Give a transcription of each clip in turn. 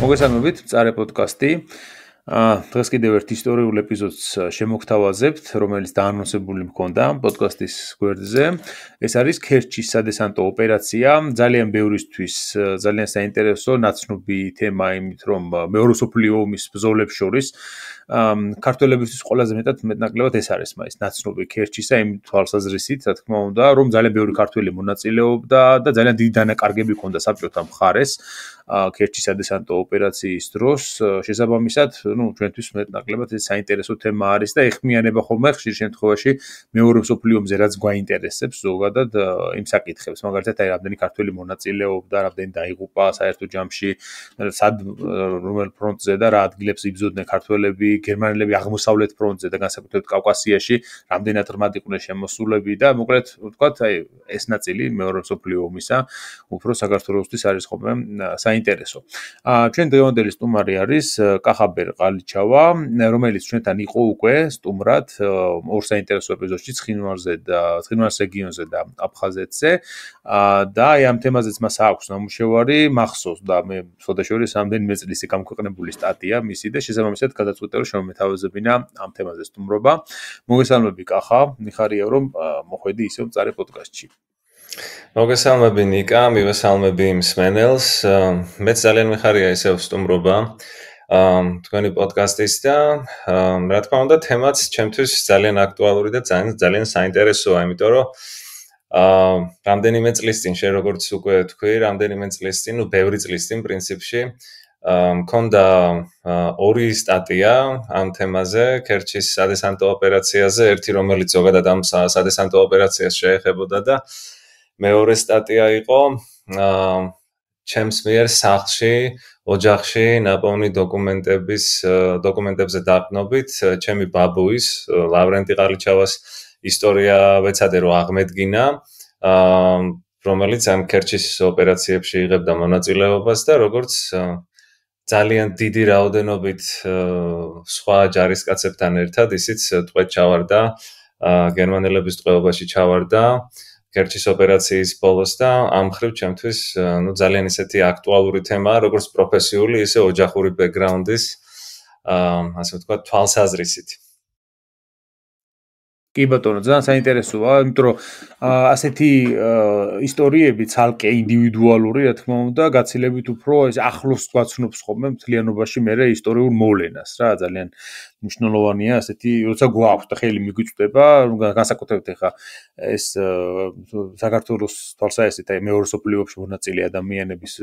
მოგესალმებით, მწარე პოდკასტი. დღეს კიდევ ერთ ისტორიულ ეპიზოდს შემოგთავაზებთ, რომელიც დაანონსებული მქონდა პოდკასტის გვერდზე. ეს არის ქერჩის სადესანტო ოპერაცია, ძალიან ბევრისთვის ძალიან საინტერესო ნაცნობი თემა, იმით რომ მეორე მსოფლიო ომის ბრძოლებს შორის ქართველებისთვის ყველაზე მეტნაკლებად ეს არის მაინც ნაცნობი ქერჩისა იმ თვალსაზრისით, რა თქმა უნდა, რომ ძალიან ბევრი ქართველი მონაწილეობდა და ძალიან დიდი დანაკარგები ჰქონდა საბჭოთა მხარეს ქერჩის სადესანტო ოპერაციის დროს. შესაბამისად, ჩვენთვის მეტნაკლებად ეს საინტერესო თემა არის და ეხმიანება ხოლმე ხშირ შემთხვევაში მეორე მსოფლიო ომზე რაც გვაინტერესებს ზოგადად იმ საკითხებს. მაგალითად, რამდენი ქართველი მონაწილეობდა, რამდენი დაიღუპა საერთო ჯამში, რომელ ფრონტზე და რა ადგილებს იბრძოდნენ ქართველები, გერმანელები აღმოსავლეთ ფრონტზე და განსაკუთრებით კავკასიაში, რამდენად ღრმად იყვნენ შემოსულები და მოკლედ ვთქვათ, ეს ნაწილი მეორე მსოფლიო ომისა უფრო საქართველოსთვის არის ხოლმე საინტერესო. ჩვენ დღევანდელი სტუმარი არის კახაბერ ყალიჩავა, რომელიც ჩვენთან იყო უკვე სტუმრად ორ საინტერესო ეპიზოდში ცხინვალის რეგიონზე და აფხაზეთზე და ამ თემაზეც მას აქვს ნამუშევარი მახსოვს და მე შესაძლოა რამდენიმე წლის გამქვეყნებული სტატია მისი და შესაბამისად გადაწყვიტე რომ შემომეთავაზებინა ამ თემაზე სტუმრობა. მოგესალმები კახა, მიხარია რომ მოხვედი ისევ მწარე პოდკასტში. მოგესალმები ნიკა, მივესალმები მსმენელს. მეც ძალიან მიხარია ისევ სტუმრობა თქვენი პოდკასტის და რა თქმა უნდა თემაც ჩემთვის ძალიან აქტუალური და ძალიან საინტერესოა, იმიტომ რომ რამდენიმე წლის წინ შენ როგორც უკვე თქვი, რამდენიმე წლის წინ, ბევრი წლის წინ პრინციპში მქონდა ორი სტატია ამ თემაზე, ქერჩის სადესანტო ოპერაციაზე, ერთი რომელიც ზოგადად ამ სადესანტო ოპერაციას შეეხებოდა და მეორე სტატია იყო ჩემს მიერ სახლში, ოჯახში ნაპოვნი დოკუმენტებზე დაყრდნობით ჩემი ბაბუის, ლავრენტი ყალიჩავას ისტორია ვეცადე რომ აღმედგინა, რომელიც ამ ქერჩის ოპერაციებში იღებდა მონაწილეობას და როგორც ძალიან დიდი რაოდენობით სხვა ჯარისკაცებთან ერთად ისიც ტყვედ ჩავარდა, გერმანელების ტყვეობაში ჩავარდა ქერჩის ოპერაციის ბოლოს და ამ მხრივ ჩემთვის ძალიან ისეთი აქტუალური თემაა, როგორც პროფესიული, ისე ოჯახური ბექგრაუნდის, ასე ვთქვათ, თვალსაზრისით. კი ბატონო, ძალიან საინტერესოა, იმიტომ რომ ასეთი ისტორიები ცალკე ინდივიდუალური, რა თქმა უნდა, გაცილებით უფრო ეს ახლოს გვაცნობს ხოლმე მთლიანობაში მერე ისტორიულ მოვლენას, რა, ძალიან მნიშვნელოვანია ასეთი, როცა გვაქვს და ხელი მიგვიწვდება, განსაკუთრებით ახლა ეს საქართველოს თვალსაჩინო აი მეორე მსოფლიო ომში მონაწილე ადამიანების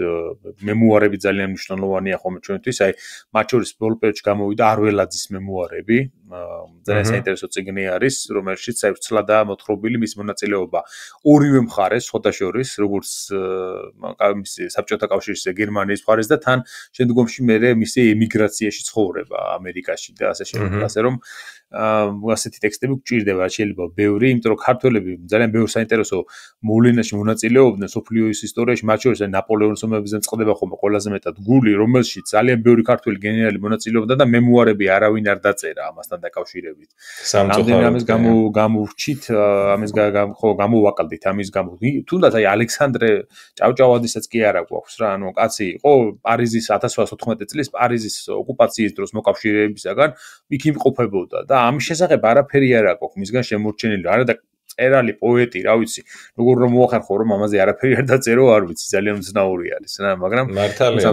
მემუარები ძალიან მნიშვნელოვანია ხოლმე ჩვენთვის, აი მათ შორის ბოლო პერიოდში გამოვიდა არველაძის მემუარები, ძალიან საინტერესო წიგნი არის, რომელშიც ცლადაა მოთხრობილი მის მონაწილეობა ორივე მხარეს, სხვათა შორის, როგორც საბჭოთა კავშირის გერმანიის მხარეს და თან შემდგომში მერე მისი ემიგრაციაში ცხოვრება ამერიკაში და ასე შემდეგ, ასე რომ ასეთი ტექსტები გვჭირდება, შეიძლება ბევრი, იმიტომ რომ ქართველები ძალიან ბევრ საინტერესო მოვლენაში მონაწილეობდნენ სოფლიოს ისტორიაში, მათ შორის ნაპოლეონის ომებზე წყდება ხოლმე ყველაზე მეტად გული, რომელშიც ძალიან ბევრი ქართველი გენერალი მონაწილეობდა და მემუარები არავინ არ დაწერა ამასთან დაკავშირებით. სამწუხაროდ ამის გამოვრჩით, ამის გამოვაკლდით ამის გამო. თუნდაც აი ალექსანდრე ჭავჭავაძესაც კი არა გვაქვს რა, ანუ კაცი იყო პარიზის 1914 წლის პარიზის ოკუპაციის დროს მოკავშირეებისაგან იქ იმყოფებოდა და ამის შესახებ არაფერი არ აქვს მისგან შემორჩენილი. არა და წერალი, პოეტი, რა ვიცი, როგორ რომ მოახერხო რომ ამაზე არაფერი არ დაწერო, არ ვიცი, ძალიან უცნაური არის რა, მაგრამ მართალია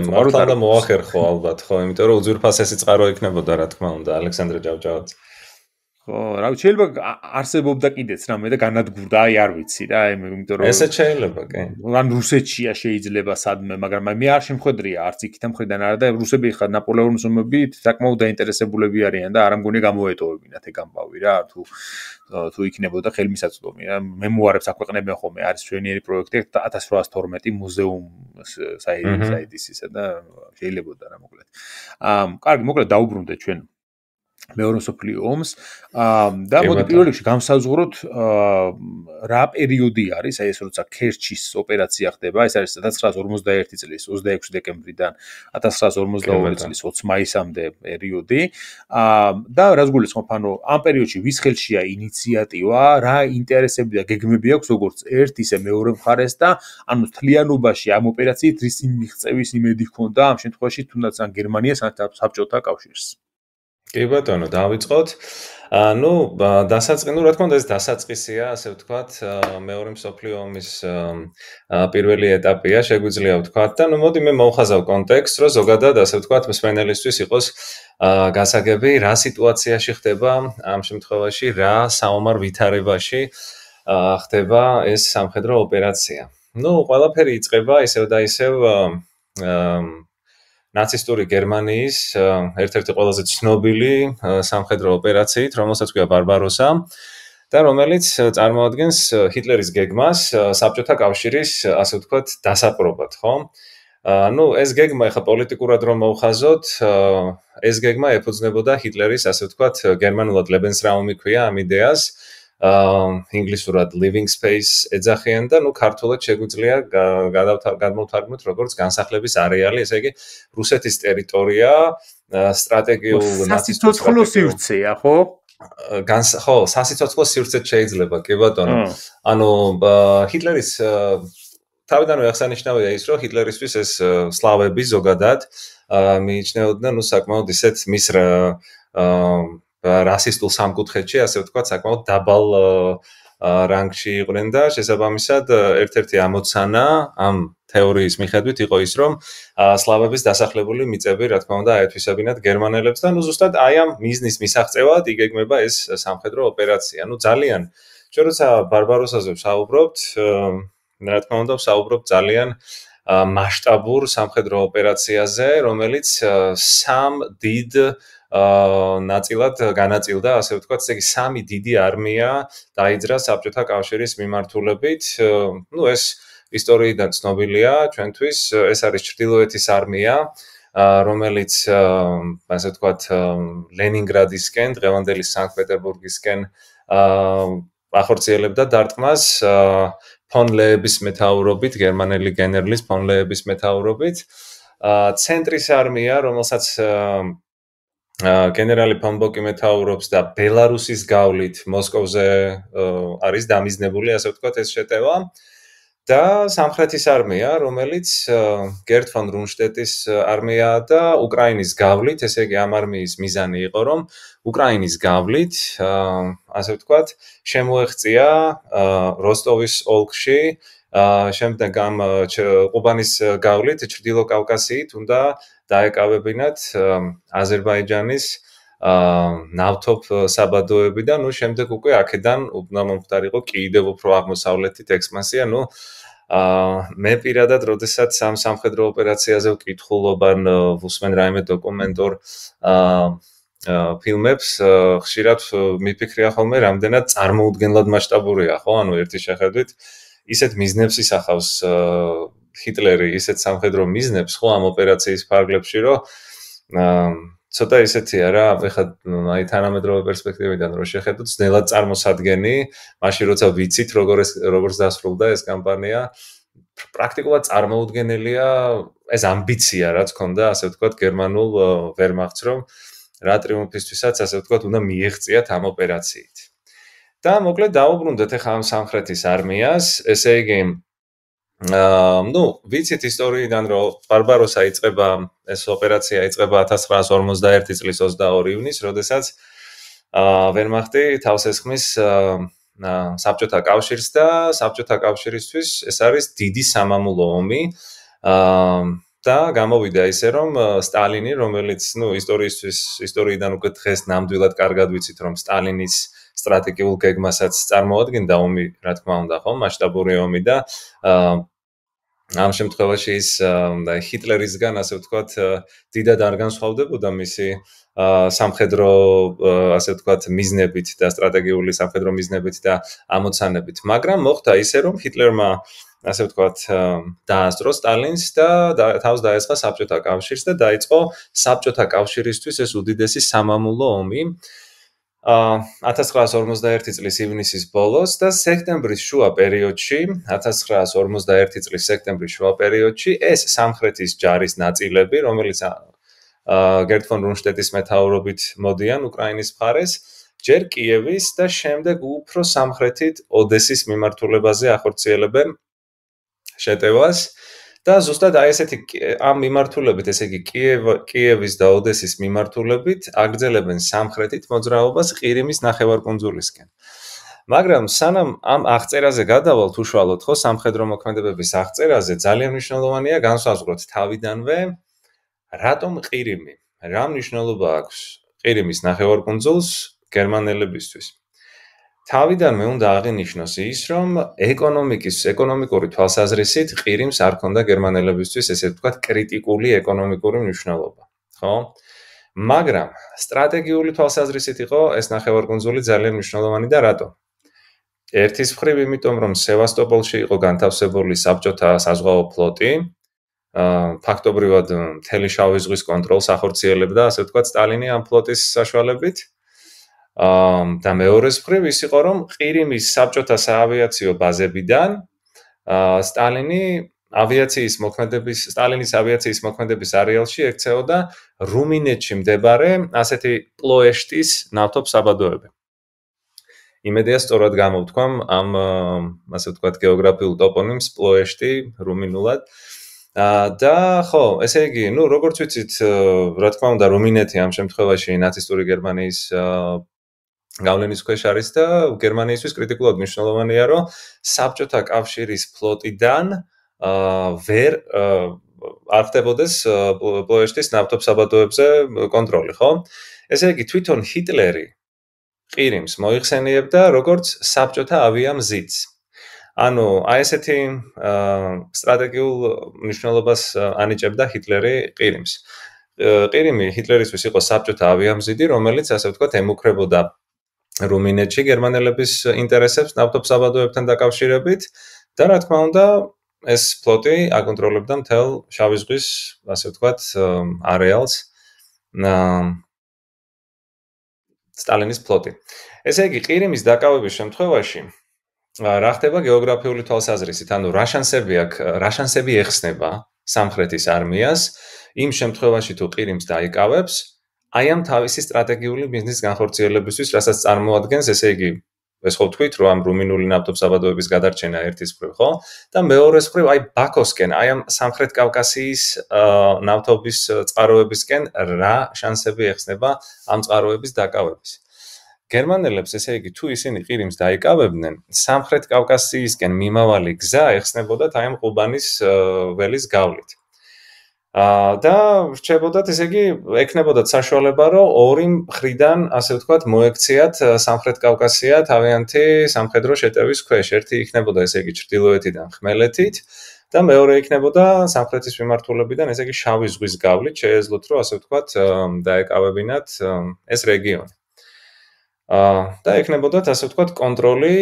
მოახერხო ალბათ, ხო, იმიტომ რომ უძვირფასესი წყარო იქნებოდა, რა თქმა უნდა, ალექსანდრე ჭავჭავაძე. ხო, რა ვიცი, შეიძლება არსებობდა კიდეც რამე და განადგურდა, აი არ ვიცი რა, იმიტომ რომ ესეც შეიძლება, კი. ან რუსეთშია შეიძლება სადმე, მაგრამ მე არ შემხედრია არც იქითა მხრიდან არა და რუსები ხა ნაპოლეონის ომებით საკმაოდ დაინტერესებულები არიან და არ ამგონი გამოეტოვებინათ ეგ ამბავი რა, თუ იქნებოდა ხელმისაწვდომი რა, მემუარებს აქვეყნებენ ხოლმე, არის ჩვენიერი პროექტი 1812 მუზეუმ საიდის ისა და შეიძლებოდა რა მოკლედ. კარგი, მოკლედ დაუბრუნდეთ ჩვენ მეორე მსოფლიო ომს და მოდი პირველ რიგში გამსაზღვროთ რა პერიოდი არის, აი ეს როცა ქერჩის ოპერაცია ხდება, ეს არის 1951 წლის 26 დეკემბრიდან 1952 წლის 20 მაისამდე პერიოდი. და რას გულისხმობ, ანუ ამ პერიოდში ვის ხელშია ინიციატივა, რა ინტერესები და გეგმები აქვს როგორც ერთ ისე მეორე მხარეს და ანუ თლიანობაში ამ ოპერაციით რის მიღწევის იმედი ჰქონდა ამ შემთხვევაში თუნდაც ან გერმანიას ან საბჭოთა კავშირს. კი ბატონო, დავიწყოთ. ნუ დასაწყისი, რა თქმა უნდა, ეს დასაწყისია, ასე ვთქვათ, მეორე მსოფლიო ომის პირველი ეტაპია, შეგვიძლია ვთქვათ და ნუ მოდი მე მოვხაზავ კონტექსტს, რომ ზოგადად, ასე ვთქვათ, მსმენელისთვის იყოს გასაგები, რა სიტუაციაში ხდება ამ შემთხვევაში, რა საომარ ვითარებაში ხდება ეს სამხედრო ოპერაცია. ნუ ყველაფერი იწყება ისევ და ისევ ნაცისტური გერმანიის ერთ-ერთი ყველაზე ცნობილი სამხედრო ოპერაციით, რომელსაც ქვია ბარბაროსა და რომელიც წარმოადგენს ჰიტლერის გეგმას საბჭოთა კავშირის, ასე ვთქვათ, დასაპყრობად, ხო? ნუ ეს გეგმა ახლა პოლიტიკურად რომ მოვხაზოთ, ეს გეგმა ეფუძნებოდა ჰიტლერის, ასე ვთქვათ, გერმანულად Lebensraum ქვია ამ იდეას. ინგლისურად living space ეძახიან და ნუ ქართულად შეგვიძლია გადმოვთარგმნოთ როგორც განსახლების არეალი, ესე იგი რუსეთის ტერიტორია, სტრატეგიულ სასიცოცხლო სივრცეა, ხო? ხო, სასიცოცხლო სივრცე შეიძლება, კი ბატონო. ანუ ჰიტლერის თავიდანვე აღსანიშნავია ის, რომ ჰიტლერისთვის ეს სლავები ზოგადად მიიჩნეოდნენ, ნუ საკმაოდ ისეთ მის რასისტულ სამკუთხედში, ასე ვთქვათ, საკმაოდ დაბალ რანგში იყვნენ და შესაბამისად ერთ-ერთი ამოცანა ამ თეორიის მიხედვით იყო ის, რომ სლავების დასახლებული მიწები, რა თქმა უნდა, აეთვისებინათ გერმანელებს და ნუ ზუსტად აი ამ მიზნის მისაღწევად იგეგმება ეს სამხედრო ოპერაცია. ნუ ძალიან ჩვენ როცა ბარბაროსაზე ვსაუბრობთ, რა თქმა უნდა, ვსაუბრობთ ძალიან მასშტაბურ სამხედრო ოპერაციაზე, რომელიც სამ დიდ ნაწილად განაწილდა, ასე ვთქვათ, ესე იგი სამი დიდი არმია დაიძრა საბჭოთა კავშირის მიმართულებით. ნუ ეს ისტორიიდან ცნობილია ჩვენთვის, ეს არის ჩრდილოეთის არმია, რომელიც ასე ვთქვათ, ლენინგრადისკენ, დღევანდელი სანქტ-პეტერბურგისკენ ახორციელებდა დარტყმას ფონ ლეების მეთაურობით, გერმანელი გენერლის ფონ ლეების მეთაურობით. ცენტრის არმია, რომელსაც გენერალი ფონ ბოკი მეთაურობს და ბელარუსის გავლით მოსკოვზე არის დამიზნებული, ასე ვთქვათ, ეს შეტევა. და სამხრეთის არმია, რომელიც გერტ ფონ რუნშტეტის არმიაა და უკრაინის გავლით, ესე იგი ამ არმიის მიზანი იყო, რომ უკრაინის გავლით, ასე ვთქვათ, შემოეღწია როსტოვის ოლქში, შემდეგ ამ ყუბანის გავლით ჩრდილო კავკასიით უნდა დაეკავებინათ აზერბაიჯანის ნავთობ საბადოები და ნუ შემდეგ უკვე აქედან უნდა მომხდარიყო კიდევ უფრო აღმოსავლეთით ექსპანსია. ნუ მე პირადად, როდესაც ამ სამხედრო ოპერაციაზე ვკითხულობ ან ვუსმენ რაიმე დოკუმენტურ ფილმებს, ხშირად მიფიქრია ხოლმე, რამდენად წარმოუდგენლად მასშტაბურია, ხო? ანუ ერთი შეხედვით ისეთ მიზნებს ისახავს ჰიტლერი, ისეთ სამხედრო მიზნებს, ხო, ამ ოპერაციის ფარგლებში, რომ ცოტა ისეთია რა, ეხლა აი თანამედროვე პერსპექტივიდან რო შეხედოთ, ძნელად წარმოსადგენი, მაშინ როცა ვიცით როგორც დასრულდა ეს კამპანია, პრაქტიკულად წარმოუდგენელია ეს ამბიცია, რაც ჰქონდა, ასე ვთქვათ, გერმანულ ვერმახტს, რომ რა ტრიუმფისთვისაც, ასე ვთქვათ, უნდა მიეღწიათ ამ ოპერაციით. და მოკლედ დავუბრუნდეთ ახლა ამ სამხრეთის არმიას, ესე იგი ნუ ვიცით ისტორიიდან, რომ ბარბაროსა იწყება, ეს ოპერაცია იწყება 1951 წლის 22 ივნისს, როდესაც ვერმახტი თავს ესხმის საბჭოთა კავშირს და საბჭოთა კავშირისთვის ეს არის დიდი სამამულო ომი. და გამოვიდა ისე, რომ სტალინი, რომელიც, ნუ ისტორიიდან უკვე დღეს ნამდვილად კარგად ვიცით, რომ სტალინის სტრატეგიულ გეგმასაც წარმოადგენდა ომი, რა თქმა უნდა, ხო, მასშტაბური ომი და ამ შემთხვევაში ის ჰიტლერისგან, ასე ვთქვათ, დიდად არ განსხვავდებოდა მისი სამხედრო, ასე ვთქვათ, მიზნებით და სტრატეგიული სამხედრო მიზნებით და ამოცანებით. მაგრამ მოხდა ისე, რომ ჰიტლერმა ასე ვთქვათ, დაასწრო სტალინს და თავს დაესხა საბჭოთა კავშირს და დაიწყო საბჭოთა კავშირისთვის ეს უდიდესი სამამულო ომი 1951 წლის ივნისის ბოლოს და სექტემბრის შუა პერიოდში, 1951 წლის სექტემბრის შუა პერიოდში ეს სამხრეთის ჯარის ნაწილები, რომელიც გერტ ფონ რუნშტეტის მეთაურობით მოდიან უკრაინის მხარეს, ჯერ კიევის და შემდეგ უფრო სამხრეთით ოდესის მიმართულებაზე ახორციელებენ შეტევას და ზუსტად აი ესეთი ამ მიმართულებით, ესე იგი კიევის და ოდესის მიმართულებით აგრძელებენ სამხრეთით მოძრაობას ყირიმის ნახევარკუნძულისკენ. მაგრამ სანამ ამ აღწერაზე გადავალთ უშუალოდ ხო სამხედრო მოქმედებების აღწერაზე, ძალიან მნიშვნელოვანია განსაზღვროთ თავიდანვე რატომ ყირიმი? რა მნიშვნელობა აქვს ყირიმის ნახევარკუნძულს გერმანელებისთვის? თავიდანვე უნდა აღინიშნოს ის, რომ ეკონომიკური თვალსაზრისით ყირიმს არ ჰქონდა გერმანელებისთვის ესე ვთქვათ კრიტიკული ეკონომიკური მნიშვნელობა, ხო? მაგრამ სტრატეგიული თვალსაზრისით იყო ეს ნახევარკუნძული ძალიან მნიშვნელოვანი და რატო? ერთის მხრივ იმიტომ, რომ სევასტოპოლში იყო განთავსებული საბჭოთა საზღვაო ფლოტი, ფაქტობრივად მთელი შავი ზღვის კონტროლს ახორციელებდა, ასე ვთქვათ, სტალინი ამ ფლოტის საშუალებით. და მეორეს მხრივ ის იყო, რომ ყირიმის საბჭოთა საავიაციო ბაზებიდან სტალინის ავიაციის მოქმედების არეალში ექცეოდა რუმინეთში მდებარე ასეთი პლოეშტის ნავთობსაბადოები. იმედია სწორად გამოვთქვამ ამ ასე ვთქვათ გეოგრაფიულ ტოპონიმს პლოეშტი რუმინულად. და ხო, ესე იგი, როგორც ვიცით, რა თქმა უნდა, რუმინეთი ამ შემთხვევაში ნაცისტური გერმანიის გავლენის ქვეშ არის და გერმანიისთვის კრიტიკულად მნიშვნელოვანია, რომ საბჭოთა კავშირის ფლოტიდან არ ხდებოდეს პლოეშტის ნავთობსაბადოებზე კონტროლი, ხო? ესე იგი, თვითონ ჰიტლერი ყირიმს მოიხსენიებდა როგორც საბჭოთა ავიამზიდს. ანუ აი ესეთი სტრატეგიულ მნიშვნელობას ანიჭებდა ჰიტლერი ყირიმს. ყირიმი ჰიტლერისთვის იყო საბჭოთა ავიამზიდი, რომელიც ასე ვთქვათ ემუქრებოდა რუმინეთში გერმანელების ინტერესებს ნავთობსაბადოებთან დაკავშირებით და რა თქმა უნდა ეს ფლოტი აკონტროლებდა მთელ შავი ზღვის ასე ვთქვათ არეალს სტალინის ფლოტი. ესე იგი ყირიმის დაკავების შემთხვევაში რა ხდება გეოგრაფიული თვალსაზრისით, ანუ რა შანსები ეხსნება სამხრეთის არმიას იმ შემთხვევაში თუ ყირიმს დაიკავებს, აი ამ თავისი სტრატეგიული ბიზნესის განხორციელებისთვის, რასაც წარმოადგენს, ესე იგი, ეს ხო ვთქვით, რომ ამ რუმინული ნავთობსაბადოების გადარჩენა ერთის მხრივ, ხო? და მეორეს მხრივ აი ბაქოსკენ, აი ამ სამხრეთ კავკასიის ნავთობის წყაროებისკენ რა შანსები ეხსნება ამ წყაროების დაკავების. გერმანელებს, ესე იგი, თუ ისინი ყირიმს დაიკავებდნენ, სამხრეთ კავკასიისკენ მიმავალი გზა ეხსნებოდათ აი ამ ყუბანის ველის გავლით. და რჩებოდათ, ესე იგი, ექნებოდათ საშუალება, რომ ორი მხრიდან, ასე ვთქვათ, მოექციათ სამხრეთ კავკასია თავიანთი სამხედრო შეტევის ქვეშ. ერთი იქნებოდა, ესე იგი, ჩრდილოეთიდან ხმელეთით და მეორე იქნებოდა სამხრეთის მიმართულებიდან, ესე იგი, შავი ზღვის გავლით შეეძლოთ, რომ ასე ვთქვათ, დაეკავებინათ ეს რეგიონი. და ექნებოდათ, ასე ვთქვათ, კონტროლი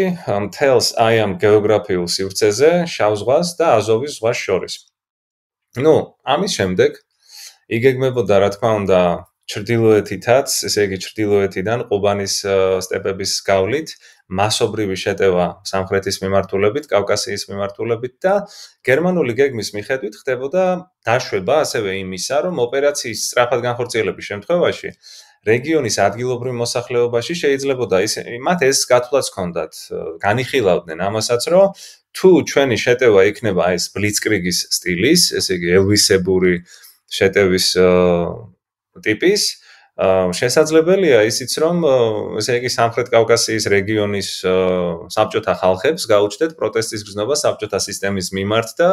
მთელს აი ამ გეოგრაფიულ სივრცეზე, შავ ზღვას და აზოვის ზღვას შორის. ამის შემდეგ იგეგმებოდა, რა თქმა უნდა, ჩრდილოეთითაც, ესე იგი, ჩრდილოეთიდან ყუბანის სტეპების გავლით, მასობრივი შეტევა სამხრეთის მიმართულებით, კავკასიის მიმართულებით და გერმანული გეგმის მიხედვით ხდებოდა დაშვება ასევე იმისა, რომ ოპერაციის სწრაფად განხორციელების შემთხვევაში რეგიონის ადგილობრივ მოსახლეობაში შეიძლებოდა მათ ეს გათვლაც ჰქონდათ, განიხილავდნენ ამასაც, რომ თუ ჩვენი შეტევა იქნება ეს ბლიცკრიგის სტილის, ესე იგი ელვისებური შეტევის ტიპის, შესაძლებელია ისიც, რომ ესე იგი სამხრეთ კავკასიის რეგიონის საბჭოთა ხალხებს გაუჩნდეთ პროტესტის გრძნობა საბჭოთა სისტემის მიმართ და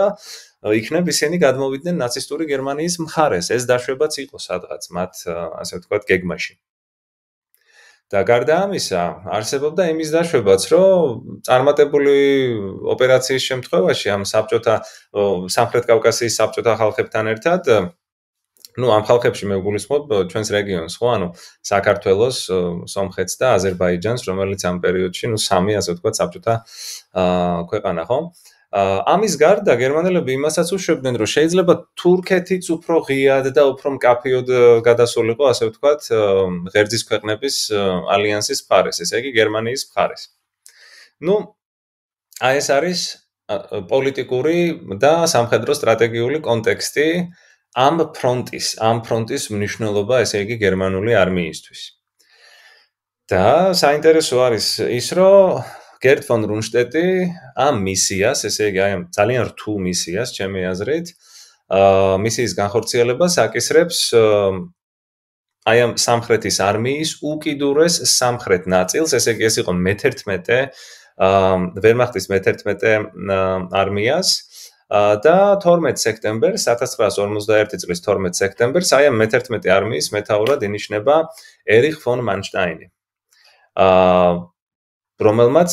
იქნებ ისინი გადმოვიდნენ ნაცისტური გერმანიის მხარეს. ეს დაშვებაც იყო სადღაც მათ, ასე ვთქვათ, გეგმაში. და გარდა ამისა, არსებობდა იმის დაშვებაც, რომ წარმატებული ოპერაციის შემთხვევაში ამ სამხრეთ კავკასიის საბჭოთა ხალხებთან ერთად, ამ ხალხებში მე ვგულისხმობ ჩვენს რეგიონს, ხო, ანუ საქართველოს, სომხეთს და აზერბაიჯანს, რომელიც ამ პერიოდში, სამი, ასე ვთქვათ, საბჭოთა ქვეყანა, ხო? ამის გარდა გერმანელები იმასაც უშვებდნენ, რომ შეიძლება თურქეთიც უფრო ღიად და უფრო მკაფიოდ გადასულიყო, ასე ვთქვათ, ღერძის ქვეყნების ალიანსის მხარეს, ესე იგი გერმანიის მხარეს. აი ეს არის პოლიტიკური და სამხედრო სტრატეგიული კონტექსტი ამ ფრონტის მნიშვნელობა, ესე იგი გერმანული არმიისთვის. და საინტერესო არის ის, რომ გერტ ფონ რუნშტეტი ამ მისიას, ესე იგი აი ამ ძალიან რთულ მისიას, ჩემი აზრით, მისიის განხორციელებას აკისრებს აი ამ სამხრეთის არმიის უკიდურეს სამხრეთ ნაწილს, ესე იგი ეს იყო მე-11 ვერმახტის მე-11 არმიას და 12 სექტემბერს 1941 წლის 12 სექტემბერს აი ამ მე-11 არმიის მეთაურად ინიშნება ერიხ ფონ მანშტაინი. რომელმაც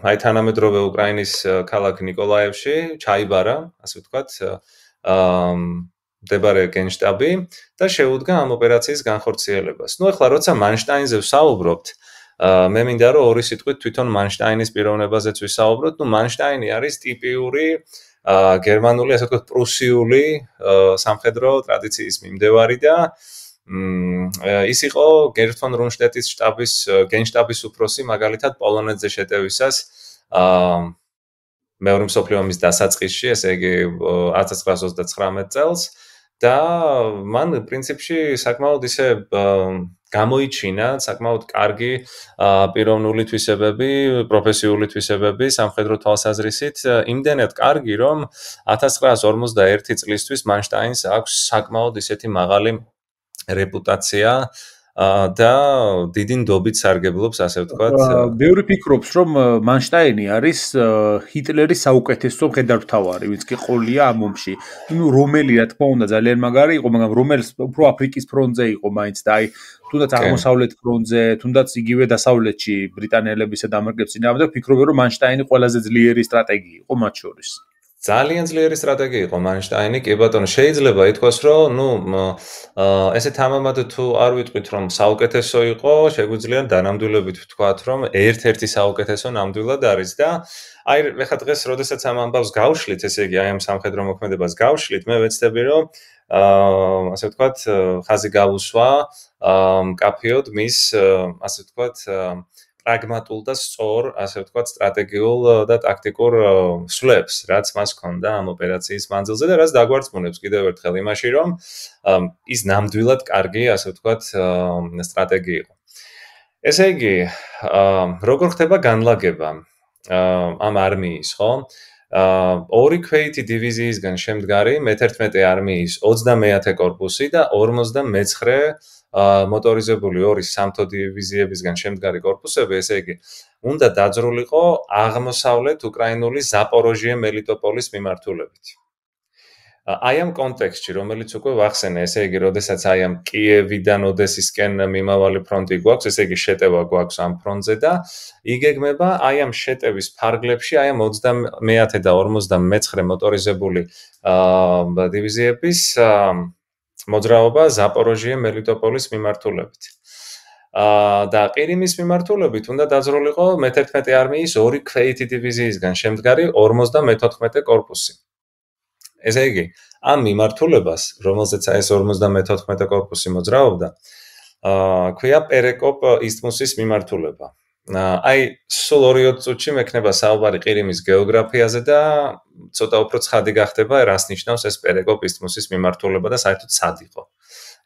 აი თანამედროვე უკრაინის ქალაქ ნიკოლაევში ჩაიბარა, ასე ვთქვათ, მდებარე გენშტაბი და შეუდგა ამ ოპერაციის განხორციელებას. ახლა როცა მანშტაინზე ვსაუბრობთ, მე მინდა რომ ორი სიტყვით თვითონ მანშტაინის პიროვნებაზეც ვისაუბროთ. მანშტაინი არის ტიპიური გერმანული, ასე ვთქვათ, პრუსიული სამხედრო ტრადიციის მიმდევარი და ის იყო გერტ ფონ რუნშტეტის გენშტაბის უფროსი, მაგალითად პოლონეთზე შეტევისას მეორე მსოფლიო ომის დასაწყისში, ესე იგი 1939 წელს და მან პრინციპში საკმაოდ ისე გამოიჩინა საკმაოდ კარგი პიროვნული თვისებები, პროფესიული თვისებები სამხედრო თვალსაზრისით, იმდენად კარგი, რომ 1941 წლისთვის მანშტაინს აქვს საკმაოდ ისეთი მაღალი რეპუტაცია და დიდი ნდობით სარგებლობს, ასე ვთქვათ. ბევრი ფიქრობს, რომ მანშტაინი არის ჰიტლერის საუკეთესო მხედართმთავარი, ვინც კი ყოლია ამ ომში. რომელი რა თქმა უნდა ძალიან მაგარი იყო, მაგრამ რომელს უფრო აფრიკის ფრონტზე იყო მაინც და აი თუნდაც აღმოსავლეთ ფრონტზე, თუნდაც იგივე დასავლეთში ბრიტანელებისა და ამერიკელების წინააღმდეგ ფიქრობენ, რომ მანშტაინი ყველაზე ძლიერი სტრატეგი იყო მათ შორის. ძალიან ძლიერი სტრატეგია იყო მანშტაინი, კი ბატონო, შეიძლება ითქვას, რომ ესე თამამად თუ არ ვიტყვით, რომ საუკეთესო იყო, შეგვიძლია დანამდვილებით ვთქვათ, რომ ერთ-ერთი საუკეთესო ნამდვილად არის და აი ეხლა დღეს, როდესაც ამ ამბავს გავშლით, ესე იგი აი ამ სამხედრო მოქმედებას გავშლით, მე ვეცდები, რომ ასე ვთქვათ, ხაზი გავუსვა მკაფიოდ მის, ასე ვთქვათ, პრაგმატულ და სწორ, ასე ვთქვათ, სტრატეგიულ და ტაქტიკურ სვლებს, რაც მას ჰქონდა ამ ოპერაციის მანძილზე და რაც დაგვარწმუნებს კიდევ ერთხელ იმაში, რომ ის ნამდვილად კარგი, ასე ვთქვათ, სტრატეგი იყო. ესე იგი, როგორ ხდება განლაგება ამ არმიის, ხო? ორი ქვეითი დივიზიისგან შემდგარი მე-11 არმიის 29 კორპუსი და 59 მოტორიზებული ორი სამთო დივიზიებისგან შემდგარი კორპუსები, ესე იგი, უნდა დაძრულიყო აღმოსავლეთ უკრაინული ზაპოროჟიე მელიტოპოლის მიმართულებით. აი ამ კონტექსტში, რომელიც უკვე ვახსენე, ესე იგი, როდესაც აი ამ კიევიდან ოდესისკენ მიმავალი ფრონტი გვაქვს, ესე იგი, შეტევა გვაქვს ამ ფრონტზე და იგეგმება აი ამ შეტევის ფარგლებში, აი ამ 29 და 59 მოტორიზებული დივიზიების მოძრაობა ზაპოროჟიე მელიტოპოლის მიმართულებით. და ყირიმის მიმართულებით უნდა დაძრულიყო მე-11 არმიის ორი ქვეითი დივიზიისგან შემდგარი 54 კორპუსი. ესე იგი, ამ მიმართულებას, რომელზეც ეს 54 კორპუსი მოძრაობდა, ქვია პერეკოპ ისთმუსის მიმართულება. აი, სულ 2 წუთში მექნება საუბარი ყირიმის გეოგრაფიაზე და ცოტა უფრო ცხადი გახდება, რას ნიშნავს ეს პერეკოპ ისთმუსის მიმართულება და საერთოდ სად იყო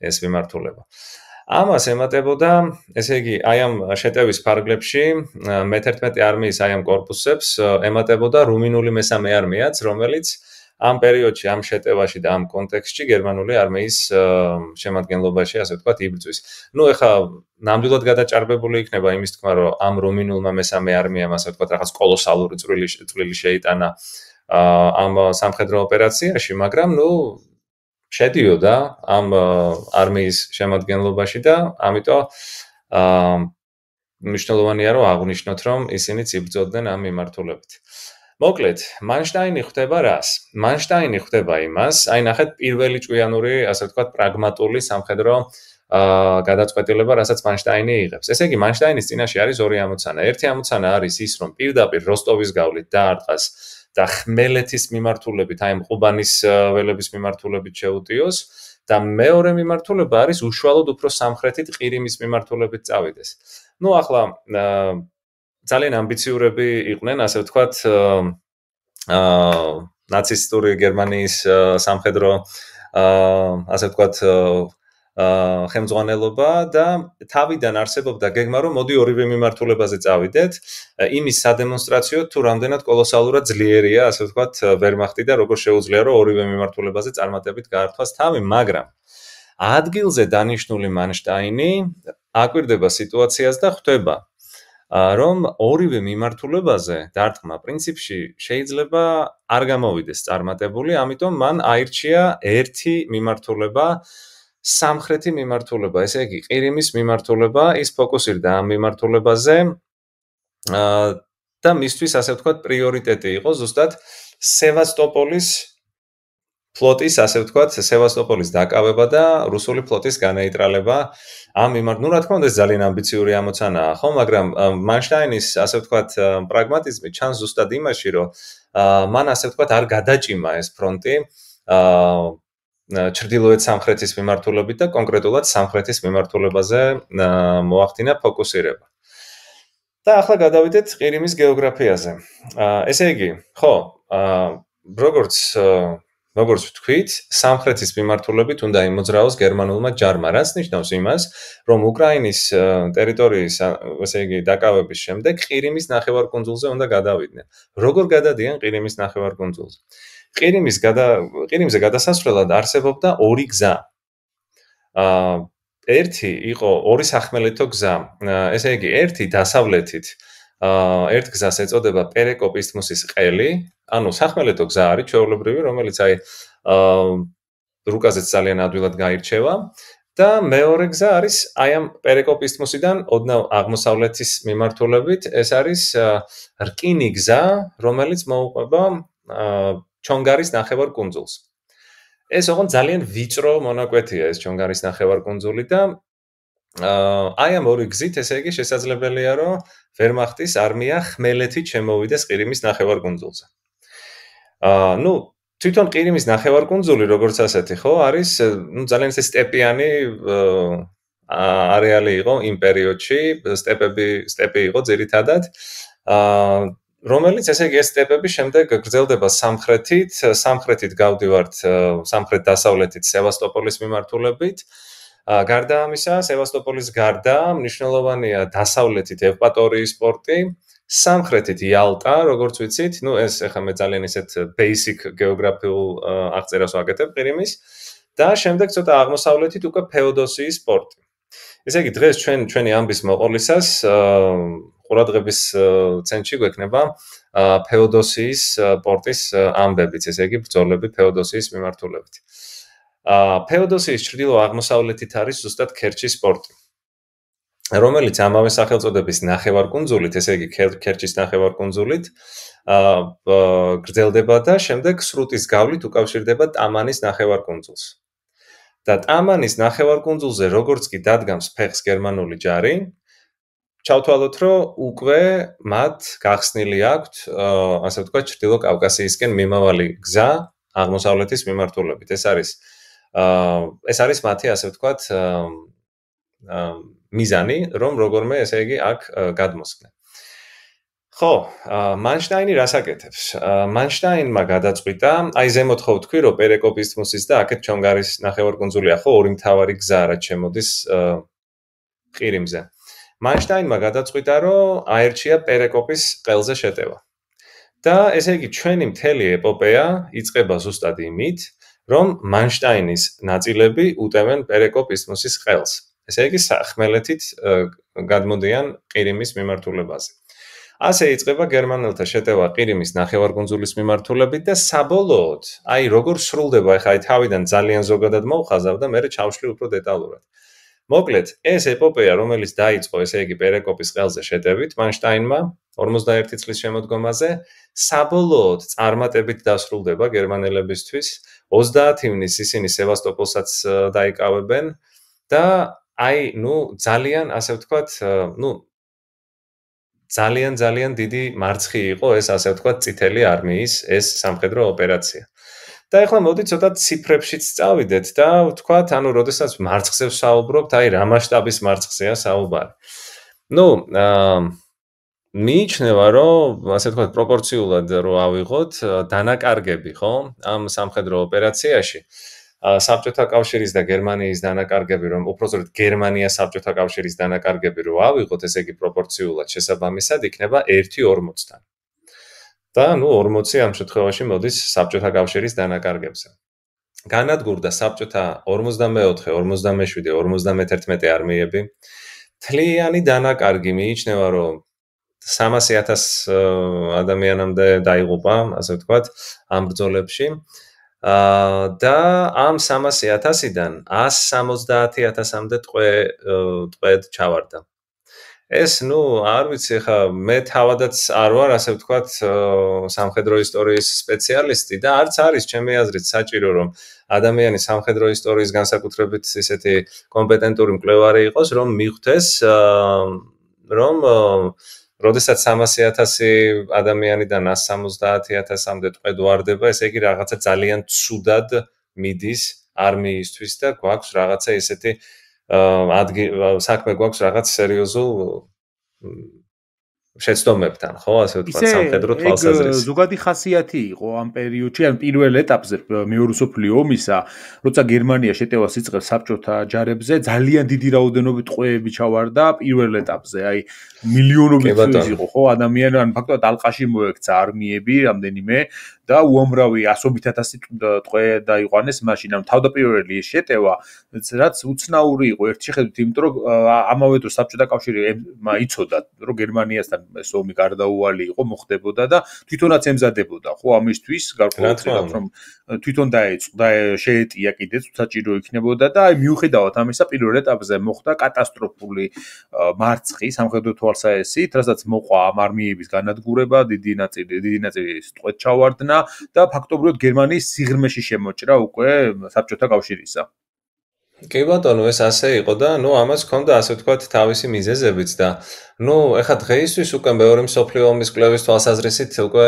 ეს მიმართულება. ამას ემატებოდა, ესე იგი, აი ამ შეტევის ფარგლებში მე-11 არმიის აი ამ კორპუსებს ემატებოდა რუმინული მესამე არმიაც, რომელიც ამ პერიოდში, ამ შეტევაში და ამ კონტექსტში გერმანული არმიის შემადგენლობაში, ასე ვთქვათ, იბრძვის. ეხლა ნამდვილად გადაჭარბებული იქნება იმის თქმა, რომ ამ რუმინულმა მესამე არმიამ, ასე ვთქვათ, რაღაც კოლოსალური წვლილი შეიტანა ამ სამხედრო ოპერაციაში, მაგრამ შედიოდა ამ არმიის შემადგენლობაში და ამიტომ მნიშვნელოვანია, რომ აღვნიშნოთ, რომ ისინიც იბრძოდნენ ამ მიმართულებით. მოკლედ, მანშტაინი ხვდება რას? მანშტაინი ხვდება იმას, აი ნახეთ პირველი ჭკვიანური, ასე ვთქვათ, პრაგმატული სამხედრო გადაწყვეტილება, რასაც მანშტაინი იღებს. ესე იგი, მანშტაინის წინაშე არის ორი ამოცანა. ერთი ამოცანა არის ის, რომ პირდაპირ როსტოვის გავლით დაარტყას და ხმელეთის მიმართულებით, აი ყუბანის ველების მიმართულებით შეუტიოს და მეორე მიმართულება არის უშუალოდ უფრო სამხრეთით ყირიმის მიმართულებით წავიდეს. ნუ ახლა ძალიან ამბიციურები იყვნენ, ასე ვთქვათ, ნაცისტური გერმანიის სამხედრო ასე ვთქვათ ხელმძღვანელობა და თავიდან არსებობდა გეგმა, რომ მოდი ორივე მიმართულებაზე წავიდეთ, იმის სადემონსტრაციოდ თუ რამდენად კოლოსალურად ძლიერია, ასე ვთქვათ, ვერმახტი და როგორ შეუძლია, რომ ორივე მიმართულებაზე წარმატებით გაართვას თავი, მაგრამ ადგილზე დანიშნული მანშტაინი აკვირდება სიტუაციას და ხვდება, რომ ორივე მიმართულებაზე დარტყმა პრინციპში შეიძლება არ გამოვიდეს წარმატებული, ამიტომ მან აირჩია ერთი მიმართულება, სამხრეთი მიმართულება, ესე იგი ყირიმის მიმართულება, ის ფოკუსირდა ამ მიმართულებაზე და მისთვის ასე ვთქვათ პრიორიტეტი იყო ზუსტად სევასტოპოლის ფლოტის, ასე ვთქვათ, სევასტოპოლის დაკავება და რუსული ფლოტის განეიტრალება ამ მიმართ. ნუ რა თქმა უნდა, ეს ძალიან ამბიციური ამოცანაა, ხო, მაგრამ მანშტაინის, ასე ვთქვათ, პრაგმატიზმი ჩანს ზუსტად იმაში, რომ მან, ასე ვთქვათ, არ გადაჭიმა ეს ფრონტი ჩრდილოეთ სამხრეთის მიმართულებით და კონკრეტულად სამხრეთის მიმართულებაზე მოახდინა ფოკუსირება. და ახლა გადავიდეთ ყირიმის გეოგრაფიაზე. ესე იგი, ხო, როგორც ვთქვით, სამხრეთის მიმართულებით უნდა იმოძრაოს გერმანულმა ჯარმა, რაც ნიშნავს იმას, რომ უკრაინის ტერიტორიის, ესე იგი, დაკავების შემდეგ ყირიმის ნახევარკუნძულზე უნდა გადავიდნენ. როგორ გადადიან ყირიმის ნახევარკუნძულზე? ყირიმზე გადასასვლელად არსებობდა ორი გზა. ერთი იყო ორი სახმელეთო გზა, ესე იგი, ერთი დასავლეთით, ერთ გზას ეწოდება პერეკოპ-ისთმუსის ყელი, ანუ სახმელეთო გზა არის ჩვეულებრივი, რომელიც აი რუკაზეც ძალიან ადვილად გაირჩევა და მეორე გზა არის აი ამ პერეკოპ-ისთმუსიდან ოდნავ აღმოსავლეთის მიმართულებით, ეს არის რკინი გზა, რომელიც მოუყვება ჩონგარის ნახევარკუნძულს. ეს ოღონდ ძალიან ვიწრო მონაკვეთია ეს ჩონგარის ნახევარკუნძული და აი ამ ორი გზით, ესე იგი, შესაძლებელია, რომ ვერმახტის არმია ხმელეთით შემოვიდეს ყირიმის ნახევარკუნძულზე. ნუ თვითონ ყირიმის ნახევარკუნძული, როგორც ასეთი, ხო, არის ძალიან ესე სტეპიანი არეალი იყო იმ პერიოდში, სტეპი იყო ძირითადად, რომელიც, ესე იგი, ეს სტეპები შემდეგ გრძელდება სამხრეთით გავდივართ სამხრეთ-დასავლეთით სევასტოპოლის მიმართულებით. გარდა ამისა, სევასტოპოლის გარდა მნიშვნელოვანია დასავლეთით ევპატორიის პორტი, სამხრეთით იალტა, როგორც ვიცით, ნუ ეს ახლა მე ძალიან ისეთ basic გეოგრაფიულ აღწერას ვაკეთებ ყირიმის და შემდეგ ცოტა აღმოსავლეთით უკვე ფეოდოსიის პორტი. ესე იგი, დღეს ჩვენი ამბის მოყოლისას ყურადღების ცენტრში გვექნება ფეოდოსიის პორტის ამბებიც, ესე იგი, ბრძოლები ფეოდოსიის მიმართულებით. ფეოდოსიის ჩრდილო-აღმოსავლეთით არის ზუსტად ქერჩის პორტი, რომელიც ამავე სახელწოდების ნახევარკუნძულით, ესე იგი, ქერჩის ნახევარკუნძულით გრძელდება და შემდეგ სრუტის გავლით უკავშირდება ტამანის ნახევარკუნძულს. და ტამანის ნახევარკუნძულზე როგორც კი დადგამს ფეხს გერმანული ჯარი, ჩავთვალოთ, რომ უკვე მათ გახსნილი აქვთ, ასე ვთქვათ, ჩრდილო კავკასიისკენ მიმავალი გზა აღმოსავლეთის მიმართულებით. ეს არის მათი, ასე ვთქვათ, მიზანი, რომ როგორმე, ესე იგი, აქ გადმოსხდნენ. ხო, მანშტაინი რას აკეთებს? მანშტაინმა გადაწყვიტა, აი ზემოთ ხო ვთქვი, რომ პერეკოპ-ისთმუსის და აქეთ ჩონგარის ნახევარკუნძულია, ხო, ორი მთავარი გზა, რაც შემოდის ყირიმზე. მანშტაინმა გადაწყვიტა, რომ აერჩია პერეკოპის ყელზე შეტევა. და ესე იგი, ჩვენი მთელი ეპოპეა იწყება ზუსტად იმით, რომ მანშტაინის ნაწილები უტევენ პერეკოპ-ისთმუსის ყელს. ესე იგი, ხმელეთით გადმოდიან ყირიმის მიმართულებაზე. ასე იწყება გერმანელთა შეტევა ყირიმის ნახევარკუნძულის მიმართულებით და საბოლოოდ, აი როგორ სრულდება, ახლა აი თავიდან ძალიან ზოგადად მოვხაზავ და მერე ჩავშლი უფრო დეტალურად. მოკლედ, ეს ეპოპეა, რომელიც დაიწყო, ესე იგი, პერეკოპის ყელზე შეტევით მანშტაინმა 51 წლის შემოდგომაზე, საბოლოოდ წარმატებით დასრულდება გერმანელებისთვის. 30 ივნისს ისინი სევასტოპოლსაც დაიკავებენ და აი, ნუ ძალიან, ასე ვთქვათ, ძალიან დიდი მარცხი იყო ეს, ასე ვთქვათ, წითელი არმიის ეს სამხედრო ოპერაცია. და ეხლა მოდი ცოტა ციფრებშიც წავიდეთ და ვთქვათ, ანუ როდესაც მარცხზე ვსაუბრობთ, აი რა მასშტაბის მარცხზეა საუბარი. მიიჩნევა, რომ ასე ვთქვათ, პროპორციულად რო ავიღოთ დანაკარგები, ხო? ამ სამხედრო ოპერაციაში საბჭოთა კავშირის და გერმანიის დანაკარგები, რომ უпростоრად გერმანია საბჭოთა კავშირის დანაკარგები რო ავიღოთ, ესე იგი პროპორციულად შესაბამისად იქნება 1:40-თან. და 40 ამ შემთხვევაში მოდის საბჭოთა კავშირის დანაკარგებზე. განადგურდა საბჭოთა 44, 47, 51 არმიები. თლიანი დანაკარგი მიიჩნევა, რომ 300,000 ადამიანამდე დაიღუპა, ასე ვთქვათ, ამ ბრძოლებში. და ამ 300,000-დან 170,000-მდე ტყვედ ჩავარდა. ეს, არ ვიცი, ხა მე თავადაც არ ვარ, ასე ვთქვათ, სამხედრო ისტორიის სპეციალისტი და არც არის ჩემი აზრით საჭირო, რომ ადამიანი სამხედრო ისტორიის განსაკუთრებით ისეთი კომპეტენტური მკვლევარი იყოს, რომ მიხვდეს, რომ როდესაც 300,000 ადამიანიდან 170,000-მდე ტყვედ ვარდება, ესე იგი რაღაცა ძალიან ცუდად მიდის არმიისთვის და გვაქვს რაღაცა ესეთი საქმე გვაქვს რაღაც სერიოზულ შეცდომებთან, ხო, ასე ვთქვათ, სამხედრო თვალსაზრისით. ზოგადი ხასიათი იყო ამ პერიოდში, ან პირველ ეტაპზე მეორე მსოფლიო ომისა, როცა გერმანია შეტევას იწყებს საბჭოთა ჯარებზე, ძალიან დიდი რაოდენობით ტყვეები ჩავარდა პირველ ეტაპზე, აი მილიონობით იყო, ხო, ადამიანი, ან ფაქტობრივად ალყაში მოექცა არმიები, რამდენიმე და უამრავი 100,000 ტყვე დაიყვანეს მაშინ, ანუ თავდაპირველი შეტევა, რაც უცნაური იყო ერთ შეხედვით, იმიტომ რომ ამავე დროს საბჭოთა კავშირი იცოდა, რომ გერმანიასთან ეს ომი გარდაუვალი იყო, მოხდებოდა და თვითონაც ემზადებოდა, ხო, ამისთვის გარკვეულწილად, რომ თვითონ დაეწყდა, შეეტია კიდეც, საჭირო იქნებოდა და აი მიუხედავად ამისა, პირველ ეტაპზე მოხდა კატასტროფული მარცხი სამხედრო თვალსაჩინოებით, რასაც მოყვა ამ არმიების განადგურება, დიდი ნაწილი ტყვედ ჩავარდნა და ფაქტობრივად გერმანიის სიღრმეში შემოჭრა უკვე საბჭოთა კავშირისა. კი ბატონო, ეს ასე იყო და ამას ჰქონდა ასე ვთქვათ თავისი მიზეზებიც და ეხლა დღეისთვის უკვე მეორე მსოფლიო ომის კვლევის თვალსაზრისით უკვე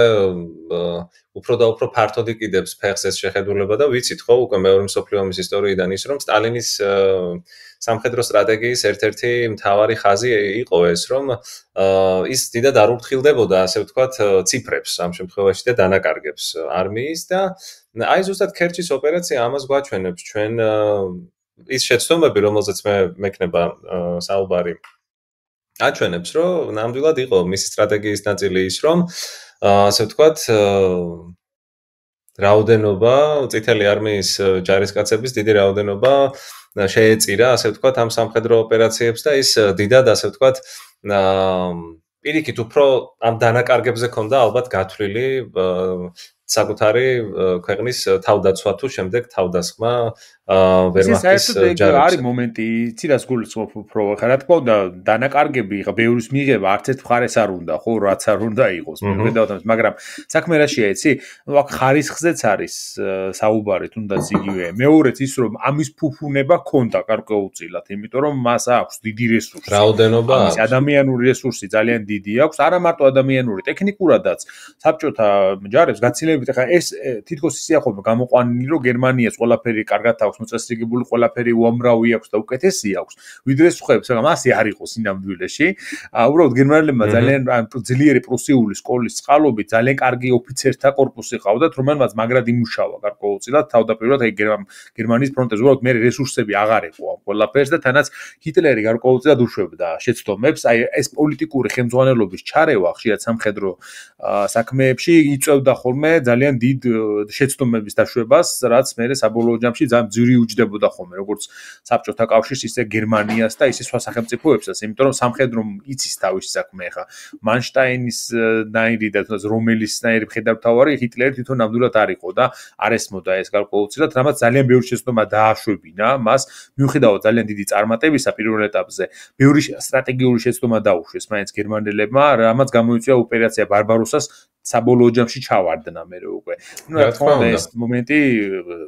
უფრო და უფრო ფართოდ იყიდებს ფეხს ეს შეხედულება და ვიცით ხო უკვე მეორე მსოფლიო ომის ისტორიიდან ის რომ სტალინის სამხედრო სტრატეგიის ერთ-ერთი მთავარი ხაზი იყო ეს რომ ის დიდად არ უფრთხილდებოდა ასე ვთქვათ ციფრებს ამ შემთხვევაში და დანაკარგებს არმიის და აი ზუსტად ქერჩის ოპერაცია ამას გვაჩვენებს ჩვენ ის შეცდომები, რომელზეც მე მექნება საუბარი, აჩვენებს, რომ ნამდვილად იყო მისი სტრატეგიის ნაწილი ის, რომ ასე ვთქვათ, რაოდენობა, წითელი არმიის ჯარისკაცების დიდი რაოდენობა შეეწირა, ასე ვთქვათ, ამ სამხედრო ოპერაციებს და ის დიდად, ასე ვთქვათ, პირიქით უფრო ამ დანაკარგებზე ქონდა ალბათ გათვლილი საკუთარი ქვეყნის თავდაცვა თუ შემდეგ თავდასხმა ვერმახტის ჯარებს. არის მომენტი, იცი რას გულისხმობ უფრო, ხა რა თქმა უნდა, დანაკარგები, ხა ბევრის მიღება არც ერთ მხარეს არ უნდა, ხო, რაც არ უნდა იყოს, მიუხედავად ამისა, მაგრამ საქმე რაშია, იცი? აქ ხარისხზეც არის საუბარი, თუნდაც იგივე. მეორეც ის, რომ ამის ფუფუნება ქონდა გარკვეულწილად, იმიტომ რომ მას აქვს დიდი რესურსი. რაოდენობა აქვს. ადამიანური რესურსი ძალიან დიდი აქვს, არა მარტო ადამიანური, ტექნიკურადაც საბჭოთა ჯარებს გაცილებით, ხა ეს თითქოს ისე გამოყვანილი, რომ გერმანიას ყველაფერი კარგად აქვს მოწესრიგებული, ყველაფერი უამრავი აქვს და უკეთესი აქვს, ვიდრე სხვებს, მაგრამ ასე არ იყო სინამდვილეში. უბრალოდ გერმანელებმა ძალიან ძლიერი პრუსიული სკოლის წყალობით ძალიან კარგი ოფიცერთა კორპუსი ყავდათ, რომელმაც მაგრად იმუშავა გარკვეულწილად თავდაპირველად აი გერმანიის ფრონტზე. უბრალოდ მე რესურსები აღარ იყო ამ ყველაფერს და თანაც ჰიტლერი გარკვეულწილად უშვებდა შეცდომებს. აი ეს პოლიტიკური ხელმძღვანელობის ჩარევა ხშირად სამხედრო საქმეებში იწევდა ხოლმე ძალიან დიდ შეცდომების დაშვებას, რაც მე საბოლოო ჯამში ძალიან ძვირი უჯდებოდა ხოლმე, როგორც საბჭოთა კავშირს, ისე გერმანიას და ისე სხვა სახელმწიფოებსაც, იმიტომ რომ სამხედრომ იცის თავისი საქმე ხა. მანშტაინის ნაირი და თუნდაც რომელის ნაირი მხედართმთავარი ჰიტლერი თვითონ ნამდვილად არ იყო და არ ესმოდა ეს გარკვეულწილად, რამაც ძალიან ბევრი შეცდომა დააშვებინა მას, მიუხედავად ძალიან დიდი წარმატებისა პირველ ეტაპზე, ბევრი სტრატეგიული შეცდომა დაუშვეს მაინც გერმანელებმა, რამაც გამოიწვია ოპერაცია ბარბაროსას საბოლოო ჯამში ჩავარდნა მე უკვე. ნუ რა თქმა უნდა ეს მომენტი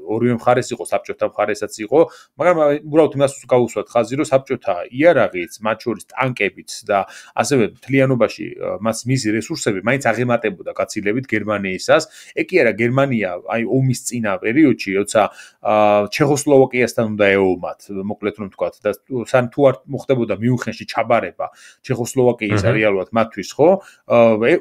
ორივე მხარეს იყო, საბჭოთა მხარესაც იყო, მაგრამ უბრალოდ იმას გავუსვათ ხაზი, რომ საბჭოთა იარაღიც, მათ შორის ტანკებიც და ასევე მთლიანობაში მისი რესურსები მაინც აღემატებოდა გაცილებით გერმანიისას. კი არა, გერმანია აი ომის წინა პერიოდში, როცა ჩეხოსლოვაკიასთან უნდა ეომათ, მოკლედ რომ ვთქვათ, და სან თუ არ მოხდებოდა მიუნხენში ჩაბარება ჩეხოსლოვაკიის რეალურად მათთვის, ხო?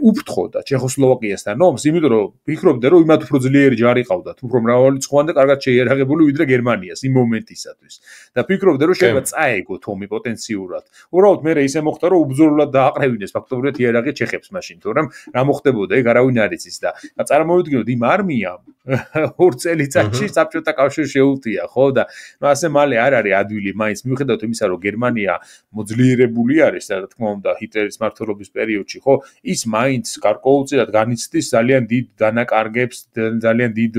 უფრთხოდა ჩეხოსლოვაკიასთან ომს, იმიტომ რომ ფიქრობდნენ, რომ იმათ უფრო ძლიერი ჯარი ყავდათ, უფრო მრავალრიცხოვანი და კარგად შეიარაღებული ვიდრე გერმანიას იმ მომენტისათვის. და ფიქრობდნენ, რომ შეიძლება წაეგოთ ომი პოტენციურად. უბრალოდ მე ისე მოხდა, რომ უბრძოლულად დააყრევინეს ფაქტობრივად იარაღი ჩეხებს მაშინ, თორემ რა მოხდებოდა, ეგ არავინ არ იცის და წარმოვიდგინოთ იმ არმიამ 2 წელიწადში საბჭოთა კავშირი შეუღია, ხო და ნუ ასე მალე არ არის ადვილი მაინც მიუხედავად იმისა, რომ გერმანია მოძლიერებული არის, რა თქმა უნდა, ჰიტლერის მმართველობის პერიოდში, ხო, ის მაინც გარკვეულწილად განიცდის ძალიან დიდ დანაკარგებს, ძალიან დიდ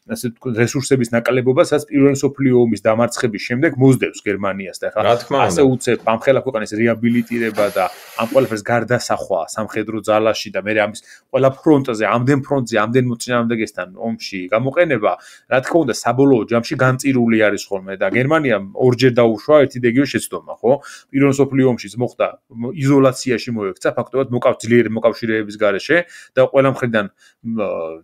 ასე ვთქვათ რესურსების ნაკლებობას, რაც პირველი მსოფლიო ომის დამარცხების შემდეგ მოსდევს გერმანიას და ხა ასე უცებ ამ ხელა ქვეყნის რეაბილიტირება და ამ ყველაფერს გარდასახვა სამხედრო ძალაში და მე ამის ყველა ფრონტზე, ამდენ ფრონტზე, ამდენ მოწინააღმდეგესთან ომში გამოყენება, რა თქმა უნდა, საბოლოო ჯამში განწირული არის ხოლმე და გერმანიამ ორჯერ დაუშვა ერთი და იგივე შეცდომა, ხო? პირველ მსოფლიო ომშიც მოხდა იზოლაციაში მოექცა, ფაქტობრივად ძლიერი მოკავშირეების გარეშე და ყველა მხრიდან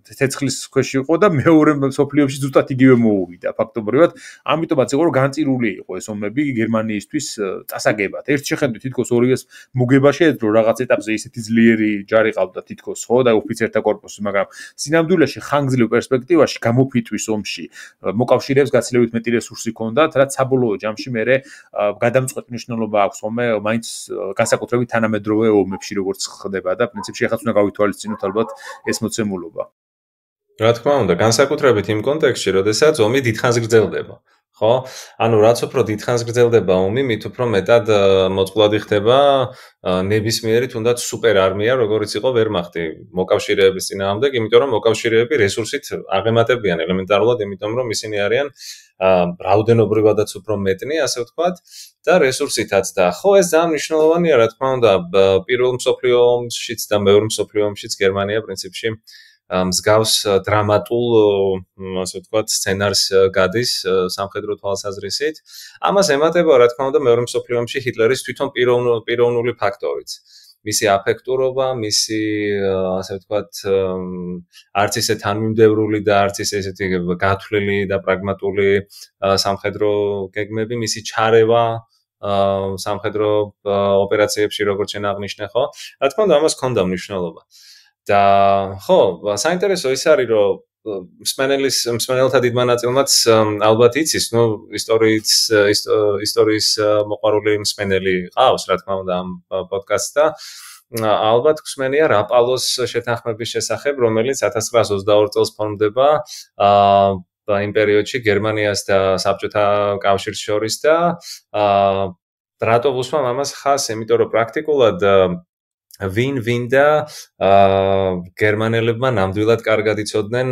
ცეცხლის ქვეშ იყო და მეორე მსოფლიო ომში ზუსტად იგივე მოუვიდა, ფაქტობრივად, ამიტომაც იყო რომ განწირული იყო ეს ომები გერმანიისთვის წასაგებად. ერთ შეხედვით თითქოს ორივეს მოგება შეეძლო რაღაც ეტაპზე ისეთი ძლიერი ჯარი ყავდა თითქოს, ხო, და ოფიცერთა კორპუსი, მაგრამ სინამდვილეში ხანგრძლივ პერსპექტივაში გამოფიტვის ომში მოკავშირეებს გაცილებით მეტი რესურსი ჰქონდათ, რაც საბოლოო ჯამში მერე გადამწყვეტ მნიშვნელობა აქვს ხოლმე მაინც განსაკუთრებით თანამედროვე ომებში, როგორც ხდება და პრინციპში ახაც უნდა გავითვალისწინოთ ალბათ ეს მოცემულობა. რა თქმა უნდა, განსაკუთრებით იმ კონტექსტში, როდესაც ომი დიდხანს გრძელდება. ხო? ანუ რაც უფრო დიდხანს გრძელდება ომი, მით უფრო მეტად მოწყვლადი ხდება ნებისმიერი თუნდაც სუპერ არმია, როგორც იყო ვერმახტი მოკავშირეების წინააღმდეგ, იმიტომ რომ მოკავშირეები რესურსით აღემატებიან ელემენტარულად, იმიტომ რომ ისინი არიან რაოდენობრივადაც უფრო მეტნი, ასე ვთქვათ, და რესურსითაც და ხო, ეს ძალიან მნიშვნელოვანია, რა თქმა უნდა, პირველ მსოფლიო ომშიც და მეორე მსოფლიო ომშიც გერმანია პრინციპში მსგავს დრამატულ, ასე ვთქვათ, სცენარს გადის სამხედრო თვალსაზრისით. ამას ემატება, რა თქმა უნდა, მეორე მსოფლიო ომში ჰიტლერის თვითონ პიროვნული ფაქტორიც. მისი აფექტურობა, მისი, ასე ვთქვათ, არც ისე თანმიმდევრული და არც ისე ესეთი გათვლილი და პრაგმატული სამხედრო გეგმები, მისი ჩარევა სამხედრო ოპერაციებში, როგორც შენ აღნიშნე, ხო? რა თქმა უნდა, ამას ჰქონდა მნიშვნელობა. და ხო, საინტერესო ის არის, რომ მსმენელთა დიდმა ნაწილმაც ალბათ იცის, ნუ ისტორიის მოყვარული მსმენელი ყავს, რა თქმა უნდა, ამ პოდკასტს და ალბათ გვსმენია რაპალოს შეთანხმების შესახებ, რომელიც 1922 წელს ფორმდება იმ პერიოდში გერმანიას და საბჭოთა კავშირს შორის და რატო ვუსვამ ამას ხას, იმიტომ რომ პრაქტიკულად ვინ და გერმანელებმა ნამდვილად კარგად იცოდნენ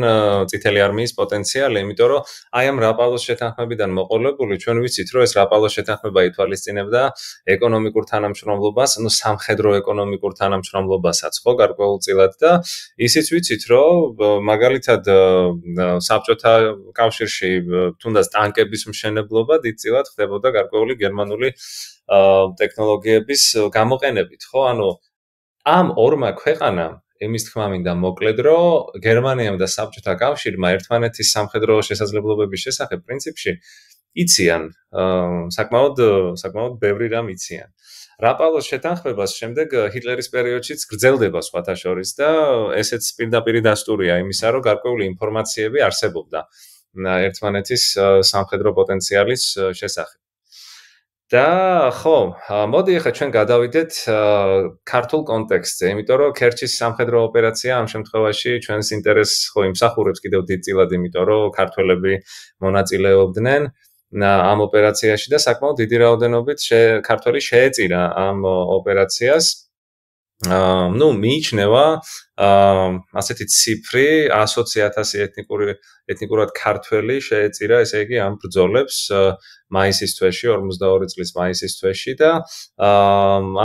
წითელი არმიის პოტენციალი, იმიტომ რომ აი ამ რაპალოს შეთანხმებიდან მოყოლებული ჩვენ ვიცით, რომ ეს რაპალოს შეთანხმება ითვალისწინებდა ეკონომიკურ თანამშრომლობას, ну სამხედრო ეკონომიკურ თანამშრომლობასაც, ხო, გარკვეულწილად და ისიც ვიცით, რომ მაგალითად საბჭოთა კავშირში თუნდაც ტანკების მშენებლობა დიდწილად ხდებოდა გარკვეული გერმანული ტექნოლოგიების გამოყენებით, ხო, ანუ ამ ორმა ქვეყანამ იმის თქმა მინდა მოკლედ, რომ გერმანიამ და საბჭოთა კავშირმა ერთმანეთის სამხედრო შესაძლებლობების შესახებ პრინციპში იციან, საკმაოდ ბევრი რამ იციან. რაპალოს შეთანხმებას შემდეგ ჰიტლერის პერიოდშიც გრძელდება სხვათა შორის და ესეც პირდაპირი დასტურია იმისა, რომ გარკვეული ინფორმაციები არსებობდა ერთმანეთის სამხედრო პოტენციალის შესახებ. და ხო, მოდი ახლა ჩვენ გადავიდეთ ქართულ კონტექსტზე, იმიტომ რომ ქერჩის სამხედრო ოპერაცია ამ შემთხვევაში ჩვენს ინტერესს ხო იმსახურებს კიდევ დიდწილად, იმიტომ რომ ქართველები მონაწილეობდნენ ამ ოპერაციაში და საკმაოდ დიდი რაოდენობით ქართველი შეეწირა ამ ოპერაციას. ну, მიიჩნევა ასეთი ციფრი 120,000 ეთნიკურად ქართველი შეეწირა, ესე იგი, ამ ბრძოლებს მაისის თვეში, 42 წლის მაისის თვეში და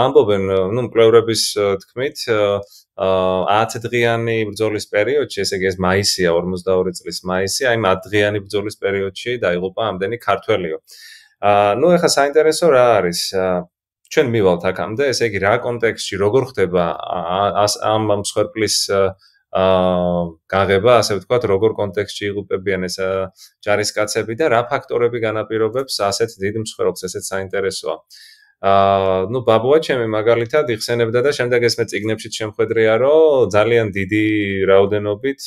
ამბობენ, ну, მკვლევრების თქმით, 10 დღიანი ბრძოლის პერიოდში, ესე იგი, ეს მაისია, 42 წლის მაისი, აი 10 დღიანი ბრძოლის პერიოდში დაიღუპა ამდენი ქართველიო. ну, ეხლა საინტერესო რა არის? ჩვენ მივალთ აქამდე, ესე იგი, რა კონტექსტში, როგორ ხდება ამ მსხვერპლის გაღება, ასე ვთქვათ, როგორ კონტექსტში იღუპებიან ეს ჯარისკაცები და რა ფაქტორები განაპირობებს ასეთ დიდ მსხვერპლს, ესეც საინტერესოა. ну, ბაბუა ჩემი მაგალითად იხსენებდა და შემდეგ ეს მე წიგნებშიც შემხედრია, რომ ძალიან დიდი რაოდენობით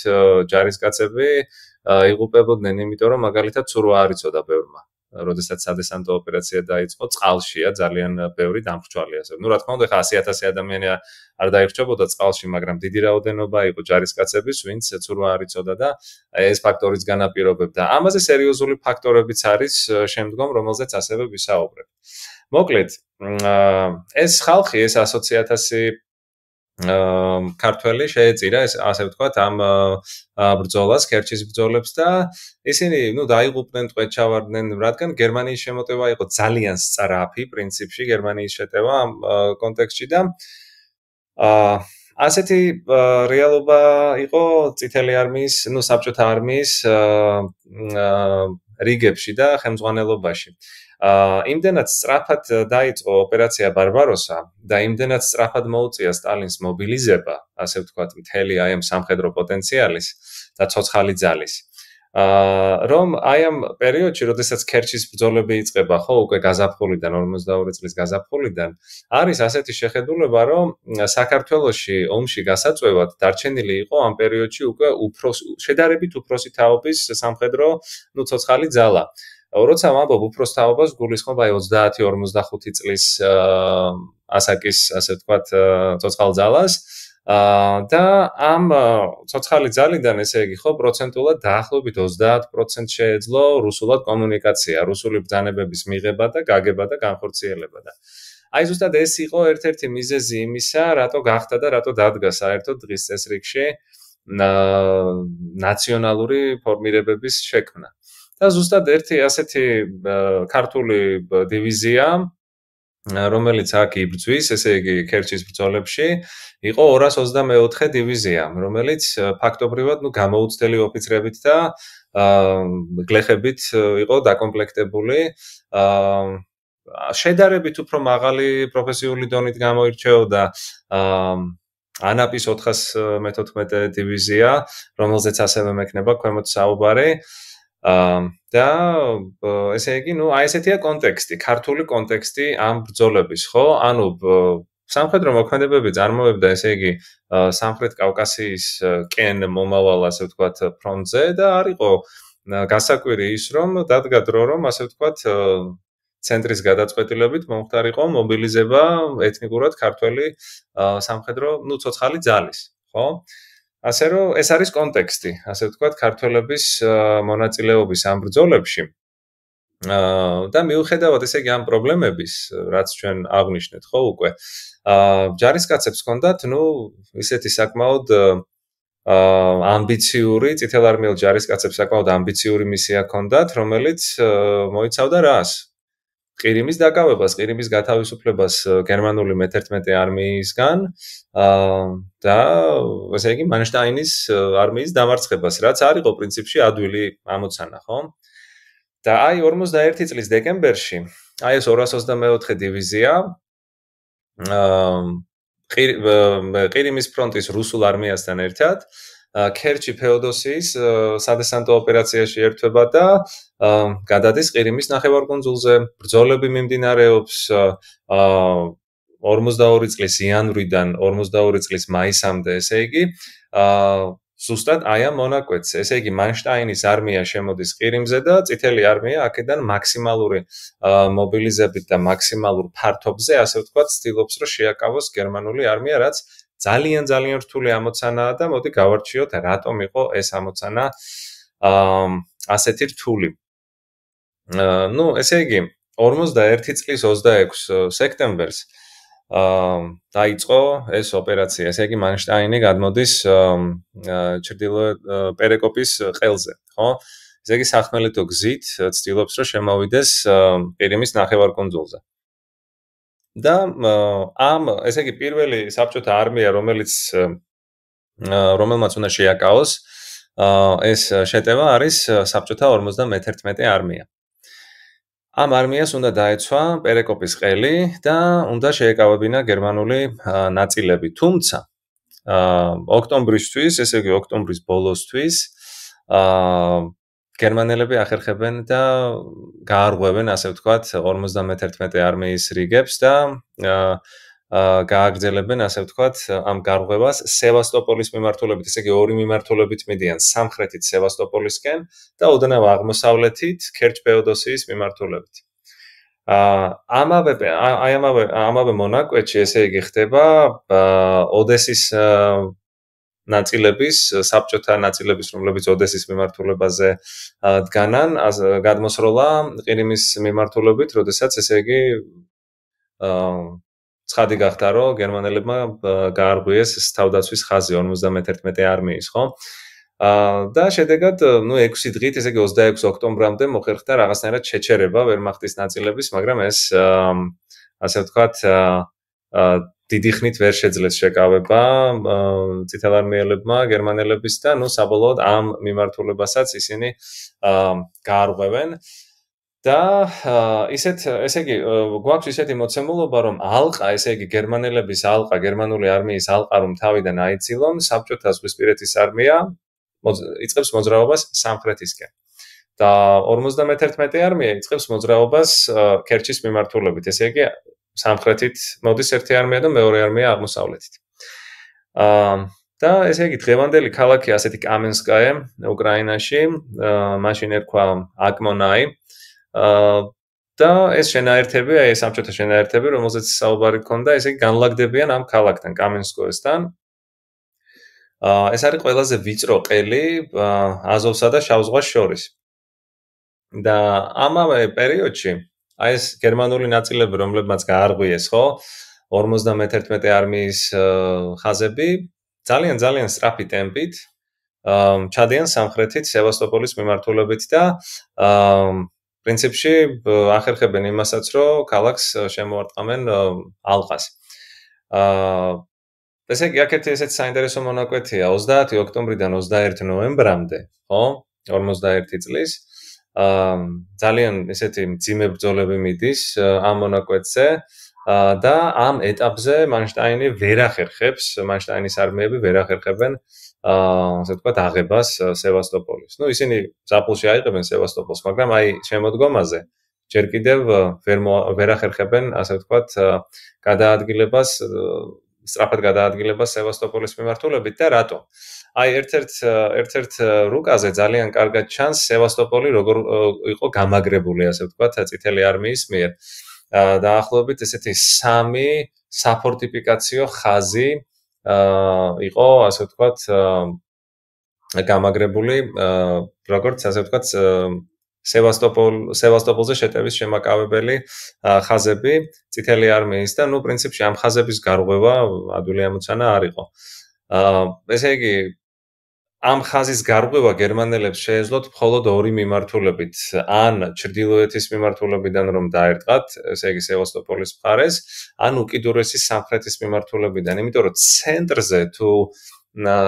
ჯარისკაცები იღუპებოდნენ, იმიტომ რომ მაგალითად ცურვა არ იცოდა ბევრმა. როდესაც სადესანტო ოპერაცია დაიწყო, წყალშია ძალიან ბევრი დამხრჩვალი ასე. ну, რა თქმა უნდა, ხა 100,000 ადამიანი არ დაირჩებოდა წყალში, მაგრამ დიდი რაოდენობა იყო ჯარისკაცების, ვინც ცურვა არ იცოდა და ეს ფაქტორიც განაპირობებდა. ამაზე სერიოზული ფაქტორებიც არის შემდგომ, რომელზეც ასევე ვისაუბრებ. მოკლედ, ეს ხალხი, ეს 120,000 ქართველი შეეწირა, ასე ვთქვათ, ამ ბრძოლას, ქერჩის ბრძოლებს და ისინი, ну, დაიღუპნენ, ტყვედ ჩავარდნენ, რადგან გერმანიის შემოტევა იყო ძალიან სწრაფი, პრინციპში გერმანიის შეტევა ამ კონტექსტში და ასეთი რეალობა იყო წითელი არმიის, ну, საბჭოთა არმიის რიგებში და ხელმძღვანელობაში. იმდენად სწრაფად დაიწყო ოპერაცია ბარბაროსა და იმდენად სწრაფად მოუწია სტალინს მობილიზება, ასე ვთქვათ, მთელი აი ამ სამხედრო პოტენციალის და ცოცხალი ძალის. რომ აი ამ პერიოდში, როდესაც ქერჩის ბრძოლები იწყება, ხო, უკვე გაზაფხულიდან, 42 წლის გაზაფხულიდან, არის ასეთი შეხედულება, რომ საქართველოში ომში გასაწვევად დარჩენილი იყო ამ პერიოდში უკვე შედარებით უფროსი თაობის სამხედრო, ну, ცოცხალი ძალა. როცა ვამბობ უფროს თაობას, გულისხმობ აი 30-45 წლის ასაკის, ასე ვთქვათ, ცოცხალ ძალას. და ამ ცოცხალი ძალიდან, ესე იგი, ხო, პროცენტულად დაახლოებით 30% შეეძლო რუსულად კომუნიკაცია, რუსული ბრძანებების მიღება და გაგება და განხორციელება და აი ზუსტად ეს იყო ერთ-ერთი მიზეზი იმისა, რატო გახდა და რატო დადგა საერთოდ დღის წესრიგში ნაციონალური ფორმირებების შექმნა. და ზუსტად ერთი ასეთი ქართული დივიზია, რომელიც აქ იბრძვის, ესე იგი ქერჩის ბრძოლებში, იყო 224 დივიზია, რომელიც ფაქტობრივად, ну, გამოუცდელი ოფიცრებით და გლეხებით იყო დაკომპლექტებული. შედარებით უფრო მაღალი პროფესიული დონით გამოირჩეოდა ანაპის 414 დივიზია, რომელზეც ასევე მექნება ქვემოთ საუბარი. და ესე იგი, ну, აი ესეთია კონტექსტი, ქართული კონტექსტი ამ ბრძოლების, ხო? ანუ სამხედრო მოქმედებები წარმოებდა, ესე იგი, სამხრეთ კავკასიის კენ მომავალ, ასე ვთქვათ, ფრონტზე და არ იყო გასაკვირი ის, რომ დადგა დრო, რომ ასე ვთქვათ, ცენტრის გადაწყვეტილებით მომხდარიყო მობილიზება ეთნიკურად ქართველი სამხედრო, ну, ცოცხალი ძალის, ხო? ასე რომ ეს არის კონტექსტი, ასე ვთქვათ, ქართველების მონაწილეობის ამ ბრძოლებში. და მიუხედავად, ესე იგი, ამ პრობლემების, რაც ჩვენ აღვნიშნეთ, ხო, უკვე, ჯარისკაცებს ჰქონდათ, ну, ისეთი საკმაოდ ამბიციური, წითელარმიელ ჯარისკაცებს საკმაოდ ამბიციური მისია ჰქონდათ, რომელიც მოიცავდა რას? ყირიმის დაკავებას, ყირიმის გათავისუფლებას გერმანული მე-11 არმიისგან და ესე იგი მანშტაინის არმიის დამარცხებას, რაც არ იყო პრინციპში ადვილი ამოცანა, ხო? და აი 41 წლის დეკემბერში, აი ეს 224 დივიზია ყირიმის ფრონტის რუსულ არმიასთან ერთად ქერჩი ფეოდოსიის სადესანტო ოპერაციაში ერთვება და გადადის ყირიმის ნახევარკუნძულზე. ბრძოლები მიმდინარეობს 42 წლის იანვრიდან 42 წლის მაისამდე, ესე იგი, ზუსტად აი ამ მონაკვეთზე. ესე იგი, მანშტაინის არმია შემოდის ყირიმზე და წითელი არმია აქედან მაქსიმალური მობილიზებით და მაქსიმალურ ფართობზე, ასე ვთქვათ, ცდილობს, რომ შეაკავოს გერმანული არმია, რაც ძალიან რთული ამოცანაა და მოდი გავარჩიოთ, რატომ იყო ეს ამოცანა ასეთი რთული. ну, ესე იგი, 41 წლის 26 სექტემბერს დაიწყო ეს ოპერაცია. ესე იგი მანშტაინი გადმოდის ჩრდილოეთ პერეკოპის ყელზე, ხო? ესე იგი სახმელეთო გზით ცდილობს რომ შემოვიდეს ყირიმის ნახევარკუნძულზე. და ესე იგი პირველი საბჭოთა არმია, რომელმაც უნდა შეაკავოს ეს შეტევა არის საბჭოთა 51 არმია. ამ არმიას უნდა დაეცვა პერეკოპის ყელი და უნდა შეეკავებინა გერმანული ნაწილები. თუმცა ოქტომბრისთვის, ესე იგი ოქტომბრის ბოლოსთვის გერმანელები ახერხებენ და გაარღვევენ, ასე ვთქვათ, 51 არმიის რიგებს და გააგრძელებენ, ასე ვთქვათ, ამ გარღვევას სევასტოპოლის მიმართულებით, ესე იგი ორი მიმართულებით მიდიან სამხრეთით სევასტოპოლისკენ და ოდნავ აღმოსავლეთით ქერჩ-ფეოდოსიის მიმართულებით. ამავე მონაკვეთში, ესე იგი ხდება ოდესის ნაწილების, საბჭოთა ნაწილების, რომლებიც ოდესის მიმართულებაზე დგანან, გადმოსროლა ყირიმის მიმართულებით, როდესაც ესე იგი ცხადი გახდა, რომ გერმანელებმა გაარღვიეს თავდაცვის ხაზი 51 არმიის, ხო? და შედეგად, 6 დღით, ესე იგი 26 ოქტომბრამდე მოხერხდა რაღაცნაირად შეჩერება ვერმახტის ნაწილების, მაგრამ ეს ასე ვთქვათ, დიდი ხნით ვერ შეძლეს შეკავება წითელარმიელებმა გერმანელების და საბოლოოდ ამ მიმართულებასაც ისინი გაარღვევენ. და ესე იგი გვაქვს ისეთი მოცემულობა, რომ ალყა, ესე იგი გერმანელების ალყა, გერმანული არმიის ალყა რომ თავიდან აიცილონ, საბჭოთა ზღვისპირეთის არმია იწყებს მოძრაობას სამხრეთისკენ. და 51 არმია იწყებს მოძრაობას ქერჩის მიმართულებით. ესე იგი სამხრეთით მოდის ერთი არმია და მეორე არმია აღმოსავლეთით. და ესე იგი დღევანდელი ქალაქი ასეთი კამენსკაია უკრაინაში, მაშინ ერქვა აკმონაი. და ეს შენაერთები, ეს საბჭოთა შენაერთები, რომელზეც საუბარი ქონდა, ესე იგი განლაგდებიან ამ ქალაქთან, კამენსკოესთან. ეს არის ყველაზე ვიწრო ყელი აზოვსა და შავ ზღვას შორის. და ამავე პერიოდში, ეს გერმანული ნაწილები, რომლებმაც გაარღვიეს, ხო, 51 არმიის ხაზები, ძალიან სწრაფი ტემპით ჩადიან სამხრეთით სევასტოპოლის მიმართულებით და პრინციპში ახერხებენ იმასაც, რომ ქალაქს შემოარტყამენ ალყას. ესე იგი, აქ ესეც საინტერესო მონაკვეთია, 30 ოქტომბრიდან 21 ნოემბრამდე, ხო, 51 წლის, ძალიან ესეთი მძიმე ბრძოლები მიდის ამ მონაკვეთზე და ამ ეტაპზე მანშტაინი ვერ ახერხებს, მანშტაინის არმიები ვერ ახერხებენ ასე ვთქვათ, აღებას სევასტოპოლის. ისინი ზაფხულში აიღებენ სევასტოპოლს, მაგრამ შემოდგომაზე ჯერ კიდევ ვერ ახერხებენ, ასე ვთქვათ, გადაადგილებას, სწრაფად გადაადგილებას სევასტოპოლის მიმართულებით და რატო? ერთ-ერთ რუკაზე ძალიან კარგად ჩანს სევასტოპოლი როგორ იყო გამაგრებული, ასე ვთქვათ, წითელი არმიის მიერ. დაახლოებით ესეთი 3 საფორტიფიკაციო ხაზი იყო, ასე ვთქვათ, გამაგრებული, როგორც ასე ვთქვათ, სევასტოპოლზე შეტევის შემაკავებელი ხაზები წითელი არმიის და პრინციპში ამ ხაზების გარღვევა ადვილი ამოცანა არ იყო. ესე იგი ამ ხაზის გარღვევა გერმანელებს შეეძლოთ მხოლოდ ორი მიმართულებით, ან ჩრდილოეთის მიმართულებიდან რომ დაერტყათ, ესე იგი სევასტოპოლის მხარეს, ან უკიდურესი სამხრეთის მიმართულებიდან, იმიტომ რომ ცენტრზე თუ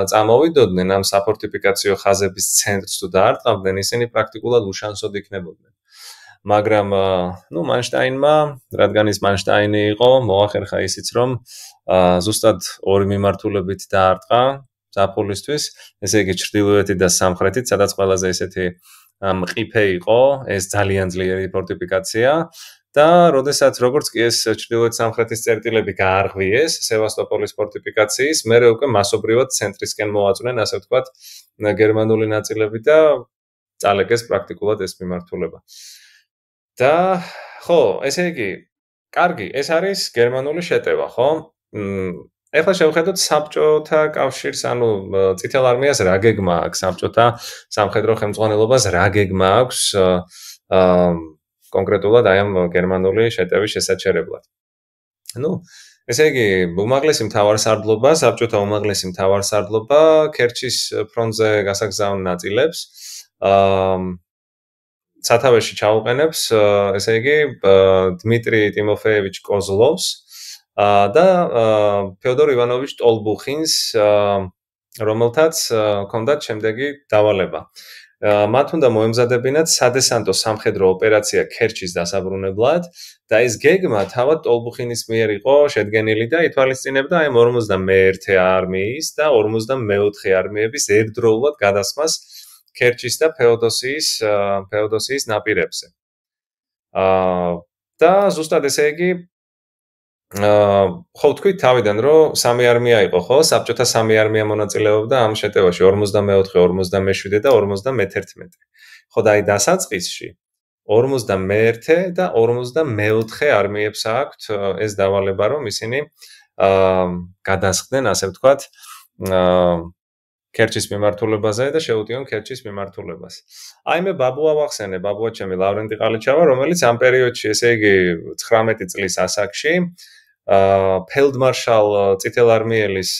წამოვიდოდნენ ამ საფორტიფიკაციო ხაზების ცენტრს თუ დაარტყამდნენ, ისინი პრაქტიკულად უშანსოდ იქნებოდნენ. მაგრამ მანშტაინმა, რადგან ის მანშტაინი იყო, მოახერხა ისიც რომ ზუსტად ორი მიმართულებით დაარტყა ზაფხულისთვის, ესე იგი ჩრდილოეთი და სამხრეთით, სადაც ყველაზე ესეთი მყიფე იყო, ეს ძალიან ძლიერი ფორტიფიკაცია და როდესაც როგორც კი ეს ჩრდილოეთ-სამხრეთის წერტილები გაარღვიეს სევასტოპოლის ფორტიფიკაციის, მერე უკვე მასობრივად ცენტრისკენ მოაწვნენ, ასე ვთქვათ, გერმანული ნაწილები და წალეკეს პრაქტიკულად ეს მიმართულება. და ხო, ესე იგი, კარგი, ეს არის გერმანული შეტევა, ხო? ეხლა შევხედოთ საბჭოთა კავშირს, ანუ წითელ არმიას რა გეგმა აქვს, საბჭოთა სამხედრო ხელმძღვანელობას რა გეგმა აქვს კონკრეტულად ამ გერმანული შეტევის შესაჩერებლად. ესე იგი, უმაღლესი მთავარსარდლობა, საბჭოთა უმაღლესი მთავარსარდლობა ქერჩის ფრონტზე გასაგზავნ ნაწილებს სათავეში ჩაუყენებს, ესე იგი, დმიტრი ტიმოფეევიჩ კოზლოვს და ფეოდორ ივანოვიჩ ტოლბუხინს, რომელთაც ჰქონდათ შემდეგი დავალება. მათ უნდა მოემზადებინათ სადესანტო სამხედრო ოპერაცია ქერჩის დასაბრუნებლად და ეს გეგმა თავად ტოლბუხინის მიერ იყო შედგენილი და ითვალისწინებდა აი 51 არმიის და 54 არმიების ერთდროულად გადასმას ქერჩის და ფეოდოსიის ნაპირებზე. და ზუსტად ესე იგი ხო თქვით თავიდან რომ სამი არმია იყო ხო საბჭოთა სამი არმია მონაწილეობდა ამ შეტევაში 44 57 და 51 ხო და აი დასაწყისში 51 და 54 არმიებს აქვთ ეს დავალება რომ ისინი გადასხდნენ ასე ვთქვათ ქერჩის მიმართულებაზე და შეუტიონ ქერჩის მიმართულებას. აი მე ბაბუა ვახსენე, ბაბუა ჩემი ლავრენტი ყალიჩავა, რომელიც ამ პერიოდში, ესე იგი 19 წლის ასაკში ფელდმარშალ წითელარმიელის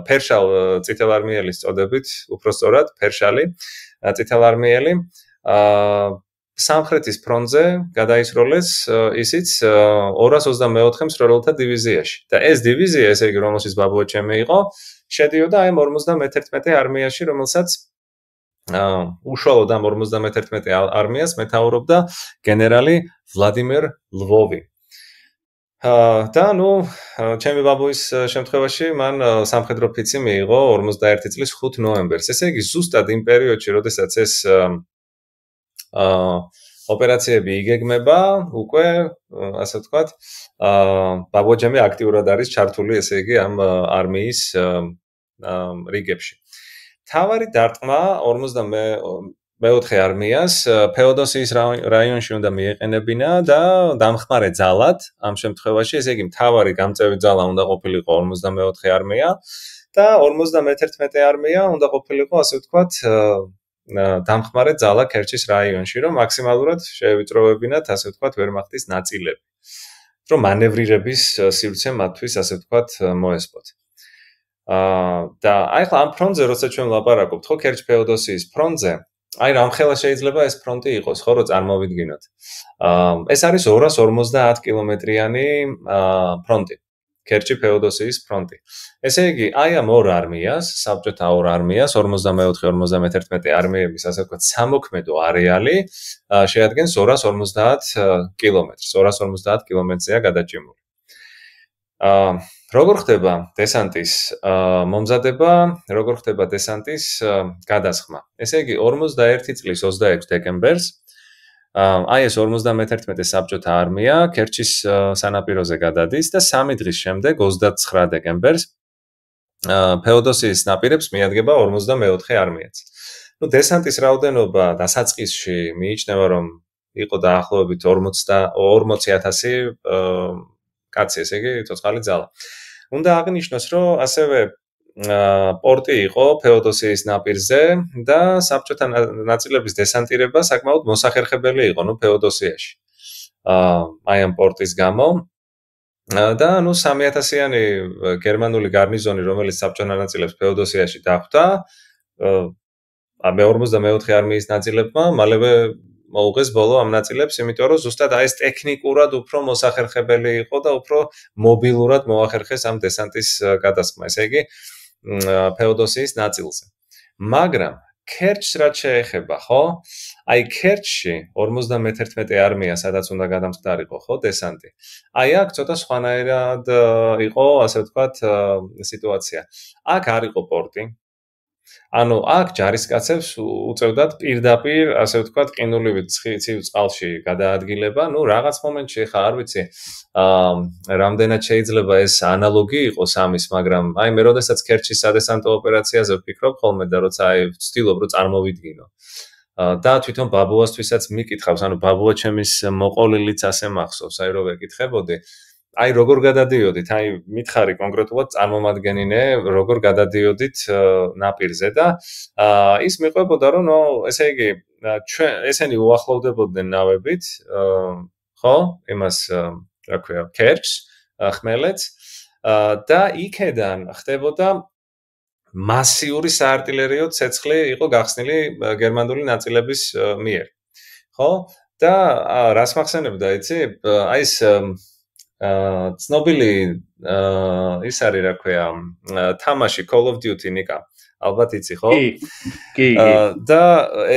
ფერშალ წითელარმიელის წოდებით, უფრო სწორად, ფერშალი წითელარმიელი სამხრეთის ფრონტზე გადაისროლეს ისიც 224 მსროლელთა დივიზიაში. და ეს დივიზია, ესე იგი, რომელშიც ბაბუა ჩემი იყო, შედიოდა აი 51 არმიაში, რომელსაც უშუალოდ ამ 51 არმიას მეთაურობდა გენერალი ვლადიმერ ლვოვი. და ნუ ჩემი ბაბუის შემთხვევაში მან სამხედრო ფიცი მიიღო 51 წლის 5 ნოემბერს. ესე იგი, ზუსტად იმ პერიოდში, როდესაც ეს ოპერაციები იგეგმება, უკვე ასე ვთქვათ, ბაბუა ჩემი აქტიურად არის ჩართული, ესე იგი, ამ არმიის რიგებში. თავარი დარტყმა 54 არმიას ფეოდოსიის რაიონში უნდა მიეყენებინა და დამხმარე ძალად ამ შემთხვევაში, ესე იგი, მთავარი გამწევი ძალა უნდა ყოფილიყო 54 არმია და 51 არმია უნდა ყოფილიყო, ასე ვთქვათ, დამხმარე ძალა ქერჩის რაიონში, რომ მაქსიმალურად შეევიწროვებინათ, ასე ვთქვათ, ვერმახტის ნაწილები, რომ მანევრირების სივრცე მათთვის, ასე ვთქვათ, მოესპოთ. და აი ხლა ამ ფრონტზე, როცა ჩვენ ვლაპარაკობთ, ხო, ქერჩ-ფეოდოსიის ფრონტზე, აი რამხელა შეიძლება ეს ფრონტი იყოს, ხო, რომ წარმოვიდგინოთ. ეს არის 250 კილომეტრიანი ფრონტი. ქერჩი-ფეოდოსიის ფრონტი. ესე იგი, აი ამ ორ არმიას, საბჭოთა ორ არმიას, 44-51 არმიების, ასე ვთქვათ, სამოქმედო არეალი შეადგენს 250 კილომეტრს. 250 კილომეტრზეა გადაჭიმული. როგორ ხდება დესანტის მომზადება, როგორ ხდება დესანტის გადასხმა? ესე იგი, 41 წლის 26 დეკემბერს აი ეს 51 საბჭოთა არმია ქერჩის სანაპიროზე გადადის და 3 დღის შემდეგ 29 დეკემბერს ფეოდოსიის ნაპირებს მიადგება 54 არმიაც. ნუ დესანტის რაოდენობა დასაწყისში მიიჩნევა რომ იყო დაახლოებით 40,000 კაცი, ესე იგი, ცოცხალი ძალა. უნდა აღნიშნოს, რომ ასევე პორტი იყო ფეოდოსიის ნაპირზე და საბჭოთა ნაწილების დესანტირება საკმაოდ მოსახერხებელი იყო, ნუ ფეოდოსიაში. აი ამ პორტის გამო და ნუ 3000-იანი გერმანული გარნიზონი, რომელიც საბჭოთა ნაწილებს ფეოდოსიაში დახვდა, მე-54 არმიის ნაწილებმა მალევე მოუღეს ბოლო ამ ნაწილებს, იმიტომ რომ ზუსტად აი ეს ტექნიკურად უფრო მოსახერხებელი იყო და უფრო მობილურად მოახერხეს ამ დესანტის გადასხმა, ესე იგი, ფეოდოსიის ნაწილზე. მაგრამ ქერჩს რაც შეეხება, ხო? აი ქერჩში 51 არმია, სადაც უნდა გადამხდარიყო, ხო, დესანტი. აი აქ ცოტა სხვანაირად იყო, ასე ვთქვათ, სიტუაცია. აქ არ იყო პორტი. ანუ აქ ჯარისკაცებს უწევდათ პირდაპირ, ასე ვთქვათ, ყინულივით ცივ წყალში გადაადგილება. ნუ რაღაც მომენტში ხა არ ვიცი, რამდენად შეიძლება ეს ანალოგი იყოს ამის, მაგრამ აი მე როდესაც ქერჩის სადესანტო ოპერაციაზე ვფიქრობ ხოლმე და როცა აი ვცდილობ რომ წარმოვიდგინო. და თვითონ ბაბუასთვისაც მიკითხავს, ანუ ბაბუა ჩემის მოყოლილიც ასე მახსოვს, აი რო ვეკითხებოდი. აი როგორ გადადიოდით, აი მითხარი კონკრეტულად წარმომადგენინე, როგორ გადადიოდით ნაპირზე და ის მიყვებოდა რომ ნუ ესე იგი ჩვენ ესენი უახლოვდებოდნენ ნავებით, ხო, იმას რა ქვია, ქერჩს ხმელეთს და იქედან ხდებოდა მასიური საარტილერიო ცეცხლი იყო გახსნილი გერმანული ნაწილების მიერ. ხო? და რას მახსენებდა, იცი? აი ეს ცნობილი ის არის რა ქვია, თამაში Call of Duty ნიკა. ალბათ იცი, ხო? კი. და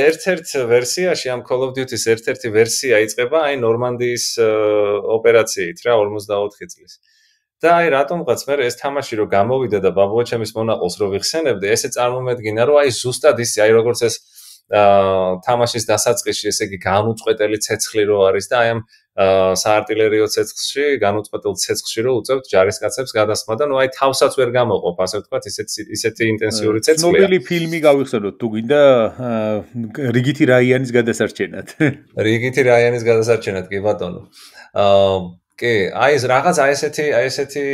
ერთ-ერთ ვერსიაში ამ Call of Duty-ის ერთ-ერთი ვერსია იწყება აი ნორმანდიის ოპერაციით რა 44 წლის. და აი რატომღაც მე ეს თამაში რო გამოვიდა და ბაბუაჩემის მონაყოლს რო ვიხსენებდი, ესე წარმომედგინა რომ აი ზუსტად ისე აი როგორც ეს თამაშის დასაწყისში ესე იგი განუწყვეტელი ცეცხლი რო არის და აი ამ საარტილერიო ცეცხლში, განუწყვეტელ ცეცხლში რო უწევთ ჯარისკაცებს გადასხმა და ნუ აი თავსაც ვერ გამოყოფ, ასე ვთქვათ, ისეთი ინტენსიური ცეცხლია. ცნობილი ფილმი გავიხსენოთ თუ გინდა რიგითი რაიანის გადასარჩენად. რიგითი რაიანის გადასარჩენად, კი ბატონო. კი, აი ეს რაღაც აი ესეთი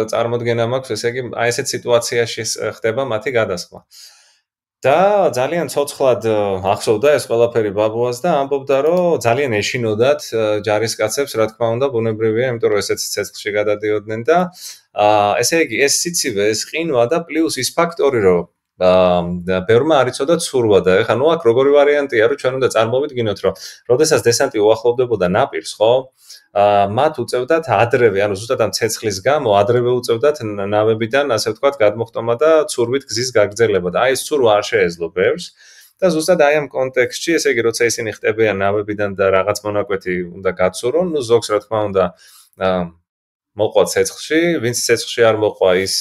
წარმოდგენა მაქვს, ესე იგი აი ესეთ სიტუაციაში ხდება მათი გადასხმა. და ძალიან ცოცხლად ახსოვდა ეს ყველაფერი ბაბუას და ამბობდა რომ ძალიან ეშინოდათ ჯარისკაცებს, რა თქმა უნდა, ბუნებრივია, იმიტომ რომ ესეც ცეცხლში გადადიოდნენ და ესე იგი ეს სიცივე, ეს ყინვა და პლუს ის ფაქტორი რომ ბევრმა არ იცოდა ცურვა და ეხლა ნუ აქ როგორი ვარიანტია რომ ჩვენ უნდა წარმოვიდგინოთ რომ როდესაც დესანტი უახლოვდებოდა ნაპირს, ხო? მათ უწევდათ ადრევე, ანუ ზუსტად ამ ცეცხლის გამო ადრევე უწევდათ ნავებიდან, ასე ვთქვათ, გადმოხტომა და ცურვით გზის გაგრძელება და აი ეს ცურვა არ შეეძლო ბევრს და ზუსტად აი ამ კონტექსტში, ესე იგი, როცა ისინი ხტებიან ნავებიდან და რაღაც მონაკვეთი უნდა გაცურონ, ნუ ზოგს რა თქმა უნდა მოყვა ცეცხლში, ვინც ცეცხლში არ მოყვა, ის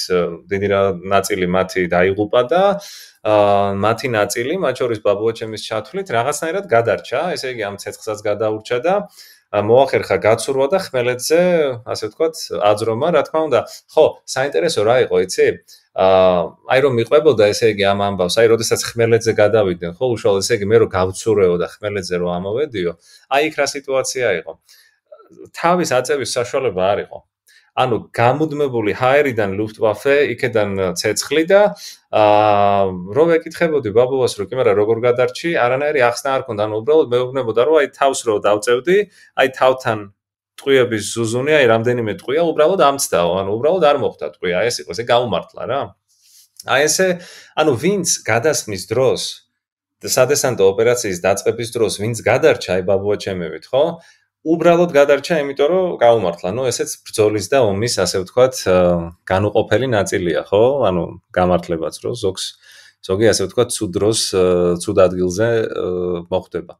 დიდი ნაწილი მათი დაიღუპა და მათი ნაწილი, მათ შორის ბაბუაჩემის ჩათვლით, რაღაცნაირად გადარჩა, ესე იგი, ამ ცეცხლსაც გადაურჩა და მოახერხა გაცურვა და ხმელეთზე, ასე ვთქვათ, აძრომა, რა თქმა უნდა. ხო, საინტერესო რა იყო, იცი? აი რომ მიყვებოდა, ესე იგი, ამ ამბავს, აი როდესაც ხმელეთზე გადავიდნენ, ხო, უშუალოდ ესე იგი, მე რო გავცურეო და ხმელეთზე რო ამოვედიო, აი იქ რა სიტუაცია იყო. თავის აწევის საშუალება არ იყო. ანუ გამუდმებული ჰაერიდან ლუფტვაფე, იქედან ცეცხლი და რო ვეკითხებოდი ბაბუას რომ კი მაგრამ როგორ გადარჩი, არანაირი ახსნა არ ქონდა, ანუ უბრალოდ მეუბნებოდა რომ აი თავს რო დავწევდი, აი თავთან ტყვიების ზუზუნი, აი რამდენიმე ტყვია უბრალოდ ამცდაო, ანუ უბრალოდ არ მოხდა ტყვია, ეს იყო, ესე გაუმართლა რა. აი ესე, ანუ ვინც გადასხმის დროს და სადესანტო ოპერაციის დაწყების დროს ვინც გადარჩა აი ბაბუაჩემივით, ხო? უბრალოდ გადარჩა, იმიტომ რომ გაუმართლა. ნუ ესეც ბრძოლის და ომის, ასე ვთქვათ, განუყოფელი ნაწილია, ხო? ანუ გამართლებაც რო ზოგი, ასე ვთქვათ, ცუდ დროს, ცუდ ადგილზე მოხდება.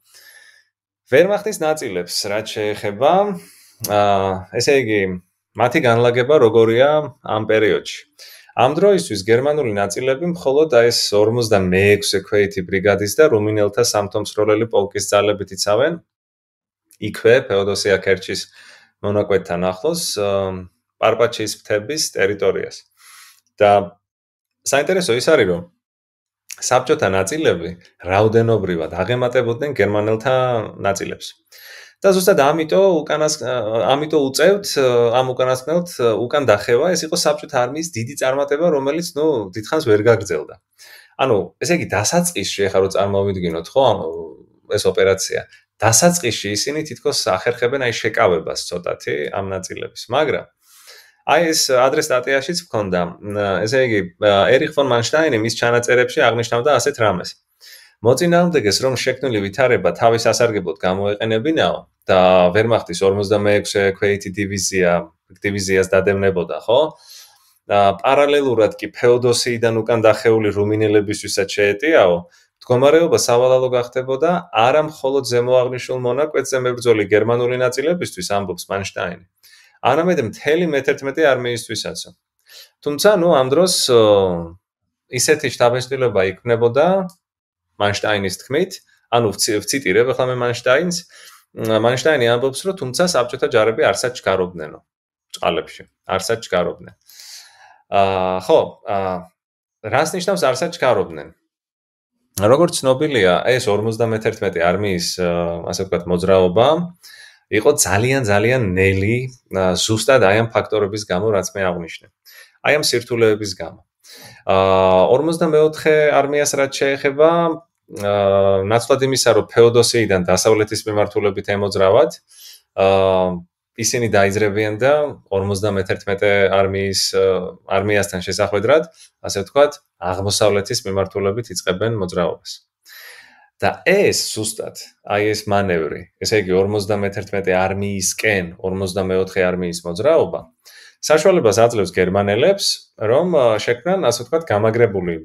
ვერმახტის ნაწილებს რაც შეეხება, ესე იგი, მათი განლაგება როგორია ამ პერიოდში. ამ დროისთვის გერმანული ნაწილები მხოლოდ აი ეს 46 ქვეითი ბრიგადის და რუმინელთა სამთომსროლელი პოლკის ძალებით იცავენ იქვე ფეოდოსია ქერჩის მონაკვეთთან ახლოს პარპაჩიის მთების ტერიტორიას. და საინტერესო ის არის, რომ საბჭოთა ნაწილები რაოდენობრივად აღემატებოდნენ გერმანელთა ნაწილებს. და ზუსტად ამიტომ უწევთ ამ უკანასკნელთ უკან დახევა, ეს იყო საბჭოთა არმიის დიდი წარმატება, რომელიც ნუ დიდხანს ვერ გაგრძელდა. ანუ ესე იგი დასაწყისში ახლა რო წარმოვიდგინოთ, ხო, ეს ოპერაცია დასაწყისში ისინი თითქოს ახერხებენ აი შეკავებას ცოტათი ამ ნაწილების, მაგრამ აი ეს ადრე სტატიაშიც მქონდა, ესე იგი ერიხ ფონ მანშტაინი მის ჩანაწერებში აღნიშნავდა ასეთ რამეს. მოწინააღმდეგეს რომ შექმნილი ვითარება თავის ასარგებლოდ გამოეყენებინაო და ვერმახტის 46 ქვეითი დივიზიას დადევნებოდა, ხო? პარალელურად კი ფეოდოსიიდან უკან დახეული რუმინელებისთვისაც შეეტიაო. მდგომარეობა სავალალო გახდებოდა არა მხოლოდ ზემოაღნიშნულ მონაკვეთზე მებრძოლი გერმანული ნაწილებისთვის, ამბობს მანშტაინი, არამედ მთელი მე-11 არმიისთვისაც. თუმცა, ნუ ამ დროს ისეთი შთაბეჭდილება იქმნებოდა მანშტაინის თქმით, ანუ ვციტირებ ახლა მე მანშტაინს, მანშტაინი ამბობს, რომ თუმცა საბჭოთა ჯარები არსად ჩქარობდნენო წყალებში, არსად ჩქარობდნენ. ხო, რას ნიშნავს არსად ჩქარობდნენ? როგორც ცნობილია, ეს 51 არმიის, ასე ვთქვათ, მოძრაობა იყო ძალიან ნელი, ზუსტად აი ამ ფაქტორების გამო, რაც მე აღვნიშნე. აი ამ სირთულეების გამო. 54 არმიას რაც შეეხება, ნაცვლად იმისა, რომ ფეოდოსიიდან დასავლეთის მიმართულებით ემოძრავათ, ისინი დაიძრებიან და 51 არმიასთან შესახვედრად, ასე ვთქვათ, აღმოსავლეთის მიმართულებით იწყებენ მოძრაობას. და ეს ზუსტად, ეს მანევრი, ესე იგი 51 არმიისკენ 54 არმიის მოძრაობა, საშუალებას აძლევს გერმანელებს, რომ შექმნან, ასე ვთქვათ, გამაგრებული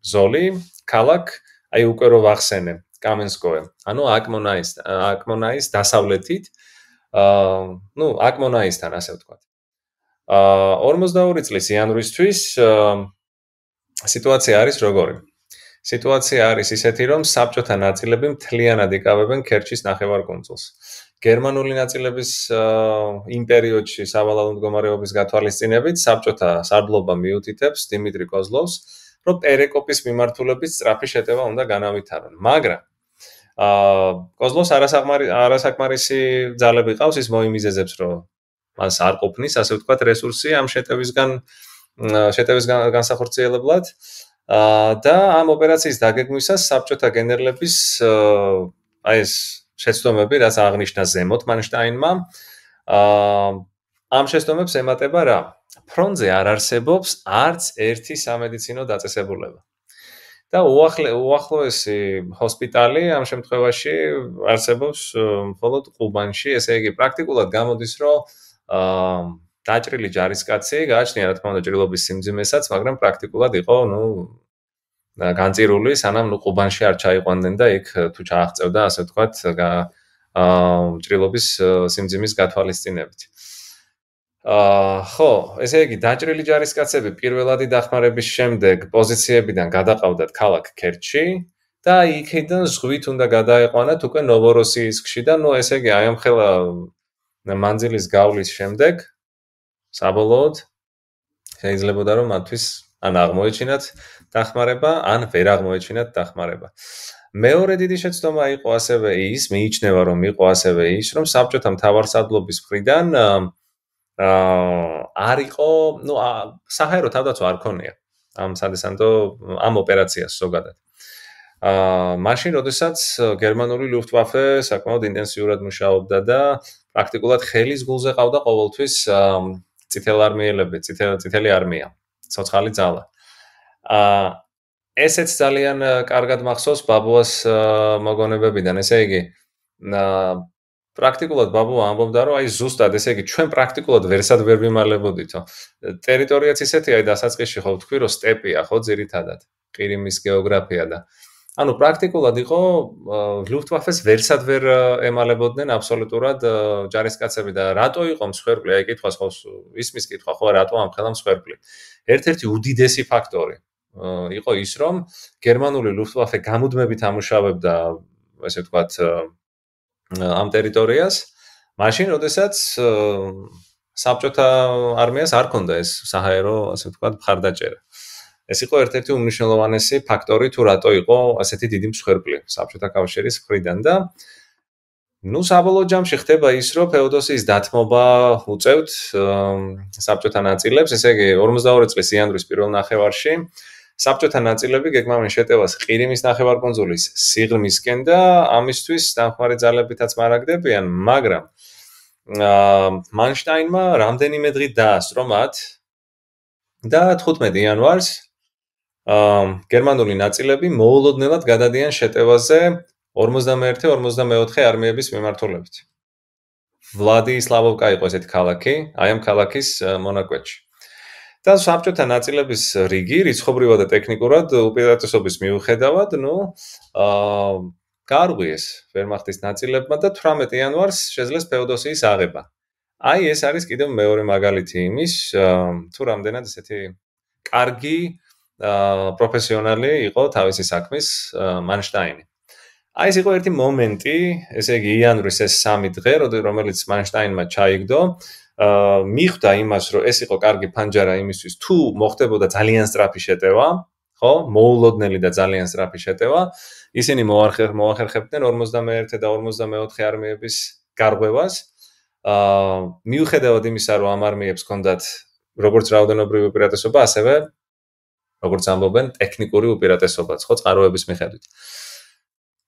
ზოლი, ქალაქ, უკვე რო ვახსენე, კამენსკოე, ანუ აკმონაის დასავლეთით, აკმონაისთან, ასე ვთქვათ. 42 წლის იანვრისთვის სიტუაცია არის როგორი? სიტუაცია არის ისეთი, რომ საბჭოთა ნაწილები მთლიანად იკავებენ ქერჩის ნახევარკუნძულს. გერმანული ნაწილების იმ პერიოდში სავალალო მდგომარეობის გათვალისწინებით საბჭოთა სარდლობა მიუთითებს დიმიტრი კოზლოვს, რომ პერეკოპის მიმართულებით სწრაფი შეტევა უნდა განავითარონ. მაგრამ კოზლოვს არასაკმარისი ძალები ყავს, ის მოიმიზეზებს, რომ მას არ ყოფნის, ასე ვთქვათ, რესურსი ამ შეტევის განსახორციელებლად. და ამ ოპერაციის დაგეგმვისას საბჭოთა გენერლების ეს შეცდომები, რაც აღნიშნა ზემოთ მანშტაინმა, ამ შეცდომებს ემატება რა? ფრონტზე არ არსებობს არც ერთი სამედიცინო დაწესებულება. და უახლოესი ჰოსპიტალი ამ შემთხვევაში არსებობს მხოლოდ ყუბანში, ესე იგი პრაქტიკულად გამოდის, რომ დაჭრილი ჯარისკაცი გააჩნია, რა თქმა უნდა, ჭრილობის სიმძიმესაც, მაგრამ პრაქტიკულად იყო, განწირული, სანამ ყუბანში არ ჩაიყვანდნენ და იქ თუ ჩააღწევდა, ასე ვთქვათ, ჭრილობის სიმძიმის გათვალისწინებით. ხო, ესე იგი, დაჭრილი ჯარისკაცები პირველადი დახმარების შემდეგ პოზიციებიდან გადაყავდათ ქალაქ ქერჩში და იქიდან ზღვით უნდა გადაეყვანათ უკვე ნოვოროსიისკში და ესე იგი, აი ამ ხელა მანძილის გავლის შემდეგ საბოლოოდ შეიძლებოდა რომ მათთვის ან აღმოეჩინათ დახმარება, ან ვერ აღმოეჩინათ დახმარება. მეორე დიდი შეცდომა იყო ასევე ის, მიიჩნევა რომ იყო ასევე ის, რომ საბჭოთა მთავარსარდლობის მხრიდან არ იყო, საჰაერო თავდაცვა არ ქონია ამ სადესანტო ამ ოპერაციას ზოგადად. მაშინ, როდესაც გერმანული ლუფტვაფე საკმაოდ ინტენსიურად მუშაობდა და პრაქტიკულად ხელის გულზე ყავდა ყოველთვის წითელი არმია, ცოცხალი ძალა. ესეც ძალიან კარგად მახსოვს ბაბუას მოგონებებიდან, ესე იგი, პრაქტიკულად ბაბუა ამბობდა, რომ აი ზუსტად, ესე იგი, ჩვენ პრაქტიკულად ვერსად ვერ ვიმალებოდითო. ტერიტორიაც ისეთი, აი დასაწყისში ხო ვთქვი, რომ სტეპია, ხო, ძირითადად, ყირიმის გეოგრაფია და ანუ პრაქტიკულად იყო ლუფტვაფეს ვერსად ვერ ემალებოდნენ აბსოლუტურად ჯარისკაცები და რატო იყო მსხვერპლი? აი კითხვას ხო ისმის კითხვა ხო რატო ამ ხელა მსხვერპლი? ერთ-ერთი უდიდესი ფაქტორი იყო ის, რომ გერმანული ლუფტვაფე გამუდმებით ამუშავებდა, ესე ვთქვათ, ამ ტერიტორიას, მაშინ, როდესაც საბჭოთა არმიას არ ჰქონდა ეს საჰაერო, ასე ვთქვათ, მხარდაჭერა. ეს იყო ერთ-ერთი უმნიშვნელოვანესი ფაქტორი, თუ რატო იყო ასეთი დიდი მსხვერპლი საბჭოთა კავშირის მხრიდან და საბოლოო ჯამში ხდება ის, რომ ფეოდოსიის დათმობა უწევთ საბჭოთა ნაწილებს, ესე იგი 42 წლის იანვრის პირველ ნახევარში საბჭოთა ნაწილები გეგმავენ შეტევას ყირიმის ნახევარკუნძულის სიღრმისკენ და ამისთვის დამხმარე ძალებითაც მარაგდებიან, მაგრამ მანშტაინმა რამდენიმე დღით დაასწრო მათ და 15 იანვარს გერმანული ნაწილები მოულოდნელად გადადიან შეტევაზე 51-54 არმიების მიმართულებით. ვლადისლავოვკა იყო ესეთი ქალაქი, აი ამ ქალაქის მონაკვეთში. და საბჭოთა ნაწილების რიგი რიცხობრივად და ტექნიკურად უპირატესობის მიუხედავად, გაარღვიეს ვერმახტის ნაწილებმა და 18 იანვარს შეძლეს ფეოდოსიის აღება. აი ეს არის კიდევ მეორე მაგალითი იმის, თუ რამდენად ესეთი კარგი პროფესიონალი იყო თავისი საქმის მანშტაინი. აი ეს იყო ერთი მომენტი, ესე იგი იანვრის ეს 3 დღე, რომელიც მანშტაინმა ჩაიგდო, მიხვდა იმას, რომ ეს იყო კარგი ფანჯარა იმისთვის, თუ მოხდებოდა ძალიან სწრაფი შეტევა, ხო, მოულოდნელი და ძალიან სწრაფი შეტევა, ისინი მოახერხებდნენ 51 და 54 არმიების გარღვევას. მიუხედავად იმისა, რომ ამ არმიებს ჰქონდათ როგორც რაოდენობრივი უპირატესობა, ასევე როგორც ამბობენ, ტექნიკური უპირატესობაც, ხო, წყაროების მიხედვით.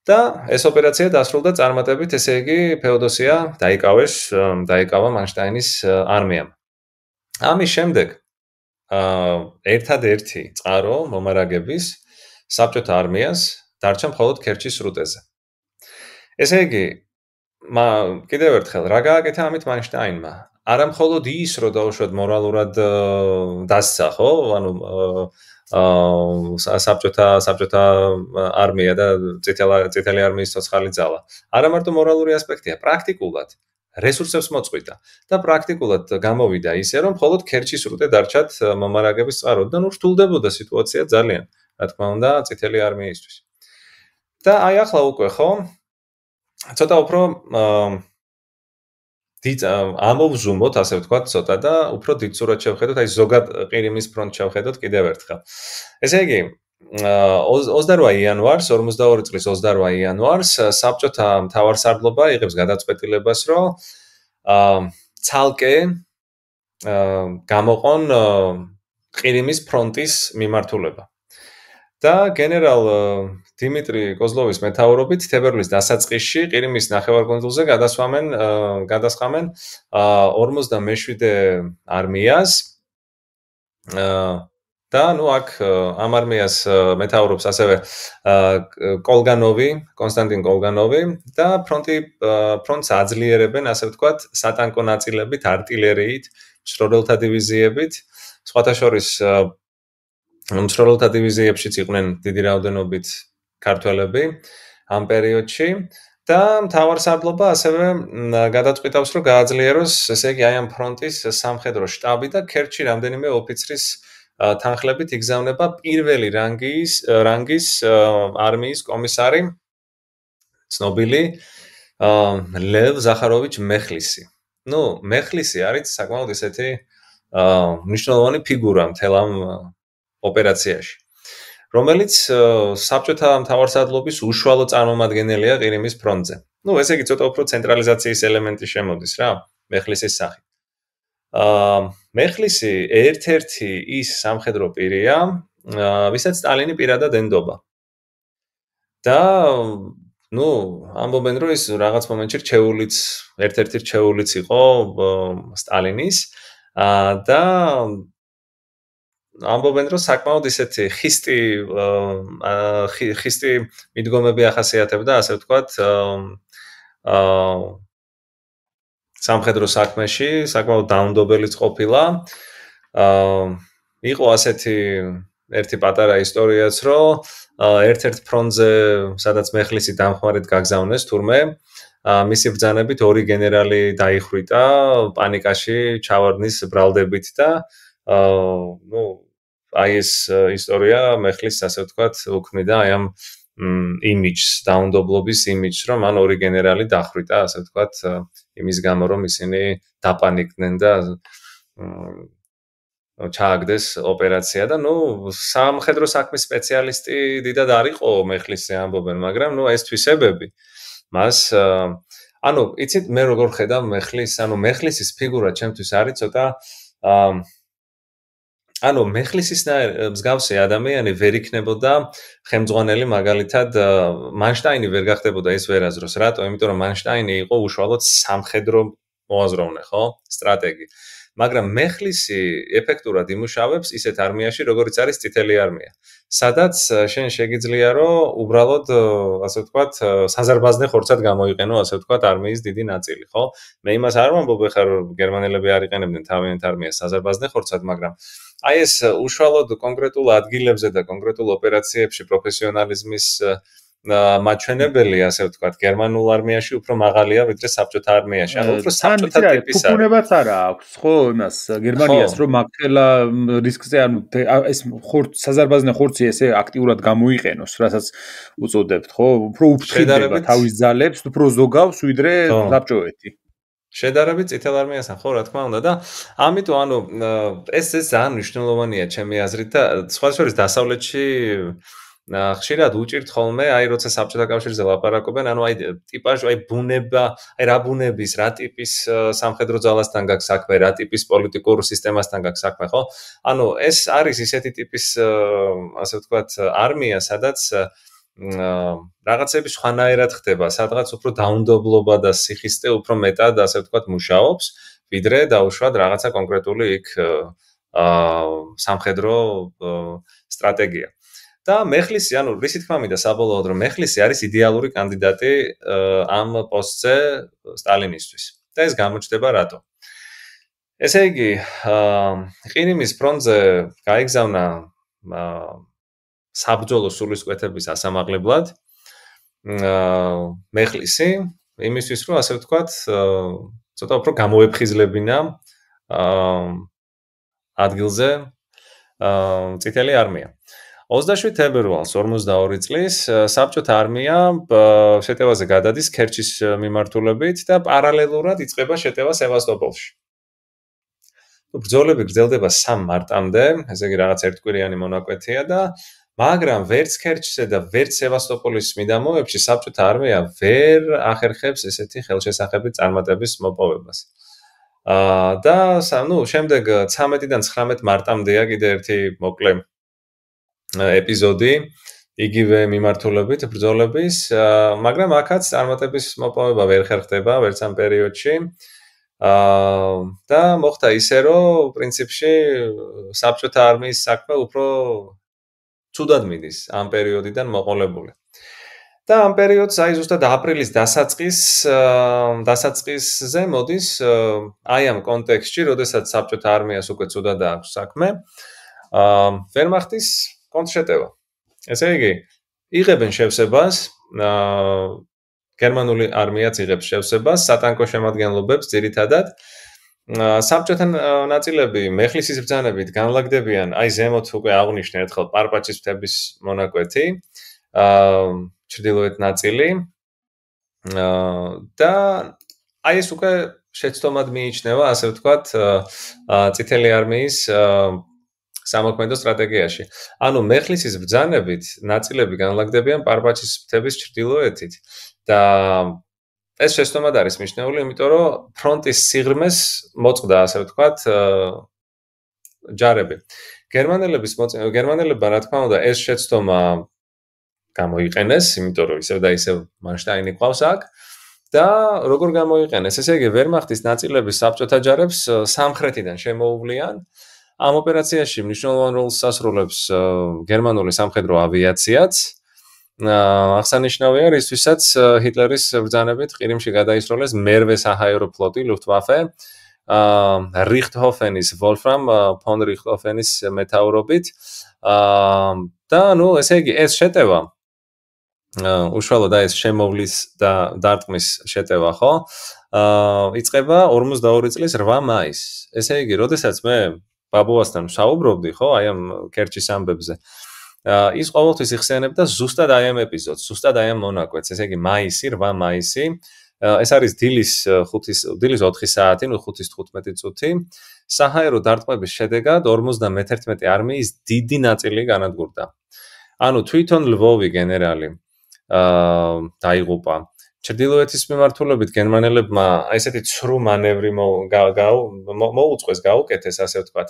და ეს ოპერაცია დასრულდა წარმატებით, ესე იგი ფეოდოსია დაიკავა მანშტაინის არმიამ. ამის შემდეგ ერთადერთი წყარო მომარაგების საბჭოთა არმიას დარჩა მხოლოდ ქერჩის სრუტეზე. ესე იგი, კიდევ ერთხელ, რა გააკეთა ამით მანშტაინმა? არა მხოლოდ ის, რომ დაუშვათ მორალურად დასცა, ხო? ანუ საბჭოთა არმია და წითელი არმიის ცოცხალი ძალა. არა მარტო მორალური ასპექტია, პრაქტიკულად რესურსებს მოწყვიტა და პრაქტიკულად გამოვიდა ისე, რომ მხოლოდ ქერჩის სრუტე დარჩათ მომარაგების წყაროდ და რთულდებოდა სიტუაცია ძალიან, რა თქმა უნდა, წითელი არმიისთვის. და აი ახლა უკვე ხო, ცოტა უფრო ამოვზუმოთ, ასე ვთქვათ, ცოტა და უფრო დიდ სურათს შევხედოთ, აი ზოგად ყირიმის ფრონტს შევხედოთ კიდევ ერთხელ. ესე იგი, 28 იანვარს, 42 წლის 28 იანვარს საბჭოთა მთავარსარდლობა იღებს გადაწყვეტილებას, რომ ცალკე გამოყონ ყირიმის ფრონტის მიმართულება. და გენერალ დიმიტრი კოზლოვის მეთაურობით თებერვლის დასაწყისში ყირიმის ნახევარკუნძულზე გადასხამენ 57 არმიას და აქ ამ არმიას მეთაურობს ასევე კონსტანტინ კოლგანოვი და ფრონტს აძლიერებენ, ასე ვთქვათ, სატანკო ნაწილებით, არტილერიით, მცრორელთა დივიზიებით, სხვათა შორის მცრორელთა დივიზიებშიც იყვნენ დიდი რაოდენობით ქართველები ამ პერიოდში და მთავარსარდლობა ასევე გადაწყვიტავს, რომ გააძლიეროს, ესე იგი, აი ამ ფრონტის სამხედრო შტაბი და ქერჩში რამდენიმე ოფიცრის თანხლებით იგზავნება პირველი რანგის არმიის კომისარი ცნობილი ლევ ზახაროვიჩ მეხლისი. მეხლისი არის საკმაოდ ესეთი მნიშვნელოვანი ფიგურა მთელ ამ ოპერაციაში, რომელიც საბჭოთა მთავარსარდლობის უშუალო წარმომადგენელია ყირიმის ფრონტზე. ესე იგი, ცოტა უფრო ცენტრალიზაციის ელემენტი შემოდის რა, მეხლისის სახით. მეხლისი ერთ-ერთი ის სამხედრო პირია, ვისაც სტალინი პირადად ენდობა. და ამბობენ, რომ ის რაღაც მომენტში ერთ-ერთი რჩეულიც იყო სტალინის და ამბობენ, რომ საკმაოდ ისეთი ხისტი მიდგომები ახასიათებდა, ასე ვთქვათ, სამხედრო საქმეში, საკმაოდ დაუნდობელიც ყოფილა. იყო ასეთი ერთი პატარა ისტორიაც, რომ ერთ-ერთ ფრონტზე, სადაც მეხლისი დამხმარედ გაგზავნეს თურმე, მისი ბრძანებით ორი გენერალი დაიხრიტა პანიკაში, ჩავარდნის ბრალდებით და აი ეს ისტორია მეხლის, ასე ვთქვათ, უქმნიდა აი ამ იმიჯს, დაუნდობლობის იმიჯს, რომ მან ორი გენერალი დახრიტა, ასე ვთქვათ, იმის გამო, რომ ისინი დაპანიკდნენ და ჩააგდეს ოპერაცია და სამხედრო საქმის სპეციალისტი დიდად არ იყო მეხლისი ამბობენ, მაგრამ ეს თვისებები მას იცით მე როგორ ხედავ მეხლისს, მეხლისის ფიგურა ჩემთვის არის ცოტა მეხლისის მსგავსი ადამიანი ვერ იქნებოდა ხელმძღვანელი, მაგალითად მანშტაინი ვერ გახდებოდა ეს ვერაზროს, რატო? იმიტომ რომ მანშტაინი იყო უშუალოდ სამხედრო მოაზროვნე, ხო? სტრატეგი. მაგრამ მეხლისი ეფექტურად იმუშავებს ისეთ არმიაში, როგორც არის წითელი არმია. სადაც შენ შეგიძლია რომ უბრალოდ, ასე ვთქვათ, საზარბაზნე ხორცად გამოიყენო, ასე ვთქვათ, არმიის დიდი ნაწილი, ხო? მე იმას არ ვამბობ, რომ გერმანელები არ იყენებდნენ თავიანთ არმიას საზარბაზნე ხორცად, მაგრამ აი ეს უშუალოდ კონკრეტულ ადგილებზე და კონკრეტულ ოპერაციებში პროფესიონალიზმის მაჩვენებელი, ასე ვთქვათ, გერმანულ არმიაში უფრო მაღალია, ვიდრე საბჭოთა არმიაში. უფრო საბჭოთა ტიპის არის. ფუფუნებაც არა აქვს, ხო, იმას გერმანიას, რომ მაგხელა რისკზე, ეს საზარბაზნე ხორცი ესე აქტიურად გამოიყენოს, რასაც უწოდებთ, ხო? უფრო უფრთხილდება თავის ძალებს, უფრო ზოგავს, ვიდრე საბჭოეთი. შედარებით წითელ არმიასთან, ხო, რა თქმა უნდა და ამიტომ ეს ძალიან მნიშვნელოვანია ჩემი აზრით და სხვა შორის დასავლეთში ხშირად უჭირთ ხოლმე, როცა საბჭოთა კავშირზე ლაპარაკობენ, ტიპაჟი, ბუნება, რა ბუნების, რა ტიპის სამხედრო ძალასთან გაქვს საქმე, რა ტიპის პოლიტიკურ სისტემასთან გაქვს საქმე, ხო? ეს არის ისეთი ტიპის, ასე ვთქვათ, არმია, სადაც რაღაცები სხვანაირად ხდება, სადღაც უფრო დაუნდობლობა და სიხისტე უფრო მეტად, ასე ვთქვათ, მუშაობს, ვიდრე დაუშვათ რაღაცა კონკრეტული იქ სამხედრო სტრატეგია. და მეხლისი, ანუ რისი თქმა მინდა საბოლოოდ, რომ მეხლისი არის იდეალური კანდიდატი ამ პოსტზე სტალინისთვის. და ეს გამოჩნდება რატო? ესე იგი, ყირიმის ფრონტზე გაიგზავნა საბრძოლო სულისკვეთების ასამაღლებლად მეხლისი, იმისთვის რომ ასე ვთქვათ, ცოტა უფრო გამოეფხიზლებინა ადგილზე წითელი არმია. 27 თებერვალს 42 წლის საბჭოთა არმია შეტევაზე გადადის ქერჩის მიმართულებით და პარალელურად იწყება შეტევა სევასტოპოლში. ბრძოლები გრძელდება 3 მარტამდე, ესე იგი რაღაც ერთკვირიანი მონაკვეთია და მაგრამ ვერც ქერჩზე და ვერც სევასტოპოლის მიდამოებში საბჭოთა არმია ვერ ახერხებს ესეთი ხელშესახებით წარმატების მოპოვებას. და შემდეგ 13-დან 19 მარტამდეა კიდე ერთი მოკლე ეპიზოდი იგივე მიმართულებით ბრძოლების, მაგრამ აქაც წარმატების მოპოვება ვერ ხერხდება ვერც ამ პერიოდში. და მოხდა ისე, რომ პრინციპში საბჭოთა არმიის საქმე უფრო ცუდად მიდის ამ პერიოდიდან მოყოლებული. და ამ პერიოდს აი ზუსტად აპრილის დასაწყისზე მოდის აი ამ კონტექსტში, როდესაც საბჭოთა არმიას უკვე ცუდად აქვს საქმე, ვერმახტის კონტრშეტევა. ესე იგი, იღებენ შევსებას, გერმანული არმიაც იღებს შევსებას, სატანკო შემადგენლობებს ძირითადად. საბჭოთა ნაწილები მეხლისის ბრძანებით განლაგდებიან, აი ზემოთ უკვე აღვნიშნე ერთხელ პარპაჩის მთების მონაკვეთი, ჩრდილოეთ ნაწილი. და აი ეს უკვე შეცდომად მიიჩნევა, ასე ვთქვათ, წითელი არმიის სამოქმედო სტრატეგიაში. ანუ მეხლისის ბრძანებით ნაწილები განლაგდებიან პარპაჩის მთების ჩრდილოეთით და ეს შეცდომად არის მიჩნეული, იმიტომ რომ ფრონტის სიღრმეს მოწყდა, ასე ვთქვათ, ჯარები. გერმანელებმა, რა თქმა უნდა, ეს შეცდომა გამოიყენეს, იმიტომ რომ ისევ და ისევ მანშტაინი ყავს აქ და როგორ გამოიყენეს? ესე იგი, ვერმახტის ნაწილები საბჭოთა ჯარებს სამხრეთიდან შემოუვლიან. ამ ოპერაციაში მნიშვნელოვან როლს ასრულებს გერმანული სამხედრო ავიაციაც. აღსანიშნავია, რისთვისაც ჰიტლერის ბრძანებით ყირიმში გადაისროლეს მერვე საჰაერო ფლოტი ლუფტვაფე, რიხტჰოფენის ვოლფრამ ფონ რიხტჰოფენის მეთაურობით. და ნუ ესე იგი, ეს შეტევა უშუალოდ და ეს შემოვლის და დარტყმის შეტევა, ხო? იწყება 42 წლის 8 მაისს. ესე იგი, როდესაც მე ბაბუასთან ვსაუბრობდი, ხო, აი ამ ქერჩის ამბებზე. ის ყოველთვის იხსენებდა ზუსტად აი ამ ეპიზოდს, ზუსტად აი ამ მონაკვეთს, ესე იგი, 8 მაისი. ეს არის დილის 4 საათი, ნუ 5:15 წუთი. საჰაერო დარტყმების შედეგად 51 არმიის დიდი ნაწილი განადგურდა. ანუ თვითონ ლვოვი გენერალი დაიღუპა. ჩრდილოეთის მიმართულებით გერმანელებმა ესეთი ცრუ მანევრი მოუწყვეს, გაუკეთეს, ასე ვთქვათ,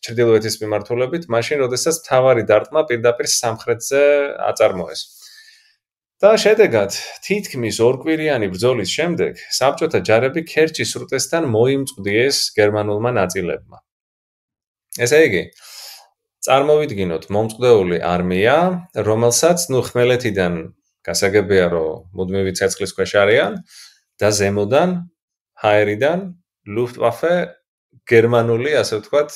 ჩრდილოეთის მიმართულებით, მაშინ როდესაც მთავარი დარტყმა პირდაპირ სამხრეთზე აწარმოეს. და შედეგად, თითქმის ორკვირიანი ბრძოლის შემდეგ, საბჭოთა ჯარები ქერჩის სრუტესთან მოიმწყვდიეს გერმანულმა ნაწილებმა. ესე იგი, წარმოვიდგინოთ მომწყვდეული არმია, რომელსაც ხმელეთიდან გასაგებია, რომ მუდმივი ცეცხლის ქვეშ არიან და ზემოდან, ჰაერიდან ლუფტვაფე გერმანული, ასე ვთქვათ,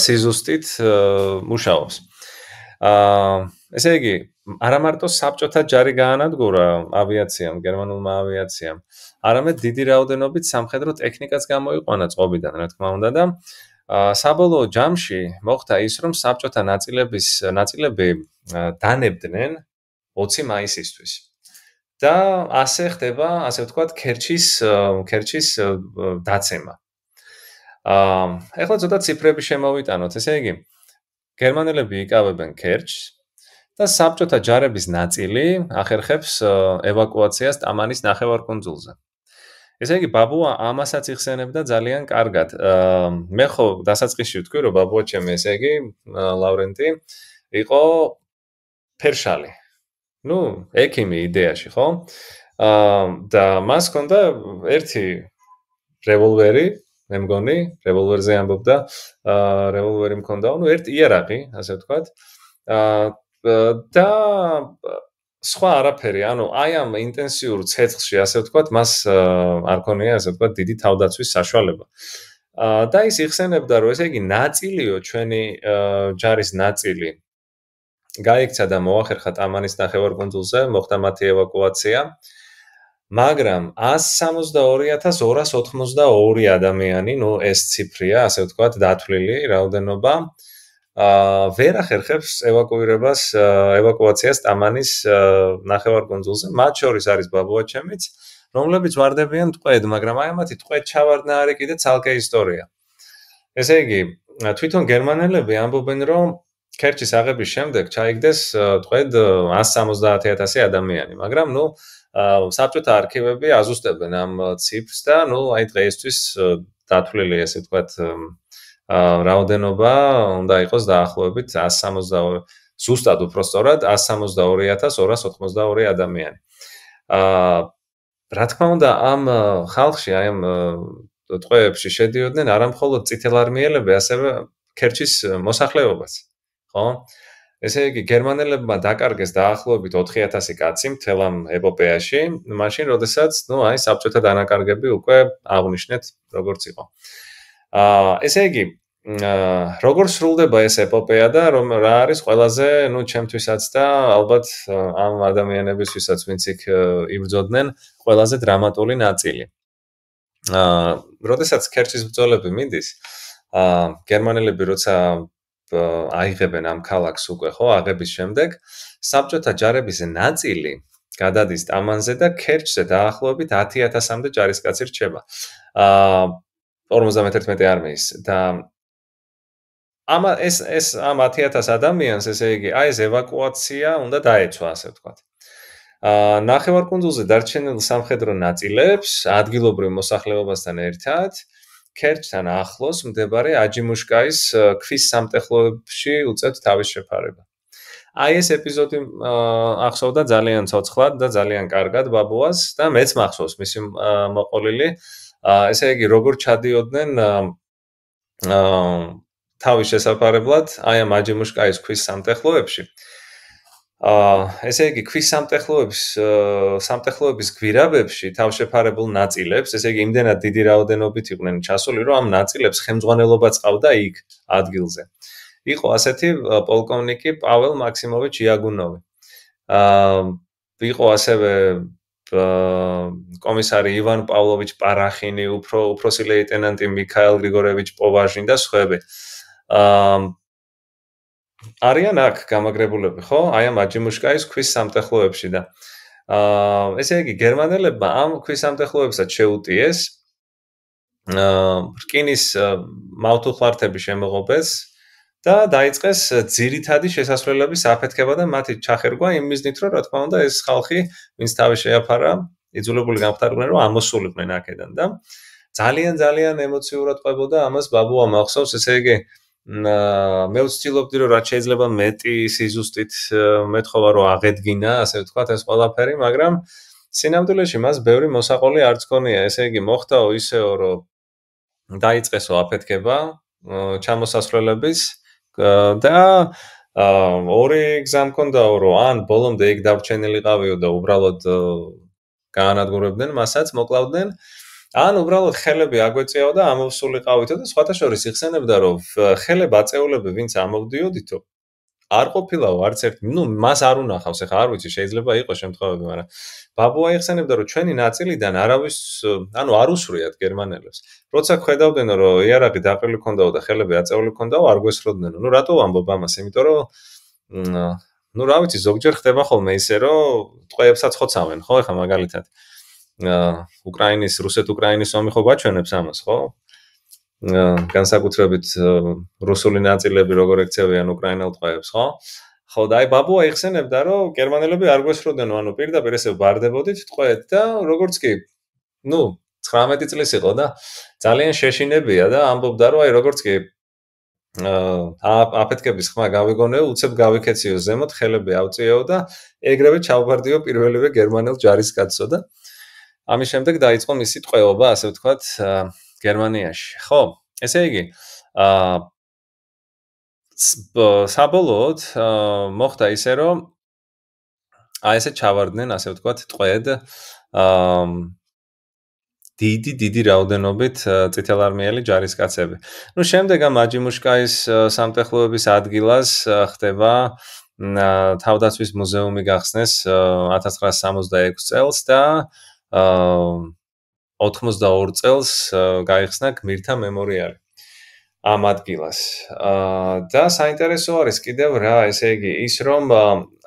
სიზუსტით მუშაობს. ესე იგი, არა მარტო საბჭოთა ჯარი გაანადგურა ავიაციამ, გერმანულმა ავიაციამ, არამედ დიდი რაოდენობით სამხედრო ტექნიკაც გამოიყვანა წყობიდან, რა თქმა უნდა და საბოლოო ჯამში მოხდა ის, რომ საბჭოთა ნაწილები დანებდნენ 20 მაისისთვის. და ასე ხდება, ასე ვთქვათ, ქერჩის დაცემა. ეხლა ცოტა ციფრები შემოვიტანოთ. ესე იგი, გერმანელები იკავებენ ქერჩს და საბჭოთა ჯარების ნაწილი ახერხებს ევაკუაციას ტამანის ნახევარკუნძულზე. ესე იგი, ბაბუა ამასაც იხსენებდა ძალიან კარგად. მე დასაწყისში ვთქვი, რომ ბაბუა ჩემი, ესე იგი, ლავრენტი იყო ფერშალი. ექიმი იდეაში, ხო? და მას ჰქონდა ერთი რევოლვერი, მე მგონი, რევოლვერზე ამბობდა, რევოლვერი მქონდა, ერთი იარაღი, ასე ვთქვათ. და სხვა არაფერი, აი ამ ინტენსიურ ცეცხლში, ასე ვთქვათ, მას არ ქონია, ასე ვთქვათ, დიდი თავდაცვის საშუალება. და ის იხსენებდა, რომ ესე იგი ნაწილიო ჩვენი ჯარის ნაწილი გაიქცა და მოახერხა ტამანის ნახევარკუნძულზე, მოხდა მათი ევაკუაცია. მაგრამ 162,282 ადამიანი, ეს ციფრია, ასე ვთქვათ, დათვლილი რაოდენობა, ვერ ახერხებს ევაკუაციას ტამანის ნახევარკუნძულზე. მათ შორის არის ბაბუაჩემიც, რომლებიც ვარდებიან ტყვედ, მაგრამ აი ამათი ტყვედ ჩავარდნა არის კიდე ცალკე ისტორია. ესე იგი, თვითონ გერმანელები ამბობენ, რომ ქერჩის აღების შემდეგ ჩაიგდეს ტყვედ 170,000 ადამიანი, მაგრამ საბჭოთა არქივები აზუსტებენ ამ ციფრს და აი დღეისთვის დათვლილი, ესე ვთქვათ, რაოდენობა უნდა იყოს დაახლოებით 162, ზუსტად უпростоრად 162,282 ადამიანი. რა თქმა უნდა, ამ ხალხში, აი ამ ტყვეებში შედიოდნენ არა მხოლოდ წითელარმიელები, ასევე ქერჩის მოსახლეობაც, ხო? ესე იგი, გერმანელებმა დაკარგეს დაახლოებით 4,000 კაცი მთელ ამ ეპოპეაში, მაშინ, როდესაც, აი საბჭოთა დანაკარგები უკვე აღნიშნეთ, როგორც იყო. ესე იგი, როგორ სრულდება ეს ეპოპეა და რა არის ყველაზე, ჩემთვისაც და ალბათ ამ ადამიანებისთვისაც, ვინც იქ იბრძოდნენ, ყველაზე დრამატული ნაწილი. როდესაც ქერჩის ბრძოლები მიდის, გერმანელები როცა აიღებენ ამ ქალაქს უკვე, ხო, აღების შემდეგ, საბჭოთა ჯარების ნაწილი გადადის ტამანზე და ქერჩზე დაახლოებით 10,000-მდე ჯარისკაცი რჩება. 51 არმიის და ამ 10,000 ადამიანს, ესე იგი, ეს ევაკუაცია უნდა დაეცვა, ასე ვთქვათ. ნახევარკუნძულზე დარჩენილ სამხედრო ნაწილებს ადგილობრივ მოსახლეობასთან ერთად ქერჩთან ახლოს მდებარე აჯიმუშკაის ქვის სამტეხლოებში უწევთ თავის შეფარება. ეს ეპიზოდი ახსოვდა ძალიან ცოცხლად და ძალიან კარგად ბაბუას და მეც მახსოვს მისი მოყოლილი. ესე იგი, როგორ ჩადიოდნენ თავის შესაფარებლად ამ აჯიმუშკაის ქვის სამტეხლოებში. ესე იგი, ქვის სამტეხლოების გვირაბებში თავშეფარებულ ნაწილებს, ესე იგი, იმდენად დიდი რაოდენობით იყვნენ ჩასული, რომ ამ ნაწილებს ხელმძღვანელობაც ყავდა იქ ადგილზე. იყო ასეთი პოლკოვნიკი პაվել მაქსიმოვიჩ იაგუნოვი. იყო ასევე კომისარი ივან პავლოვიჩ პარახინი, უფროსი ლეიტენანტი მიქაელ გრიგორევიჩ პოვაჟინი და სხვები. არიან აქ გამაგრებულები, ხო? ამ აჯიმუშკაის ქვის სამტეხლოებში და ესე იგი, გერმანელებმა ამ ქვის სამტეხლოებსაც შეუტიეს რკინის მავთულხლართები შემოღობეს და დაიწყეს ძირითადი შესასვლელების აფეთქება და მათი ჩახერგვა იმ მიზნით, რომ რა თქმა უნდა ეს ხალხი, ვინც თავის შეაფარა, იძულებული გამხდარდნენ, რომ ამოსულიყვნენ აქედან და ძალიან ემოციურად ყვებოდა ამას ბაბუა მახსოვს, ესე იგი მე ვცდილობდი რომ რაც შეიძლება მეტი სიზუსტით მეთხოვა რომ აღედგინა, ასე ვთქვათ, ეს ყველაფერი, მაგრამ სინამდვილეში მას ბევრი მოსაყოლი არც ქონია, ესე იგი მოხდაო ისეო რომ დაიწყესო აფეთქება ჩამოსასვლელების და ორი გზა მქონდაო რომ ან ბოლომდე იქ დავრჩენილიყავიო და უბრალოდ გაანადგურებდნენ მასაც, მოკლავდნენ, ან უბრალოდ ხელები აგვეწიაო და ამოვსულიყავითო და სხვათა შორის იხსენებდა რომ ხელებ აწეულები ვინც ამოვდიოდითო არ ყოფილაო არც ერთ, მას არ უნახავს, ეხლა არ ვიცი, შეიძლება იყოს შემთხვევები, მაგრამ ბაბუა იხსენებდა რომ ჩვენი ნაწილიდან არავის, არ უსვრიათ გერმანელებს. როცა ხედავდნენ რომ იარაღი დაყრილი ქონდაო და ხელები აწეული ქონდაო, არ გვესროდნენ. რატო ამბობ ამას? იმიტომ რომ რა ვიცი, ზოგჯერ ხდება ხოლმე ისე რომ ტყვეებსაც ხოცავენ, ხო, ეხლა მაგალითად რუსეთ-უკრაინის ომი ხო გვაჩვენებს ამას, ხო? განსაკუთრებით რუსული ნაწილები როგორ ექცევიან უკრაინელ ტყვეებს, ხო? ხო, და ბაბუა იხსენებდა, რომ გერმანელები არ გვესროდნენ, პირდაპირ ესე ვარდებოდით ტყვედ და როგორც კი 19 წლის იყო და ძალიან შეშინებია და ამბობდა, რომ როგორც კი აფეთქების ხმა გავიგონეო, უცებ გავიქეციო ზემოთ, ხელები ავწიეო და ეგრევე ჩავბარდიო პირველივე გერმანელ ჯარისკაცსო და ამის შემდეგ დაიწყო მისი ტყვეობა, ასე ვთქვათ, გერმანიაში. ხო, ესე იგი, საბოლოოდ მოხდა ისე, რომ ესე ჩავარდნენ, ასე ვთქვათ, ტყვედ დიდი რაოდენობით წითელარმიელი ჯარისკაცები. ნუ შემდეგ ამ აჯიმუშკაის სამტეხლოების ადგილას ხდება თავდაცვის მუზეუმი გახსნეს 1966 წელს და 82 წელს გაიხსნა გმირთა მემორიალი ამ ადგილას. და საინტერესო არის კიდევ რა, ესე იგი, ის რომ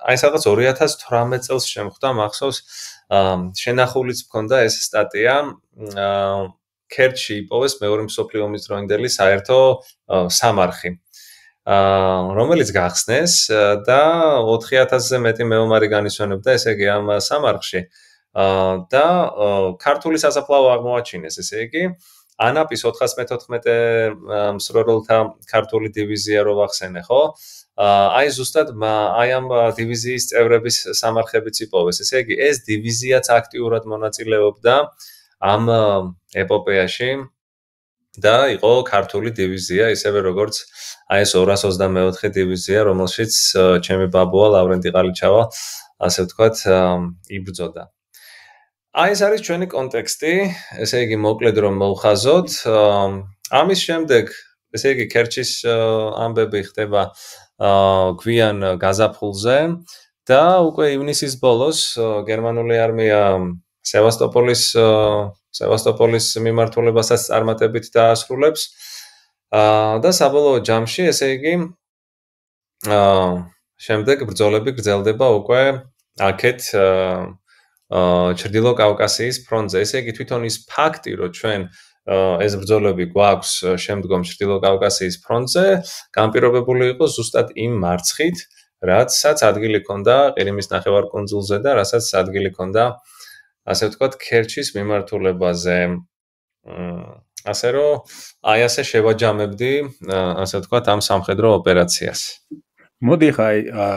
აი სადღაც 2018 წელს შემხვდა მახსოვს შენახულიც მქონდა ეს სტატია ქერჩში იპოვეს მეორე მსოფლიო ომის დროინდელი საერთო სამარხი, რომელიც გახსნეს და 4000-ზე მეტი მეომარი განისვენებდა, ესე იგი, ამ სამარხში და ქართული სასაფლაო აღმოაჩინეს, ესე იგი, ანაპის 414 მსროლელთა ქართული დივიზია რო ვახსენე, ხო? აი ზუსტად აი ამ დივიზიის წევრების სამარხებიც იპოვეს. ესე იგი, ეს დივიზიაც აქტიურად მონაწილეობდა ამ ეპოპეაში და იყო ქართული დივიზია, ისევე როგორც აი ეს 224 დივიზია, რომელშიც ჩემი ბაბუა ლავრენტი ყალიჩავა, ასე ვთქვათ, იბრძოდა. აი ეს არის ჩვენი კონტექსტი, ესე იგი, მოკლედ რომ მოვხაზოთ. ამის შემდეგ, ესე იგი, ქერჩის ამბები ხდება გვიან გაზაფხულზე და უკვე ივნისის ბოლოს გერმანული არმია სევასტოპოლის მიმართულებასაც წარმატებით დაასრულებს და საბოლოო ჯამში, ესე იგი, შემდეგ ბრძოლები გრძელდება უკვე აქეთ ჩრდილო კავკასიის ფრონტზე. ესე იგი, თვითონ ის ფაქტი, რომ ჩვენ ეს ბრძოლები გვაქვს შემდგომ ჩრდილო კავკასიის ფრონტზე, განპირობებული იყო ზუსტად იმ მარცხით, რაცაც ადგილი ჰქონდა ყირიმის ნახევარკუნძულზე და რასაც ადგილი ჰქონდა, ასე ვთქვათ, ქერჩის მიმართულებაზე. ასე რომ, აი ასე შევაჯამებდი, ასე ვთქვათ, ამ სამხედრო ოპერაციას. მოდი ხა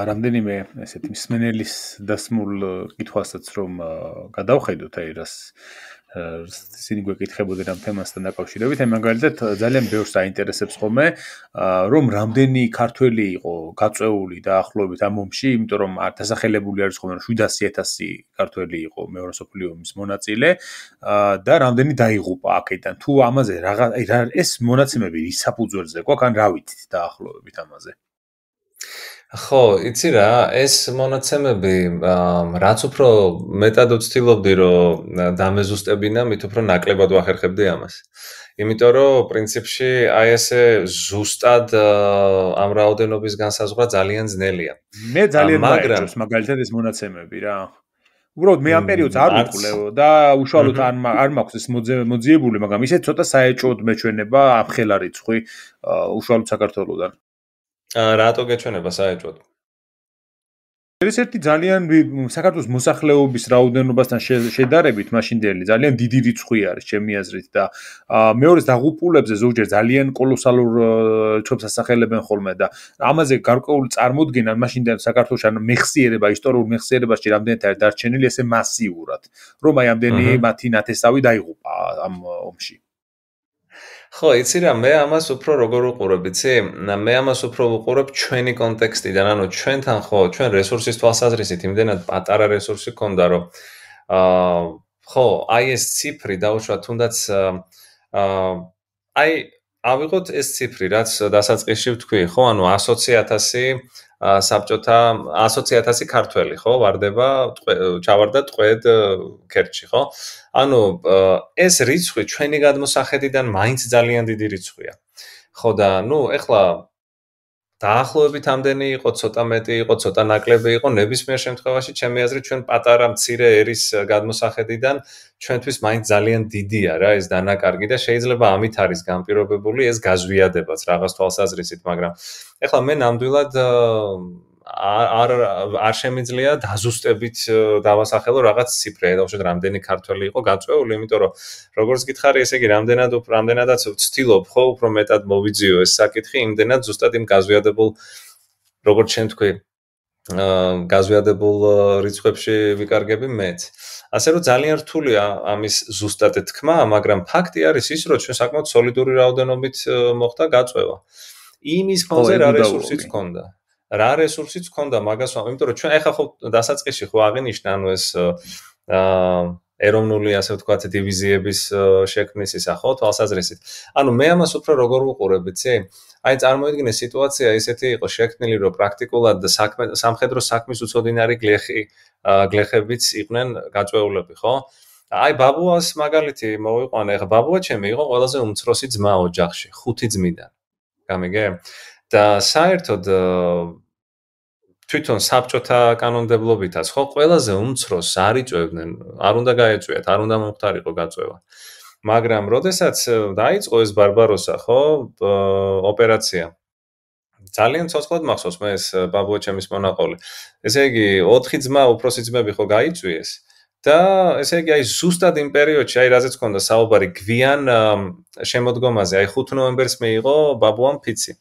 რამდენიმე ესეთი მსმენელის დასმულ კითხვასაც რომ გადავხედოთ, აი რას ისინი გვეკითხებოდნენ ამ თემასთან დაკავშირებით, აი მაგალითად ძალიან ბევრს აინტერესებს ხოლმე, რომ რამდენი ქართველი იყო გაწეული დაახლოებით ამ ომში, იმიტომ რომ დასახელებული არის ხოლმე 700,000 ქართველი იყო მეორე მსოფლიო ომის მონაწილე და რამდენი დაიღუპა აქედან. თუ ამაზე რა ეს მონაცემები რის საფუძველზე გვაქვს, ან რა ვიცით დაახლოებით ამაზე? ხო, იცი რა, ეს მონაცემები, რაც უფრო მეტად ვცდილობდი, რომ დამეზუსტებინა, მით უფრო ნაკლებად ვახერხებდი ამას. იმიტომ რომ პრინციპში აი ესე ზუსტად ამ რაოდენობის განსაზღვრა ძალიან ძნელია. მე ძალიან მაინტერესებს მაგალითად ეს მონაცემები რა. უბრალოდ მე ამ პერიოდს არ ვიყვლევ და უშუალოდ არ მაქვს ეს მოძიებული, მაგრამ ისე ცოტა საეჭვოდ მეჩვენება ამ ხელა რიცხვი უშუალოდ საქართველოსთან. რატო გეჩვენება საეჭვოდ? ეს ერთი ძალიან საქართველოს მოსახლეობის რაოდენობასთან შედარებით მაშინდელი ძალიან დიდი რიცხვი არის ჩემი აზრით და მეორეს დაღუპულებზე ზოგჯერ ძალიან კოლოსალურ რიცხვებს ასახელებენ ხოლმე და ამაზე გარკვეული წარმოდგენა მაშინდელ საქართველოს ან მეხსიერება ისტორიულ მეხსიერებაში რამდენად არის დარჩენილი ესე მასიურად რომ აი ამდენი მათი ნათესავი დაიღუპა ამ ომში. ხო, იცი რა, მე ამას უფრო როგორ ვუყურებ, იცი? მე ამას უფრო ვუყურებ ჩვენი კონტექსტიდან, ანუ ჩვენთან ხო, ჩვენ რესურსის თვალსაზრისით იმდენად პატარა რესურსი ქონდა, რომ ხო, აი ეს ციფრი დაუშვათ თუნდაც აი ავიღოთ ეს ციფრი, რაც დასაწყისში ვთქვი, ხო, ანუ 120,000 საბჭოთა 120,000 ქართველი, ხო, ვარდება, ჩავარდა ტყვედ ქერჩში, ხო? ანუ ეს რიცხვი ჩვენი გადმოსახედიდან მაინც ძალიან დიდი რიცხვია. ხო და ნუ ეხლა დაახლოებით ამდენი იყო, ცოტა მეტი იყო, ცოტა ნაკლები იყო, ნებისმიერ შემთხვევაში ჩემი აზრით ჩვენ პატარა მცირე ერის გადმოსახედიდან ჩვენთვის მაინც ძალიან დიდია რა ეს დანაკარგი და შეიძლება ამით არის განპირობებული ეს გაზვიადებაც რაღაც თვალსაზრისით, მაგრამ ეხლა მე ნამდვილად არ შემიძლია დაზუსტებით დავასახელო რაღაც ციფრე, ბავშვად რამდენი ქართველი იყო გაწვეული, იმიტომ რომ როგორც გითხარი, ესე იგი რამდენადაც ვცდილობ ხო უფრო მეტად მოვიძიო ეს საკითხი, იმდენად ზუსტად იმ გაზვიადებულ როგორც შენ თქვი გაზვიადებულ რიცხვებში ვიკარგები მეც. ასე რომ ძალიან რთულია ამის ზუსტად თქმა, მაგრამ ფაქტი არის ის, რომ ჩვენ საკმაოდ სოლიდური რაოდენობით მოხდა გაწვევა. იმის ფონზე რა რესურსიც ჰქონდა. რა რესურსიც ჰქონდა მაგას, იმიტომ რომ ჩვენ ახლა ხო დასაწყისში ხო აღინიშნა ანუ ეს ეროვნული ასე ვთქვათ დივიზიების შექმნის ისა ხო თვალსაზრისით. ანუ მე ამას უფრო როგორ ვუყურებ, იცი? აი წარმოიდგინე სიტუაცია ისეთი იყო შექმნილი, რომ პრაქტიკულად სამხედრო საქმის უცოდინარი გლეხებიც იყვნენ გაწვეულები, ხო? აი ბაბუას მაგალითი მოვიყვანე, ახლა ბაბუა ჩემი იყო ყველაზე უმცროსი ძმა ოჯახში, 5 ძმიდან. გამიგე? და საერთოდ თვითონ საბჭოთა კანონმდებლობითაც ხო ყველაზე უმცროს არ იწვევდნენ, არ უნდა გაეწვიათ, არ უნდა მომხდარიყო გაწვევა. მაგრამ როდესაც დაიწყო ეს ბარბაროსა, ხო, ოპერაცია. ძალიან ცოცხლად მახსოვს მე ეს ბაბუა ჩემის მონაყოლი. ესე იგი 4 ძმა უფროსი ძმები ხო გაიწვიეს და ესე იგი აი ზუსტად იმ პერიოდში აი რაზეც ჰქონდა საუბარი გვიან შემოდგომაზე, აი 5 ნოემბერს მიიღო ბაბუამ ფიცი,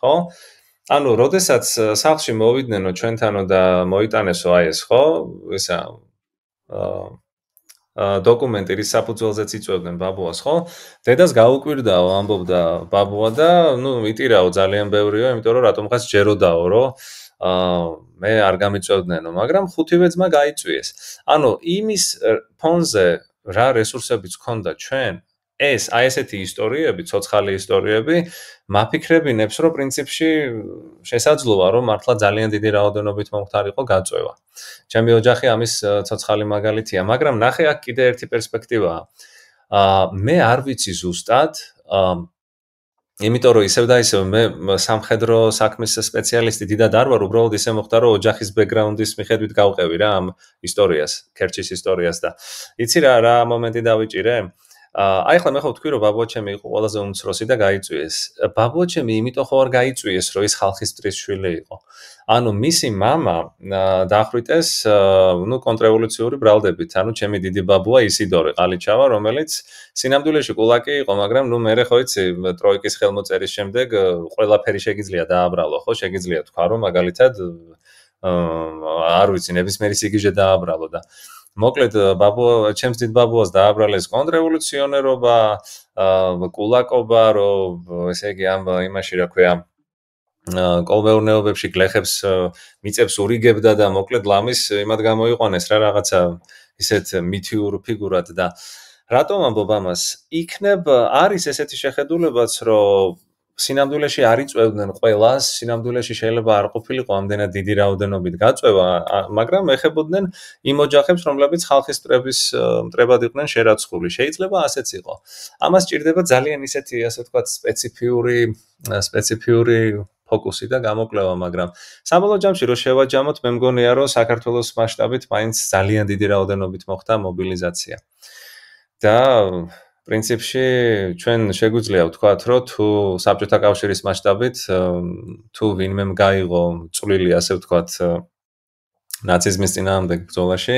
ხო? ანუ როდესაც სახლში მოვიდნენ ჩვენთანო და მოიტანესო აი ეს, ხო? ისა დოკუმენტი რის საფუძველზეც იწვევდნენ ბაბუას, ხო? დედას გაუკვირდაო, ამბობდა ბაბუა და ნუ იტირაო ძალიან ბევრიო, იმიტომ რომ რატომღაც ჯეროდაო, რომ მე არ გამიწევდნენო, მაგრამ 5-ვე ძმა გაიწვიეს. ანუ იმის ფონზე რა რესურსებიც ჰქონდა ჩვენ, ეს აი ესეთი ისტორიები, ცოცხალი ისტორიები, მაფიქრებინებს, რომ პრინციპში შესაძლოა, რომ მართლა ძალიან დიდი რაოდენობით მომხდარიყო გაწვევა. ჩემი ოჯახი ამის ცოცხალი მაგალითია, მაგრამ ნახე აქ კიდე ერთი პერსპექტივაა. მე არ ვიცი ზუსტად, იმიტომ რომ ისევ და ისევ მე სამხედრო საქმის სპეციალისტი დიდად არ ვარ, უბრალოდ ისე მოხდა, რომ ოჯახის ბექგრაუნდის მიხედვით გავყევი რა ამ ისტორიას, ქერჩის ისტორიას და იცი რა მომენტი დავიჭირე? აი ახლა მე ხო ვთქვი, რომ ბაბუა ჩემი იყო ყველაზე უმცროსი და გაიწვიეს. ბაბუა ჩემი იმიტომ ხო არ გაიწვიეს, რომ ის ხალხის მტრის შვილი იყო. ანუ მისი მამა დახვრიტეს, ნუ კონტრრევოლუციური ბრალდებით. ანუ ჩემი დიდი ბაბუა ისიდორე ყალიჩავა, რომელიც სინამდვილეში კულაკი იყო, მაგრამ ნუ მე ხო იცი, ტროიკის ხელმოწერის შემდეგ ყველაფერი შეგიძლია დააბრალო, ხო? შეგიძლია თქვა, რომ მაგალითად არ ვიცი, ნებისმიერი სიგიჟე დააბრალო და მოკლედ ჩემს დიდ ბაბუას დააბრალეს კონტრრევოლუციონერობა, კულაკობა, რომ ესე იგი ამ იმაში რა ქვია კოლმეურნეობებში გლეხებს მიწებს ურიგებდა და მოკლედ ლამის იმად გამოიყვანეს რა რაღაცა ისეთ მითიურ ფიგურად და რატომ ამბობ ამას? იქნებ არის ესეთი შეხედულებაც, რომ სინამდვილეში არ იწვევდნენ ყველას, სინამდვილეში შეიძლება არ ყოფილიყო ამდენად დიდი რაოდენობით გაწვევა, მაგრამ ეხებოდნენ იმ ოჯახებს, რომლებიც ხალხის მტრებად იყვნენ შერაცხული. შეიძლება ასეც იყო. ამას ჭირდება ძალიან ისეთი, ასე ვთქვათ, სპეციფიური ფოკუსი და გამოკვლევა, მაგრამ საბოლოო ჯამში რო შევაჯამოთ, მე მგონია, რომ საქართველოს მასშტაბით მაინც ძალიან დიდი რაოდენობით მოხდა მობილიზაცია. და პრინციპში ჩვენ შეგვიძლია ვთქვათ, რომ თუ საბჭოთა კავშირის მასშტაბით თუ ვინმე გაიღო წვლილი, ასე ვთქვათ, ნაციზმის წინააღმდეგ ბრძოლაში,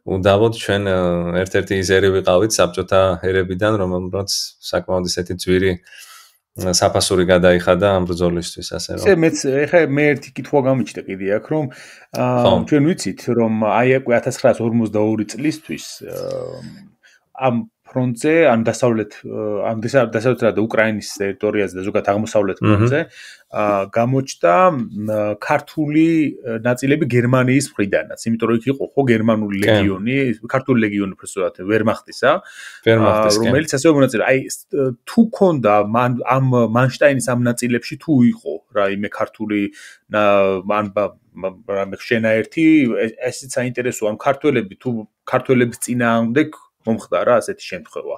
უდავოდ ჩვენ ერთ-ერთი იზერი ვიყავით საბჭოთა ერებიდან, რომელსაც საკმაოდ ისეთი ძვირი საფასური გადაიხადა ამ ბრძოლისთვის, ასე რომ. მეც ეხლა მე ერთი კითხვა გამიჩნდა კიდე აქ, რომ ჩვენ ვიცით, რომ აი 1942 წლისთვის ამ ფრონტზე, ამ დასავლეთ და უკრაინის ტერიტორიაზე და ზოგადად აღმოსავლეთ ფრონტზე გამოჩნდა ქართული ნაწილები გერმანიის მხრიდანაც, იმიტომ რომ იქ იყო ხო გერმანული ლეგიონი, ქართული ლეგიონი უბრალოდ ვერმახტისა, რომელიც ასევე მონაწილეობდა. აი თუ ქონდა ამ მანშტაინის ამ ნაწილებში თუ იყო რა იმე ქართული რამე შენაერთი, ესეც საინტერესოა, ამ ქართველების წინააღმდეგ მომხდარა ასეთი შემთხვევა,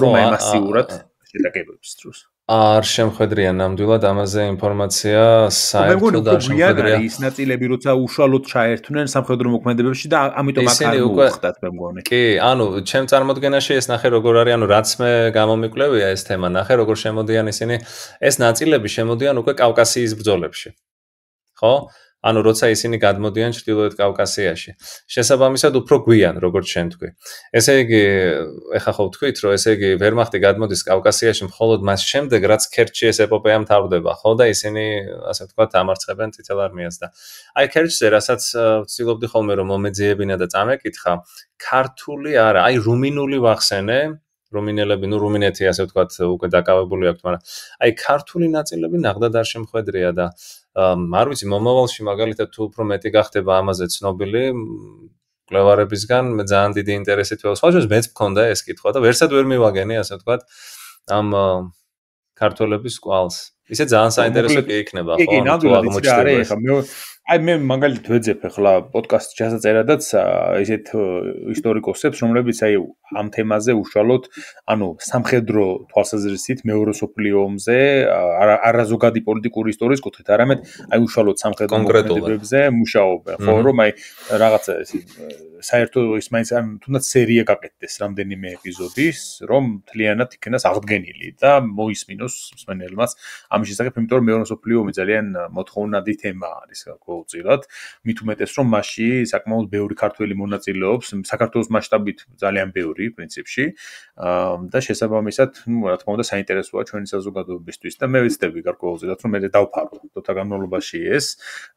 რომ აი მასიურად შეტაკებების დროს. არ შემხედრია ნამდვილად ამაზე ინფორმაცია, საერთოდ არ შემხედრია. ის ნაწილები როცა უშუალოდ ჩაერთვნენ სამხედრო მოქმედებებში და ამიტომ აქ არ მოუხდათ მე მგონი. კი, ანუ ჩემ წარმოდგენაში ეს ნახე როგორ არის, ანუ რაც მე გამომიკვლებია ეს თემა, ნახე როგორ შემოდიან ისინი, ეს ნაწილები შემოდიან უკვე კავკასიის ბრძოლებში. ხო? ანუ როცა ისინი გადმოდიან ჩრდილოეთ კავკასიაში. შესაბამისად უფრო გვიან, როგორც შენ თქვი. ესე იგი, ეხლა ხო ვთქვით, რომ ესე იგი ვერმახტი გადმოდის კავკასიაში მხოლოდ მას შემდეგ, რაც ქერჩში ეს ეპოპეა მთავრდება, ხო და ისინი, ასე ვთქვათ, ამარცხებენ წითელ არმიას და აი ქერჩზე, რასაც ვცდილობდი ხოლმე რომ მომეძიებინა და წამეკითხა, ქართული არა, აი რუმინული ვახსენე, რუმინელები, ნუ რუმინეთი ასე ვთქვათ, უკვე დაკავებული აქვთ, მაგრამ აი ქართული ნაწილები ნახდად არ შემხვედრია და არ ვიცი, მომავალში მაგალითად თუ უფრო მეტი გახდება ამაზე ცნობილი კვლევარებისგან, მე ძალიან დიდი ინტერესით ველს. სხვა შორის მეც მქონდა ეს კითხვა და ვერსად ვერ მივაგენი, ასე ვთქვათ, ამ ქართველების კვალს. ისე ძალიან საინტერესო კი იქნება, ხო? კი, ნამდვილად ის რა არის, ხა აი მე მაგალითად ვეძებ ახლა პოდკასტ ჩასაწერადაც ისეთ ისტორიკოსებს, რომლებიც აი ამ თემაზე უშუალოდ, ანუ სამხედრო თვალსაზრისით მეორე მსოფლიო ომზე, არაზოგადი პოლიტიკური ისტორიის კუთხით, არამედ აი უშუალოდ სამხედრო მოქმედებებზე მუშაობენ, ხო, რომ აი რაღაცა ესე საერთო ის მაინც ან თუნდაც სერია გაკეთდეს რამდენიმე ეპიზოდის, რომ მთლიანად იქნას აღდგენილი და მოისმინოს მსმენელმაც ამის შესახებ, იმიტომ რომ მეორე მსოფლიო ომი ძალიან მოთხოვნადი თემა არის გაუწილად. მით უმეტეს რომ მასში საკმაოდ ბევრი ქართველი მონაწილეობს, საქართველოს მასშტაბით ძალიან ბევრი პრინციპში და შესაბამისად, ну, რა თქმა უნდა, საინტერესოა ჩვენი საზოგადოებისთვის და მე ვეცდები გარკვეულწილად რომ მე დავფარო თოთა განმავლობაში ეს,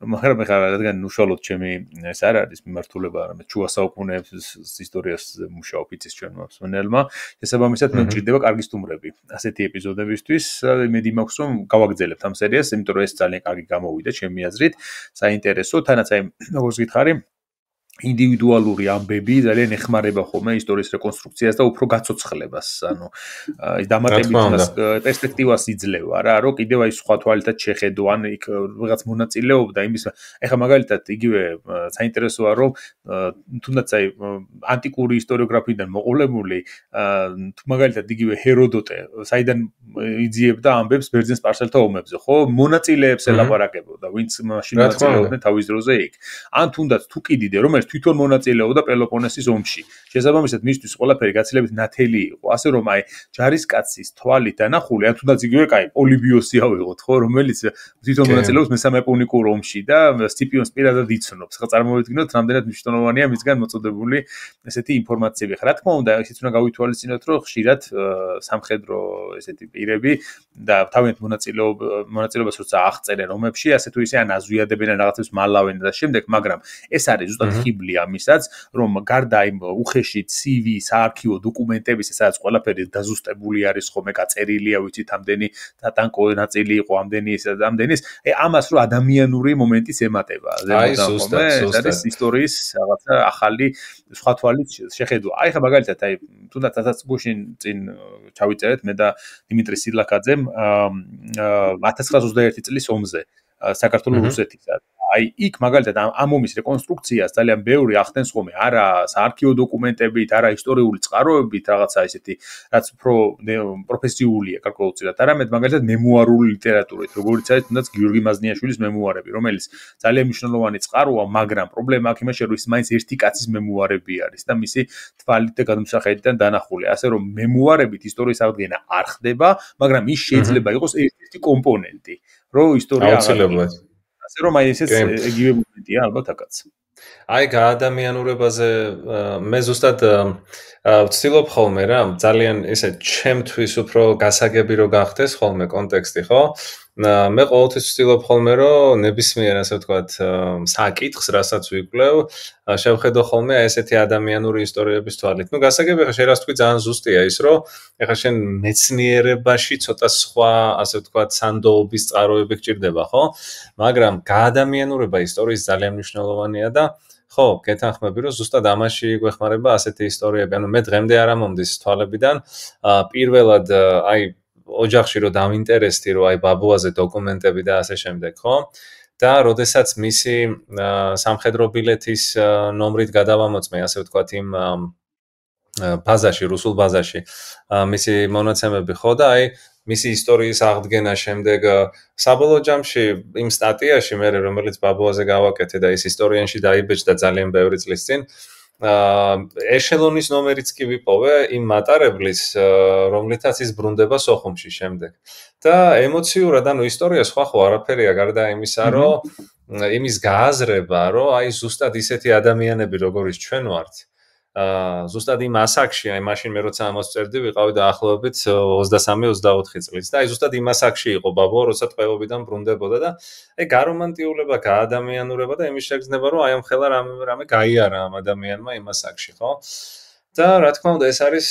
მაგრამ ეხლა რადგან უშუალოდ ჩემი ეს არ არის მიმართულება, არამედ შუა საუკუნეების ისტორიას მუშაობ იცის ჩვენმა მსმენელმა, შესაბამისად მე მჭირდება კარგი სტუმრები ასეთი ეპიზოდებისთვის. იმედი მაქვს რომ გავაგრძელებთ ამ სერიას, იმიტომ რომ ეს ძალიან კარგი გამოვიდა ჩემი აზრით. საინტერესო, თანაც აი როგორც გითხარი, ინდივიდუალური ამბები ძალიან ეხმარება ხოლმე ისტორიის რეკონსტრუქციას და უფრო გაცოცხლებას, ანუ ის დამატებით პერსპექტივას იძლევა რა, რომ კიდევ აი სხვა თვალითაც შეხედო, ან იქ რაღაც მონაწილეობდა იმის, ეხლა მაგალითად იგივე საინტერესოა, რომ თუნდაც აი ანტიკური ისტორიოგრაფიიდან მოყოლებული, თუ მაგალითად იგივე ჰეროდოტე, საიდან იძიებდა ამბებს ბერძენ-სპარსელთა ომებზე, ხო? მონაწილეებს ელაპარაკებოდა, ვინც მაშინ მონაწილეობდნენ თავის დროზე იქ. ან თუნდაც თუ კიდიდე, რომელიც თვითონ მონაწილეობდა პელოპონესის ომში. შესაბამისად, მისთვის ყველაფერი გაცილებით ნათელი იყო, ასე რომ აი ჯარისკაცის თვალით დანახული, ან თუნდაც იგივე კაი პოლიბიოსი ავიღოთ, ხო, რომელიც თვითონ მონაწილეობს მესამე პუნიკურ ომში და სციპიონს პირადად იცნობს. ხა წარმოვიდგინოთ, რამდენად მნიშვნელოვანია მისგან მოწოდებული ესეთი ინფორმაციები. ხა რა თქმა უნდა, ისიც უნდა გავითვალისწინოთ, რომ ხშირად სამხედრო ესეთი პირები და თავიანთ მონაწილეობას როცა აღწერენ ომებში, ასე თუ ისე ან აზვიადებენ ან რაღაცებს მალავენ და შემდეგ, მაგრამ ეს არის ზუსტად ხიბლი ამისაც, რომ გარდა იმ უხეში CV, საარქივო დოკუმენტების, სადაც ყველაფერი დაზუსტებული არის ხოლმე, გაწერილია, ვიცით, ამდენი დატანკო ნაწილი იყო, ამდენი ის და ამდენის, ამას რო ადამიანური მომენტის ემატება. აი, ზუსტად. ეს არის ისტორიის რაღაცა ახალი სხვა თვალით შეხედვა. აი ხა მაგალითად, აი თუნდაც 1000 გუშინ წინ ჩავიწერეთ მე და დიმიტრი სილაკაძემ 1921 წლის ომზე საქართველოს რუსეთისა. აი იქ მაგალითად ამ ომის რეკონსტრუქციას ძალიან ბევრი ახდენს ხოლმე, არა საარქივო დოკუმენტებით, არა ისტორიული წყაროებით, რაღაცა ისეთი, რაც უფრო პროფესიულია გარკვეულწილად, არამედ მაგალითად მემუარული ლიტერატურით, როგორც არის თუნდაც გიორგი მაზნიაშვილის მემუარები, რომელიც ძალიან მნიშვნელოვანი წყაროა, მაგრამ პრობლემა აქ იმაშია, რომ ის მაინც ერთი კაცის მემუარები არის და მისი თვალით და გადმოსახედიდან დანახული. ასე რომ მემუარებით ისტორიის აღდგენა არ ხდება, მაგრამ ის შეიძლება იყოს ერთ-ერთი კომპონენტი, რომ ისტორია აუცილებლად. ასე რომ აი ესეც იგივე მომენტია ალბათ აქაც. აი გაადამიანურებაზე მე ზუსტად ვცდილობ ხოლმე რა, ძალიან ესე ჩემთვის უფრო გასაგები რო გახდეს ხოლმე კონტექსტი, ხო? მე ყოველთვის ვცდილობ ხოლმე რომ ნებისმიერ ასე ვთქვათ საკითხს, რასაც ვიკვლევ, შევხედო ხოლმე ესეთი ადამიანური ისტორიების თვალით. ნუ გასაგები ხა შენ რას თქვი ძალიან ზუსტია ის, რომ ეხლა შენ მეცნიერებაში ცოტა სხვა ასე ვთქვათ სანდოობის წყაროები გჭირდება, ხო? მაგრამ გაადამიანურება ისტორიის ძალიან მნიშვნელოვანია და ხო, გეთანხმები რომ ზუსტად ამაში გვეხმარება ასეთი ისტორიები. ანუ მე დღემდე არ ამომდის თვალებიდან პირველად აი ოჯახში რომ დავინტერესდი რომ აი ბაბუაზე დოკუმენტები და ასე შემდეგ, ხო? და როდესაც მისი სამხედრო ბილეთის ნომრით გადავამოწმე, ასე ვთქვათ, იმ ბაზაში, რუსულ ბაზაში, მისი მონაცემები, ხო და აი მისი ისტორიის აღდგენა შემდეგ საბოლოო ჯამში იმ სტატიაში მე რომელიც ბაბუაზე გავაკეთე და ის ისტორიენში დაიბეჭდა ძალიან ბევრი წლის წინ, ეშელონის ნომერიც კი ვიპოვე იმ მატარებლის, რომლითაც ის ბრუნდება სოხუმში შემდეგ. და ემოციურად, ისტორია სხვა ხო არაფერია გარდა იმისა, რომ იმის გააზრება, რომ აი ზუსტად ისეთი ადამიანები, როგორიც ჩვენ ვართ, ზუსტად იმ ასაკში, აი მაშინ მე როცა ამას წერდი, ვიყავი დაახლოებით 23-24 წლის და აი ზუსტად იმ ასაკში იყო ბაბო, როცა ტყვეობიდან ბრუნდებოდა და აი გარომანტიულება, გაადამიანურება და იმის შეგრძნება, რომ აი ამ ხელა რამე გაიარა ამ ადამიანმა იმ ასაკში, ხო? და რა თქმა უნდა, ეს არის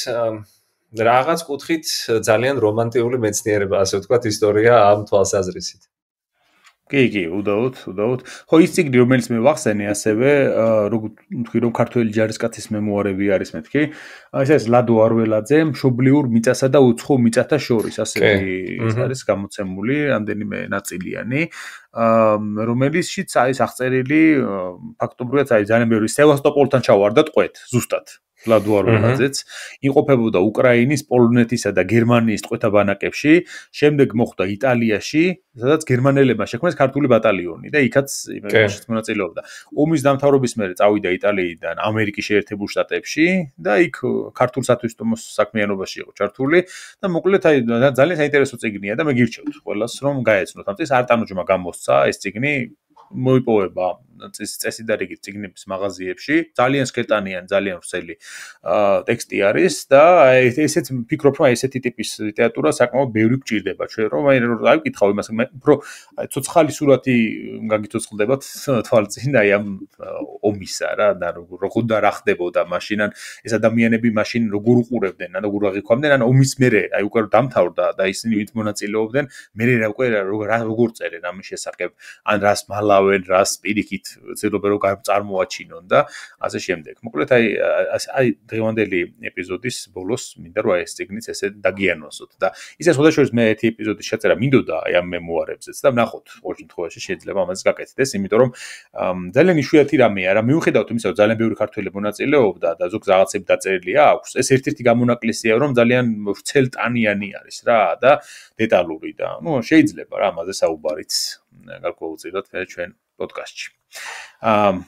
რაღაც კუთხით ძალიან რომანტიული მეცნიერება, ასე ვთქვათ, ისტორია ამ თვალსაზრისით. კი, უდაოდ. ხო, ის წიგნი, რომელიც მე ვახსენე, ასევე, როგორ თქვი, რომ ქართველი ჯარისკაცის მემუარები არის მეთქი. ეს არის ლადო არველაძე, მშობლიურ მიწასა და უცხო მიწათა შორის, ასეთი ის არის გამოცემული, რამდენიმე ნაწილიანი, რომელიცშიც არის აღწერილი ფაქტობრივად არის ძალიან ბევრი სევასტოპოლთან ჩავარდა ტყვედ, ზუსტად. ლადო არველაძეც იმყოფებოდა უკრაინის, პოლონეთისა და გერმანიის ტყვეთა ბანაკებში, შემდეგ მოხვდა იტალიაში, სადაც გერმანელებმა შექმნეს ქართული ბატალიონი და იქაც იმაშიც მონაწილეობდა. ომის დამთავრების მერე წავიდა იტალიიდან ამერიკის შეერთებულ შტატებში და იქ ქართულ სათვისტომოს საქმიანობაში იყო ჩართული და მოკლედ აი ძალიან საინტერესო წიგნია და მე გირჩევთ ყველას რომ გაეცნოთ. ამ წელს არტანუჯმა გამოსცა ეს წიგნი მოიპოვება წესი და რიგი წიგნების მაღაზიებში, ძალიან სკეტანიანი, ძალიან ვრცელი ტექსტი არის და ესეც ვფიქრობ, რომ ესეთი ტიპის ლიტერატურა საკმაოდ ბევრი გჭირდება ჩვენ, რომ აი ვკითხავ იმას, უფრო ცოცხალი სურათი გაგიცოცხლდებათ თვალწინ აი ამ ომისა რა და როგორ და რა ხდებოდა მაშინ ან ეს ადამიანები მაშინ როგორ უყურებდნენ, ან როგორ აღიქვამდნენ, ან ომის მერე აი უკვე დამთავრდა და ისინი ვით მონაწილეობდნენ, მერე რა უკვე როგორ წერენ ამის შესახებ, ან რას მალავენ, რას პირიქით ცდილობენ რომ წარმოაჩინონ და ასე შემდეგ. მოკლედ აი დღევანდელი ეპიზოდის ბოლოს მინდა რომ ეს წიგნიც ესე დაგიანოსოთ და ისე შესაძლოა მე ერთი ეპიზოდის შეწერა მინდოდა აი ამ მემუარებზეც და ვნახოთ ყოველ შემთხვევაში შეიძლება ამას გაკეთდეს, იმიტომ რომ ძალიან იშვიათი რამეა რა მიუხედავად იმისა რომ ძალიან ბევრი ქართველი მონაწილეობდა და ზოგ რაღაცები დაწერილი აქვს, ეს ერთ-ერთი გამონაკლისია რომ ძალიან ვრცელტანიანი არის რა და დეტალური და შეიძლება რა ამაზე საუბარიც გარკვეულწილად ჩვენ პოდკასტში.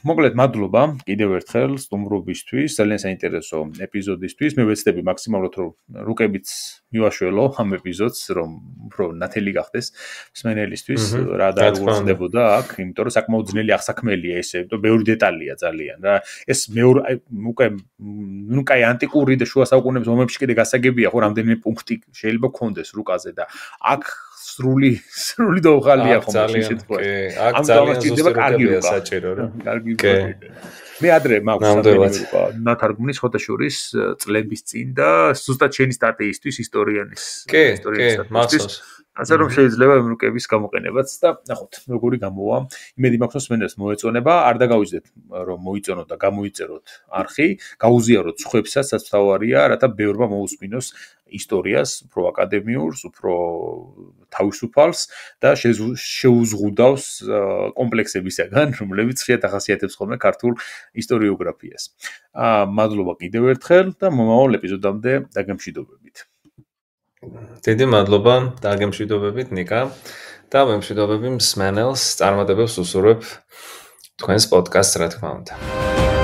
მოკლედ მადლობა კიდევ ერთხელ სტუმრობისთვის, ძალიან საინტერესო ეპიზოდისთვის. მე ვეცდები მაქსიმალურად რომ რუკებიც მივაშველო ამ ეპიზოდს, რომ უფრო ნათელი გახდეს მსმენელისთვის, რა და როგორ ხდებოდა აქ, იმიტომ რომ საკმაოდ ძნელი აღსაქმელია ესე, ბევრი დეტალია ძალიან რა. ეს მეორე უკვე ანტიკური და შუა საუკუნეების ომებში კიდე გასაგებია, ხო, რამდენიმე პუნქტი შეიძლება გქონდეს რუკაზე და აქ სრული დაუხალია ხომ შეიძლება. აქ ძალიან ზუსტია საჭირო რა. მე ადრე მაქვს ნათარგმნის ხოთაშორის წლების წინ და ზუსტად შენი სტატიისთვის ისტორიანის მახსოვს. ასე რომ შეიძლება ამ რუკების გამოყენებაც და ნახოთ როგორი გამოვა. იმედი მაქვს რომ სმენელს მოეწონება, არ დაგავიძდეთ რომ მოიწონოთ და გამოიწეროთ არხი, გაუზიაროთ სხვებსაც საცდავარია, რათა ბევრმა მოусმინოს ისტორიას, უფრო აკადემიურს, უფრო თავისუფალს და შეუზღუდავს კომპლექსებისაგან, რომლებიც ხშირად ახასიათებს ხოლმე ქართულ ისტორიოგრაფიას. მადლობა კიდევ ერთხელ და მომავალ ეპიზოდამდე დაგემშვიდობებით. დიდი მადლობა დაგემშვიდობებით ნიკა და მემშვიდობები მსმენელს, წარმატებებს უსურვებ თქვენს პოდკასტს რა თქმა უნდა.